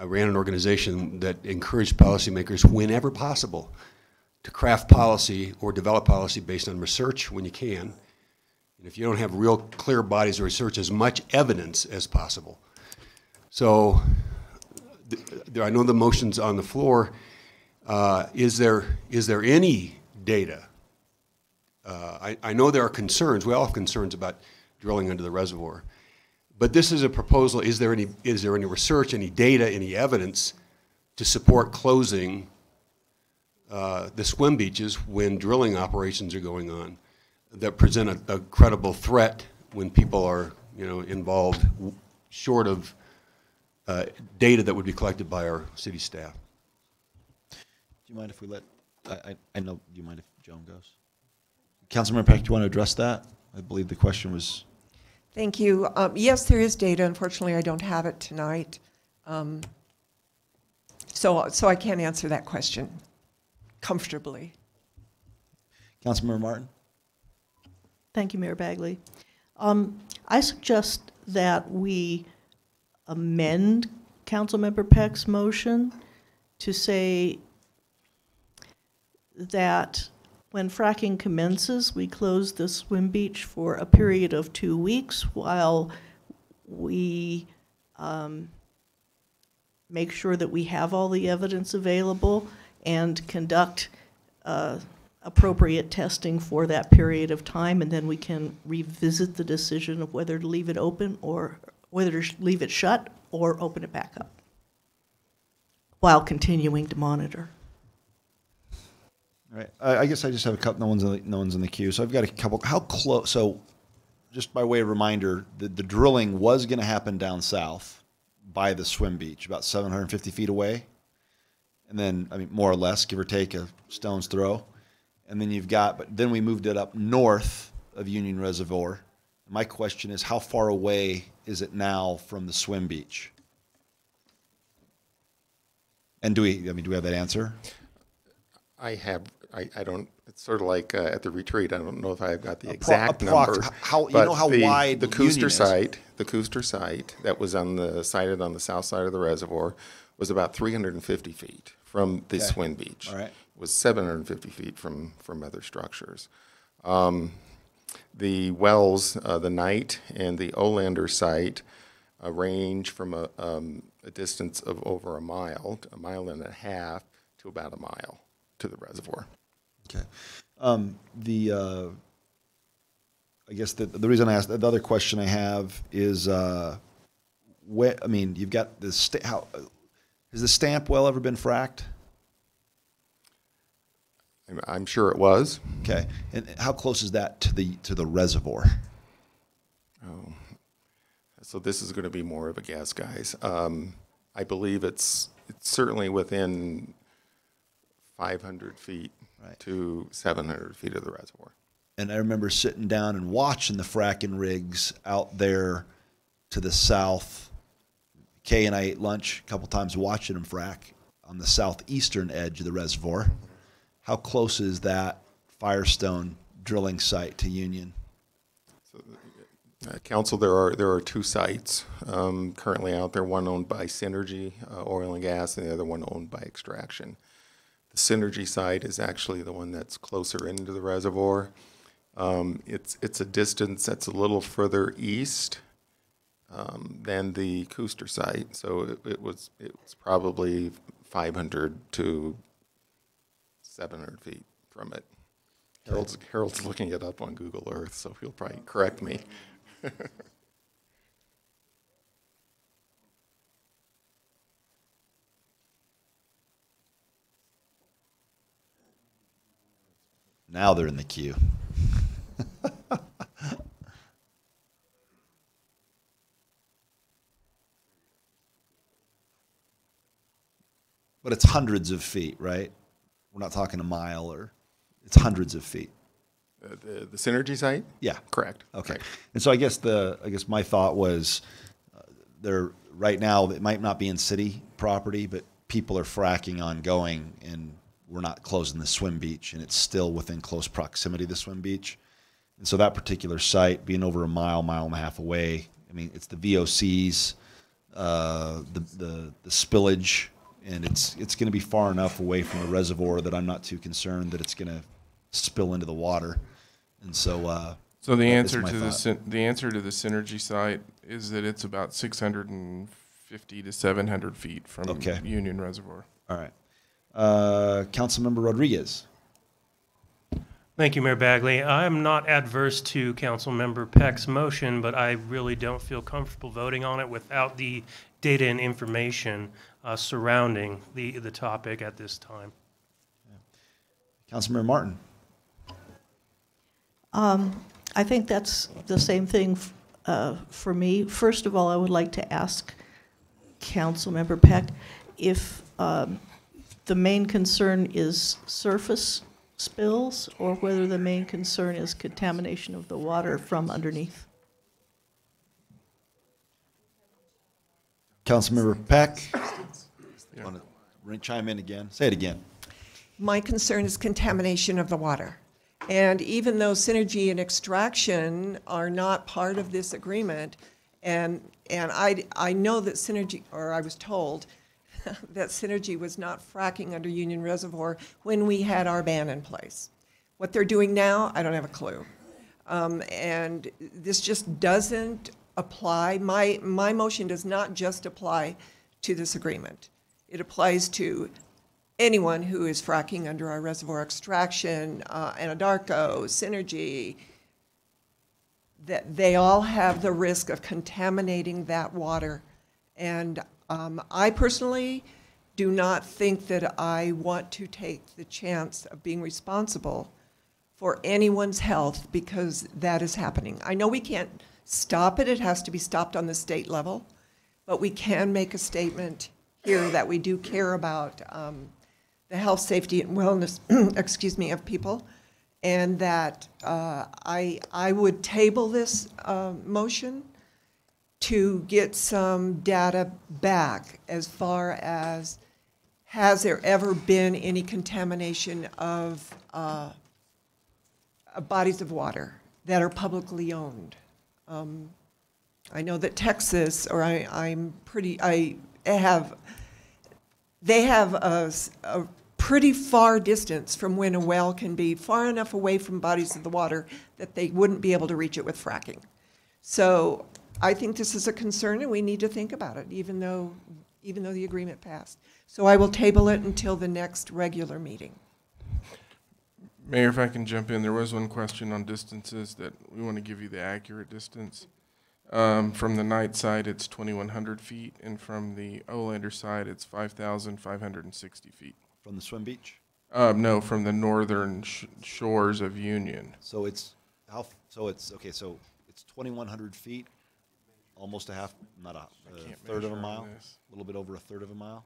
ran an organization that encouraged policymakers whenever possible to craft policy or develop policy based on research when you can. And if you don't have real clear bodies of research, as much evidence as possible. So I know the motion's on the floor. Is there any data? I know there are concerns. We all have concerns about drilling under the reservoir. But this is a proposal. Is there any research, any data, any evidence to support closing the swim beaches when drilling operations are going on that present a credible threat when people are involved, short of data that would be collected by our city staff? Do you mind if we let, I know, do you mind if Joan goes? Councilmember Peck, do you want to address that? I believe the question was. Thank you. Yes, there is data. Unfortunately, I don't have it tonight. So I can't answer that question comfortably. Councilmember Martin? Thank you, Mayor Bagley. I suggest that we amend Councilmember Peck's motion to say that when fracking commences, we close the swim beach for a period of 2 weeks while we make sure that we have all the evidence available and conduct appropriate testing for that period of time, and then we can revisit the decision of whether to leave it open or whether to leave it shut or open it back up while continuing to monitor. All right. I guess I just have a couple. No one's in the queue, so I've got a couple. How close? So, just by way of reminder, the drilling was going to happen down south by the swim beach, about 750 feet away, and then more or less, give or take a stone's throw, and then but then we moved it up north of Union Reservoir. My question is, how far away is it now from the swim beach? And do we have that answer? I don't, it's sort of like at the retreat, I don't know if I've got the exact numbers. How wide the Cooster site, that was sited on the south side of the reservoir, was about 350 feet from the swim beach. All right. It was 750 feet from other structures. The wells, the Knight and the Olander site, range from a distance of over a mile and a half, to about a mile to the reservoir. Okay. I guess the reason I asked, the other question I have is, you've got this. Has the Stamp well ever been fracked? I'm sure it was. Okay. And how close is that to the reservoir? Oh, so this is going to be more of a guess, guys. I believe it's certainly within 500 feet to 700 feet of the reservoir. And I remember sitting down and watching the fracking rigs out there to the south. Kay and I ate lunch a couple times watching them frack on the southeastern edge of the reservoir. How close is that Firestone drilling site to Union? So, Council, there are two sites currently out there, one owned by Synergy Oil and Gas and the other one owned by Extraction. The Synergy site is actually the one that's closer into the reservoir. It's a distance that's a little further east than the Cooster site, so it was probably 500 to 700 feet from it. Harold's looking it up on Google Earth, so he'll probably correct me. Now they're in the queue. But it's hundreds of feet, right? We're not talking a mile, or it's hundreds of feet. The Synergy site? Yeah. Correct. Okay. Right. And so I guess my thought was, they're right now, it might not be in city property, but people are fracking ongoing, and we're not closing the swim beach, and it's still within close proximity to the swim beach. And so that particular site, being over a mile and a half away, it's the VOCs the spillage, and it's going to be far enough away from the reservoir that I'm not too concerned that it's going to spill into the water. And so, so the answer to the answer to the Synergy site is that it's about 650 to 700 feet from Union Reservoir. All right, Councilmember Rodriguez. Thank you, Mayor Bagley. I'm not adverse to Councilmember Peck's motion, but I really don't feel comfortable voting on it without the data and information surrounding the topic at this time. Councilmember Martin. I think that's the same thing for me. First of all, I would like to ask Councilmember Peck if the main concern is surface spills or whether the main concern is contamination of the water from underneath. Councilmember Peck, you want to chime in again? Say it again. My concern is contamination of the water. And even though synergy and extraction are not part of this agreement, and I know that synergy, or I was told that Synergy was not fracking under Union Reservoir when we had our ban in place. What they're doing now, I don't have a clue. And this just doesn't apply. My motion does not just apply to this agreement. It applies to anyone who is fracking under our reservoir extraction, Anadarko, Synergy, that they all have the risk of contaminating that water. And I personally do not think that I want to take the chance of being responsible for anyone's health because that is happening. I know we can't stop it. It has to be stopped on the state level. But we can make a statement here that we do care about the health, safety, and wellness, excuse me, of people. And that I would table this motion to get some data back as far as has there ever been any contamination of bodies of water that are publicly owned. I know that Texas, or they have a pretty far distance from when a well can be far enough away from bodies of the water that they wouldn't be able to reach it with fracking. So I think this is a concern and we need to think about it, even though the agreement passed. So I will table it until the next regular meeting. Mayor, if I can jump in, there was one question on distances that we want to give you the accurate distance. From the Knight side, it's 2,100 feet, and from the Olander side, it's 5,560 feet. From the swim beach? No, from the northern shores of Union. So it's okay. So it's 2,100 feet, almost a half, not a third of a mile, a little bit over a third of a mile.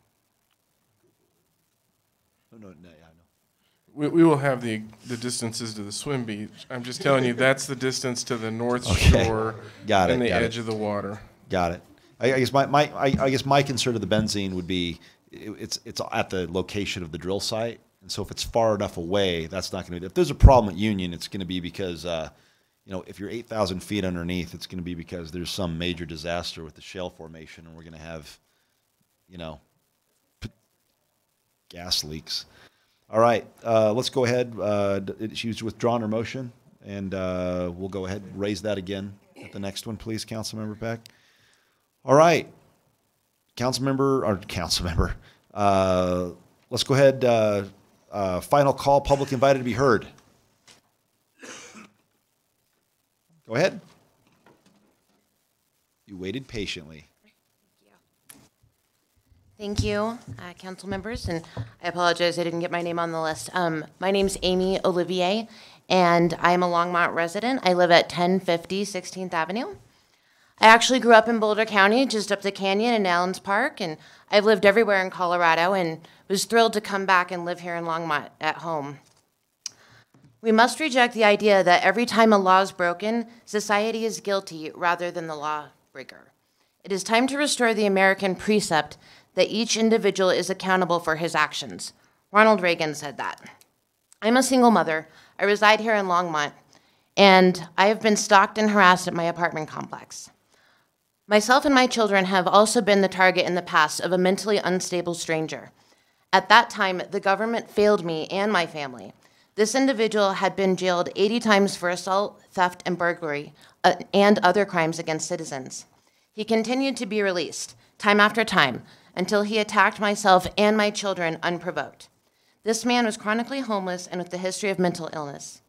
No, yeah, I know. We will have the distances to the swim beach. I'm just telling you that's the distance to the north shore and the edge of the water. Got it. I guess my concern to the benzene would be it's at the location of the drill site, and so if it's far enough away, that's not going to be. If there's a problem at Union, it's going to be because if you're 8,000 feet underneath, it's going to be because there's some major disaster with the shale formation, and we're going to have gas leaks. All right, let's go ahead. She's withdrawn her motion, and we'll go ahead and raise that again at the next one, please, Councilmember Peck. All right, Councilmember, let's go ahead. Final call, public invited to be heard. Go ahead. You waited patiently. Thank you, council members, and I apologize I didn't get my name on the list. My name's Amy Olivier, and I'm a Longmont resident. I live at 1050 16th Avenue. I actually grew up in Boulder County, just up the canyon in Allens Park, and I've lived everywhere in Colorado and was thrilled to come back and live here in Longmont at home. We must reject the idea that every time a law is broken, society is guilty rather than the lawbreaker. It is time to restore the American precept that each individual is accountable for his actions. Ronald Reagan said that. I'm a single mother. I reside here in Longmont, and I have been stalked and harassed at my apartment complex. Myself and my children have also been the target in the past of a mentally unstable stranger. At that time, the government failed me and my family. This individual had been jailed 80 times for assault, theft, and burglary, and other crimes against citizens. He continued to be released, time after time, until he attacked myself and my children unprovoked. This man was chronically homeless and with a history of mental illness.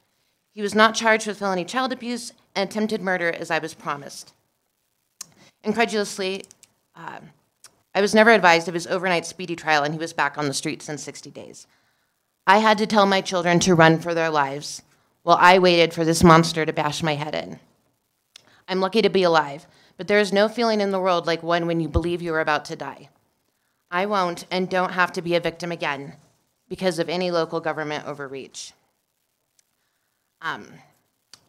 He was not charged with felony child abuse and attempted murder as I was promised. Incredulously, I was never advised of his overnight speedy trial, and he was back on the streets in 60 days. I had to tell my children to run for their lives while I waited for this monster to bash my head in. I'm lucky to be alive, but there is no feeling in the world like one when you believe you are about to die. I won't and don't have to be a victim again because of any local government overreach. I'm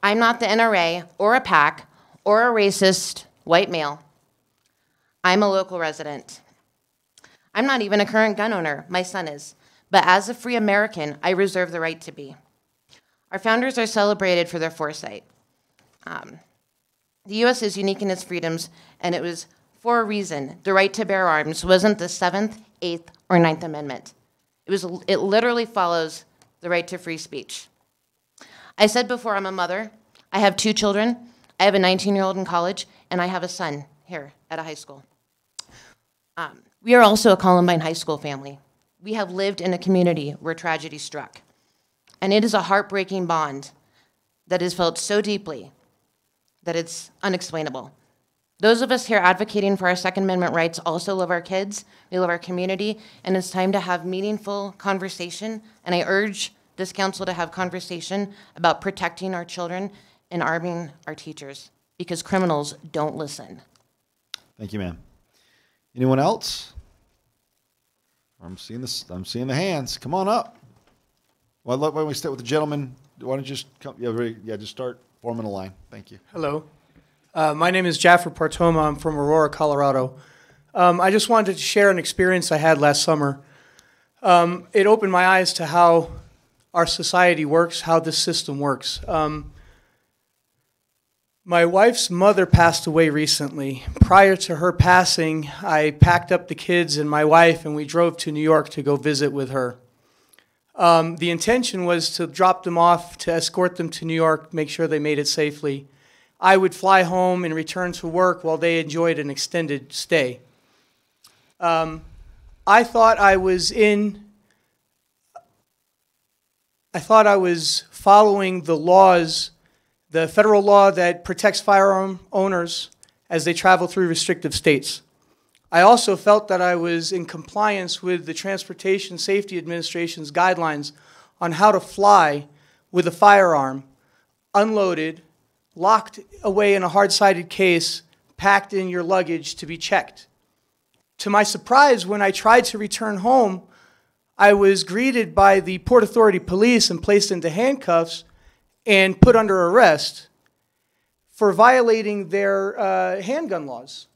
not the NRA or a PAC or a racist white male. I'm a local resident. I'm not even a current gun owner. My son is. But as a free American, I reserve the right to be. Our founders are celebrated for their foresight. The U.S. is unique in its freedoms, and it was for a reason. The right to bear arms wasn't the 7th, 8th, or 9th Amendment. It literally follows the right to free speech. I said before, I'm a mother. I have 2 children. I have a 19-year-old in college, and I have a son here at a high school. We are also a Columbine High School family. We have lived in a community where tragedy struck. And it is a heartbreaking bond that is felt so deeply that it's unexplainable. Those of us here advocating for our Second Amendment rights also love our kids, we love our community, and it's time to have meaningful conversation. And I urge this council to have conversation about protecting our children and arming our teachers, because criminals don't listen. Thank you, ma'am. Anyone else? I'm seeing the hands. Come on up. Well, why don't we start with the gentleman? Why don't you just come? Yeah, just start forming a line. Thank you. Hello. My name is Jaffer Partoma. I'm from Aurora, Colorado. I just wanted to share an experience I had last summer. It opened my eyes to how our society works, how this system works. My wife's mother passed away recently. Prior to her passing, I packed up the kids and my wife, and we drove to New York to go visit with her. The intention was to drop them off, to escort them to New York, make sure they made it safely. I would fly home and return to work while they enjoyed an extended stay. I thought I was following the laws, the federal law that protects firearm owners as they travel through restrictive states. I also felt that I was in compliance with the Transportation Safety Administration's guidelines on how to fly with a firearm, unloaded, locked away in a hard-sided case, packed in your luggage to be checked. To my surprise, when I tried to return home, I was greeted by the Port Authority police and placed into handcuffs and put under arrest for violating their handgun laws.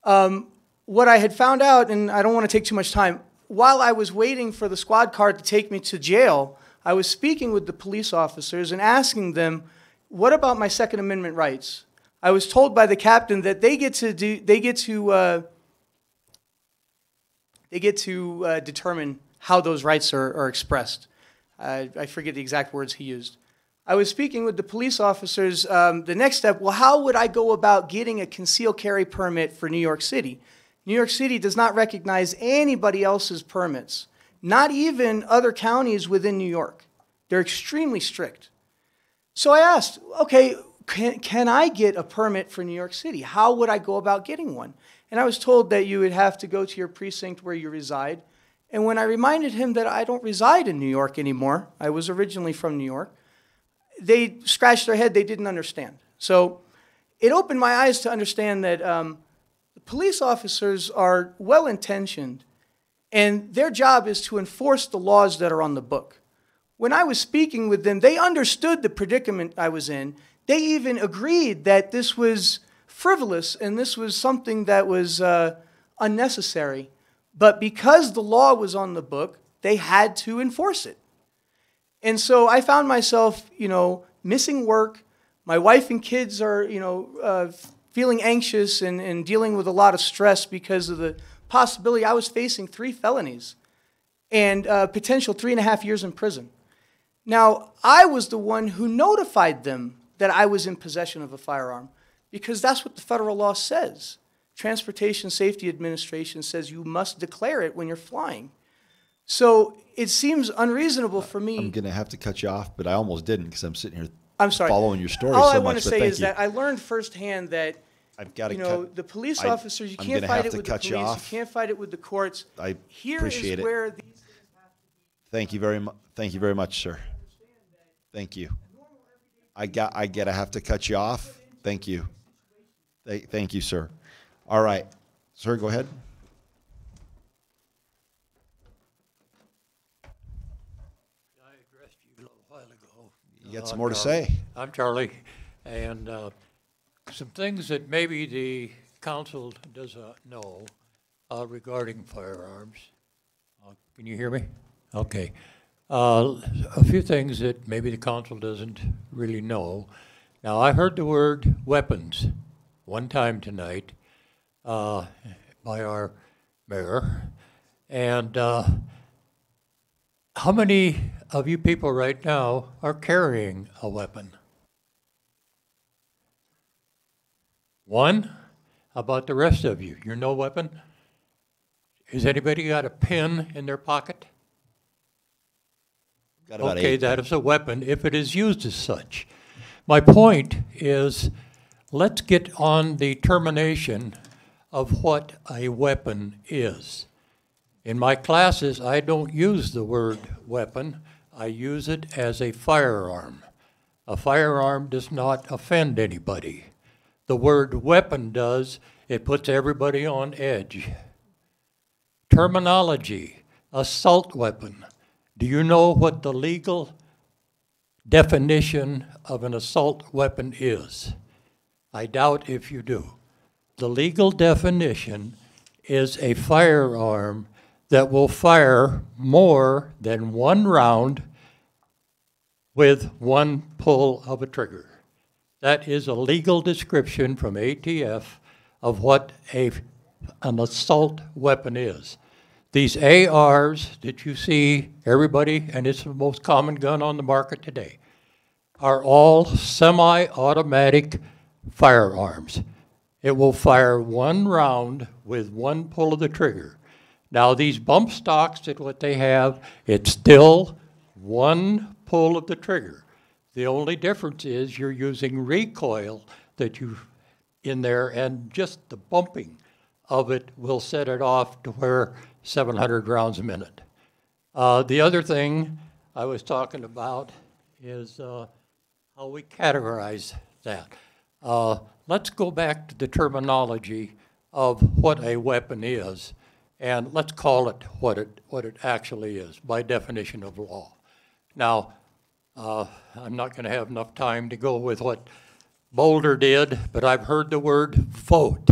What I had found out, and I don't want to take too much time, while I was waiting for the squad car to take me to jail, I was speaking with the police officers and asking them, what about my Second Amendment rights? I was told by the captain that they get to determine how those rights are expressed. I forget the exact words he used. I was speaking with the police officers. The next step, well, how would I go about getting a concealed carry permit for New York City? New York City does not recognize anybody else's permits, not even other counties within New York. They're extremely strict. So I asked, okay, can I get a permit for New York City? How would I go about getting one? And I was told that you would have to go to your precinct where you reside. And when I reminded him that I don't reside in New York anymore, I was originally from New York, they scratched their head, they didn't understand. So it opened my eyes to understand that police officers are well-intentioned, and their job is to enforce the laws that are on the book. When I was speaking with them, they understood the predicament I was in. They even agreed that this was frivolous and this was something that was unnecessary. But because the law was on the book, they had to enforce it. And so I found myself, missing work. My wife and kids are, feeling anxious and dealing with a lot of stress because of the possibility I was facing 3 felonies and potential 3.5 years in prison. Now, I was the one who notified them that I was in possession of a firearm because that's what the federal law says. Transportation Safety Administration says you must declare it when you're flying. So it seems unreasonable for me. I'm going to have to cut you off, but I almost didn't because I'm sitting here I'm sorry. following your story All so I much. want to but say thank is you. that I learned firsthand that I've got to the police I- officers, you I'm can't gonna fight have it to with the cut police, you you off. can't fight it with the courts. I Here appreciate is it. where these Thank you very much. Thank you very much, sir. Thank you. I have to cut you off. Thank you. Thank you, sir. All right, sir, go ahead. I addressed you a little while ago. You got some more to say. I'm Charlie, and some things that maybe the council does not know regarding firearms. Can you hear me? Okay. A few things that maybe the council doesn't really know. Now, I heard the word weapons one time tonight by our mayor, and how many of you people right now are carrying a weapon? One? How about the rest of you? You're no weapon? Has anybody got a pen in their pocket? Got about Okay, 8. that is a weapon if it is used as such. My point is, let's get on the termination of what a weapon is. In my classes, I don't use the word weapon. I use it as a firearm. A firearm does not offend anybody. The word weapon does. It puts everybody on edge. Terminology, assault weapon. Do you know what the legal definition of an assault weapon is? I doubt if you do. The legal definition is a firearm that will fire more than 1 round with 1 pull of a trigger. That is a legal description from ATF of what an assault weapon is. These ARs that you see, everybody, and it's the most common gun on the market today, are all semi-automatic firearms. It will fire 1 round with 1 pull of the trigger. Now these bump stocks, that what they have, it's still 1 pull of the trigger. The only difference is you're using recoil that you in there, and just the bumping of it will set it off to where 700 rounds a minute. The other thing I was talking about is how we categorize that. Let's go back to the terminology of what a weapon is, and let's call it what it actually is by definition of law. Now, I'm not going to have enough time to go with what Boulder did, but I've heard the word vote.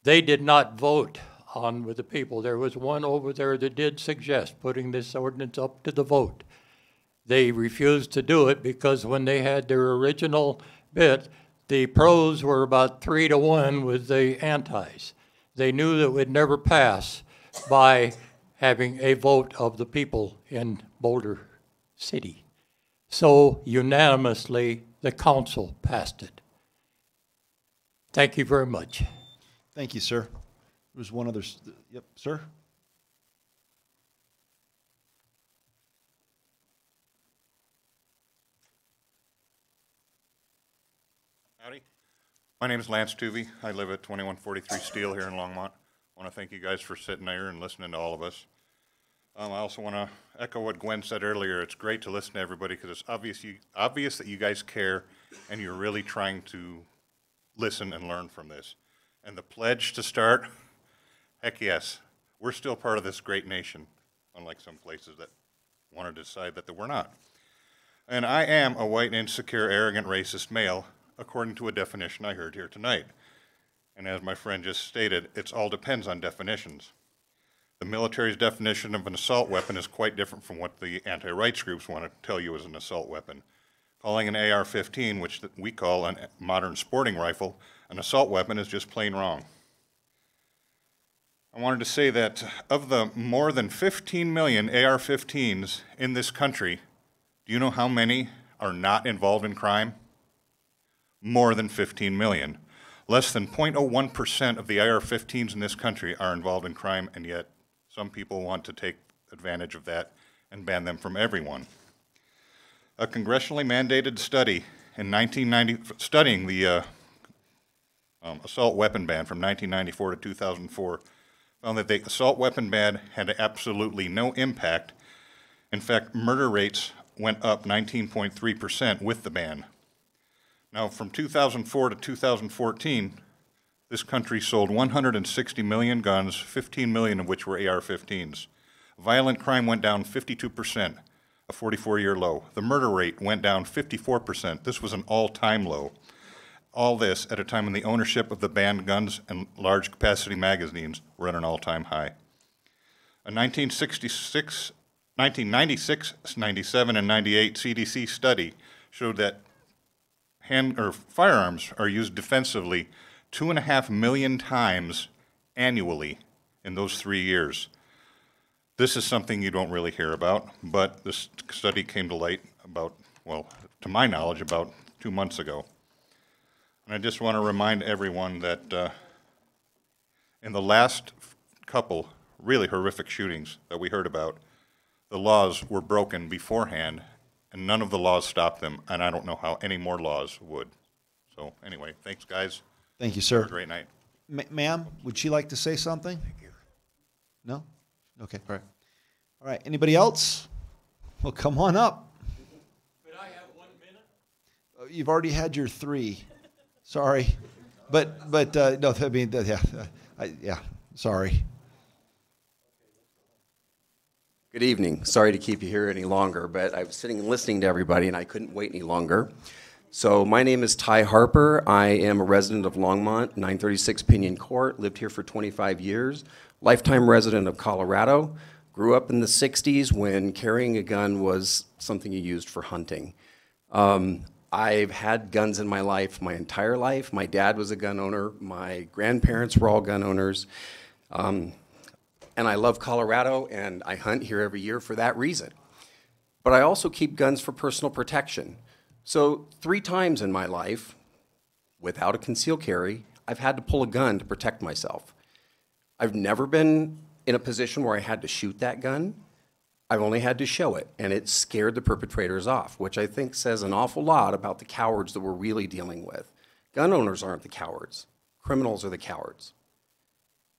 They did not vote on with the people. There was one over there that did suggest putting this ordinance up to the vote. They refused to do it because when they had their original bit, the pros were about 3-1 with the antis. They knew that it would never pass by having a vote of the people in Boulder City. So unanimously, the council passed it. Thank you very much. Thank you, sir. There was one other. Yep, sir. Howdy. My name is Lance Tuvey. I live at 2143 Steele here in Longmont. I want to thank you guys for sitting there and listening to all of us. I also want to echo what Gwen said earlier. It's great to listen to everybody because it's obvious that you guys care and you're really trying to listen and learn from this. And the pledge to start, heck yes, we're still part of this great nation, unlike some places that want to decide that we're not. And I am a white, insecure, arrogant, racist male, according to a definition I heard here tonight. And as my friend just stated, it all depends on definitions. The military's definition of an assault weapon is quite different from what the anti-rights groups want to tell you is an assault weapon. Calling an AR-15, which we call a modern sporting rifle, an assault weapon is just plain wrong. I wanted to say that of the more than 15 million AR-15s in this country, do you know how many are not involved in crime? More than 15 million. Less than 0.01% of the AR-15s in this country are involved in crime, and yet some people want to take advantage of that and ban them from everyone. A congressionally mandated study in 1990, studying the assault weapon ban from 1994 to 2004, found that the assault weapon ban had absolutely no impact. In fact, murder rates went up 19.3% with the ban. Now, from 2004 to 2014, this country sold 160 million guns, 15 million of which were AR-15s. Violent crime went down 52%, a 44-year low. The murder rate went down 54%. This was an all-time low. All this at a time when the ownership of the banned guns and large capacity magazines were at an all-time high. A 1996, 1996, 97, and 98 CDC study showed that firearms are used defensively 2.5 million times annually in those 3 years. This is something you don't really hear about, but this study came to light about, well, to my knowledge, about 2 months ago. And I just want to remind everyone that in the last couple really horrific shootings that we heard about, the laws were broken beforehand, and none of the laws stopped them, and I don't know how any more laws would. So anyway, thanks, guys. Thank you, sir. Have a great night. Ma'am, would she like to say something? Thank you. No? Okay, all right. All right, anybody else? Well, come on up. Could I have 1 minute? You've already had your 3. Sorry. But no, I mean, yeah, sorry. Good evening. Sorry to keep you here any longer, but I was sitting and listening to everybody and I couldn't wait any longer. So my name is Ty Harper. I am a resident of Longmont, 936 Pinion Court, lived here for 25 years, lifetime resident of Colorado, grew up in the 60s when carrying a gun was something you used for hunting. I've had guns in my life my entire life. My dad was a gun owner. My grandparents were all gun owners. And I love Colorado, and I hunt here every year for that reason. But I also keep guns for personal protection. So 3 times in my life, without a concealed carry, I've had to pull a gun to protect myself. I've never been in a position where I had to shoot that gun. I've only had to show it, and it scared the perpetrators off, which I think says an awful lot about the cowards that we're really dealing with. Gun owners aren't the cowards. Criminals are the cowards.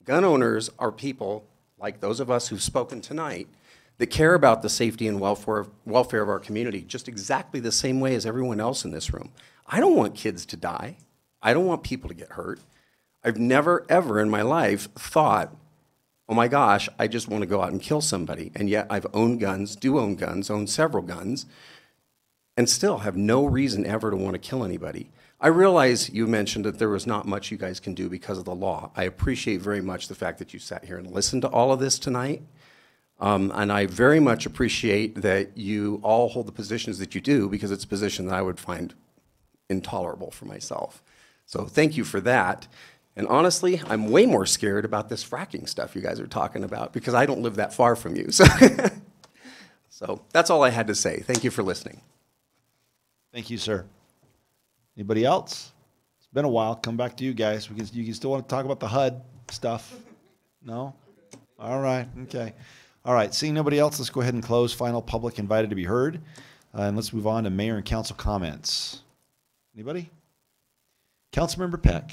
Gun owners are people like those of us who've spoken tonight, that care about the safety and welfare of our community just exactly the same way as everyone else in this room. I don't want kids to die. I don't want people to get hurt. I've never, ever in my life thought, oh my gosh, I just want to go out and kill somebody. And yet I've owned guns, do own guns, own several guns, and still have no reason ever to want to kill anybody. I realize you mentioned that there was not much you guys can do because of the law. I appreciate very much the fact that you sat here and listened to all of this tonight. And I very much appreciate that you all hold the positions that you do because it's a position that I would find intolerable for myself. So thank you for that. And honestly, I'm way more scared about this fracking stuff you guys are talking about because I don't live that far from you. So that's all I had to say. Thank you for listening. Thank you, sir. Anybody else? It's been a while. Come back to you guys. You can still want to talk about the HUD stuff. No? All right. Okay. All right. Seeing nobody else, let's go ahead and close final public invited to be heard. And let's move on to mayor and council comments. Anybody? Councilmember Peck.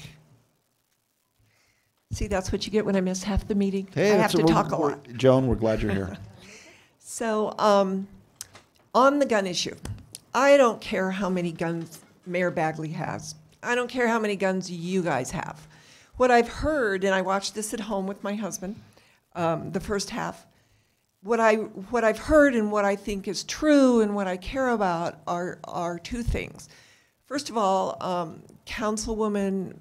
See, that's what you get when I miss half the meeting. Hey, I have to talk a lot. Joan, we're glad you're here. So, on the gun issue, I don't care how many guns Mayor Bagley has. I don't care how many guns you guys have. What I've heard, and I watched this at home with my husband, the first half, what I've heard and what I think is true and what I care about are 2 things. First of all, Councilwoman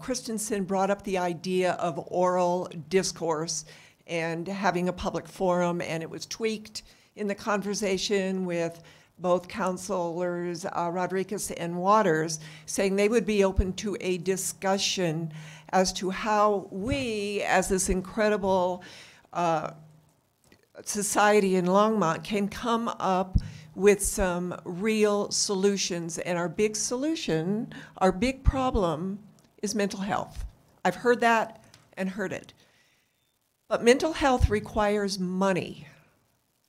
Christensen brought up the idea of oral discourse and having a public forum, and it was tweaked in the conversation with both councilors Rodriguez and Waters, saying they would be open to a discussion as to how we, as this incredible society in Longmont, can come up with some real solutions. And our big solution, our big problem is mental health. I've heard that and heard it. But mental health requires money.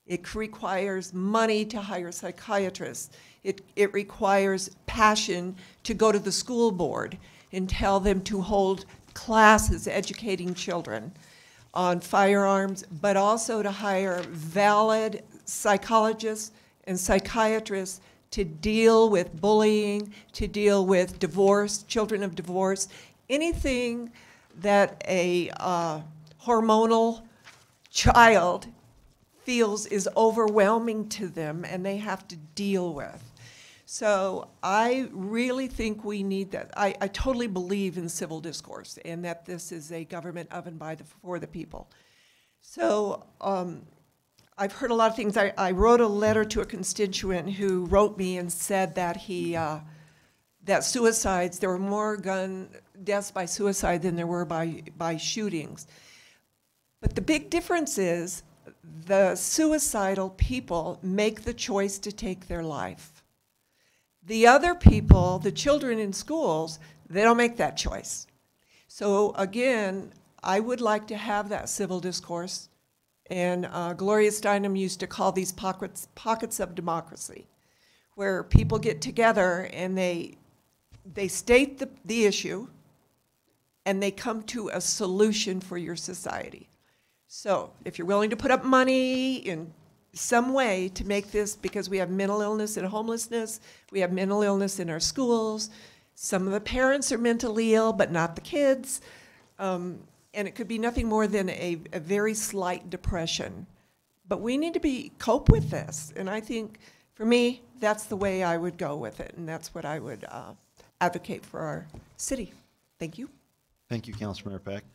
It requires money to hire psychiatrists. It requires passion to go to the school board and tell them to hold classes educating children on firearms, but also to hire valid psychologists and psychiatrists to deal with bullying, to deal with divorce, children of divorce, anything that a hormonal child feels is overwhelming to them and they have to deal with. So I really think we need that. I totally believe in civil discourse and that this is a government of and by the, for the people. So I've heard a lot of things. I wrote a letter to a constituent who wrote me and said that that suicides, there were more gun deaths by suicide than there were by shootings. But the big difference is the suicidal people make the choice to take their life. The other people, the children in schools, they don't make that choice. So again, I would like to have that civil discourse. And Gloria Steinem used to call these pockets of democracy, where people get together and they state the issue and they come to a solution for your society. So if you're willing to put up money in some way to make this, because we have mental illness and homelessness, we have mental illness in our schools, some of the parents are mentally ill, but not the kids, and it could be nothing more than a very slight depression. But we need to cope with this, and I think, for me, that's the way I would go with it, and that's what I would advocate for our city. Thank you. Thank you, Councilmember Peck.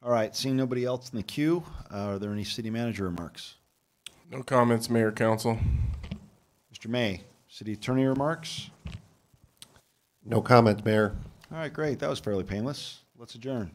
All right, seeing nobody else in the queue, are there any city manager remarks? No comments, Mayor, Council. Mr. May, city attorney remarks? No comments, Mayor. All right, great. That was fairly painless. Let's adjourn.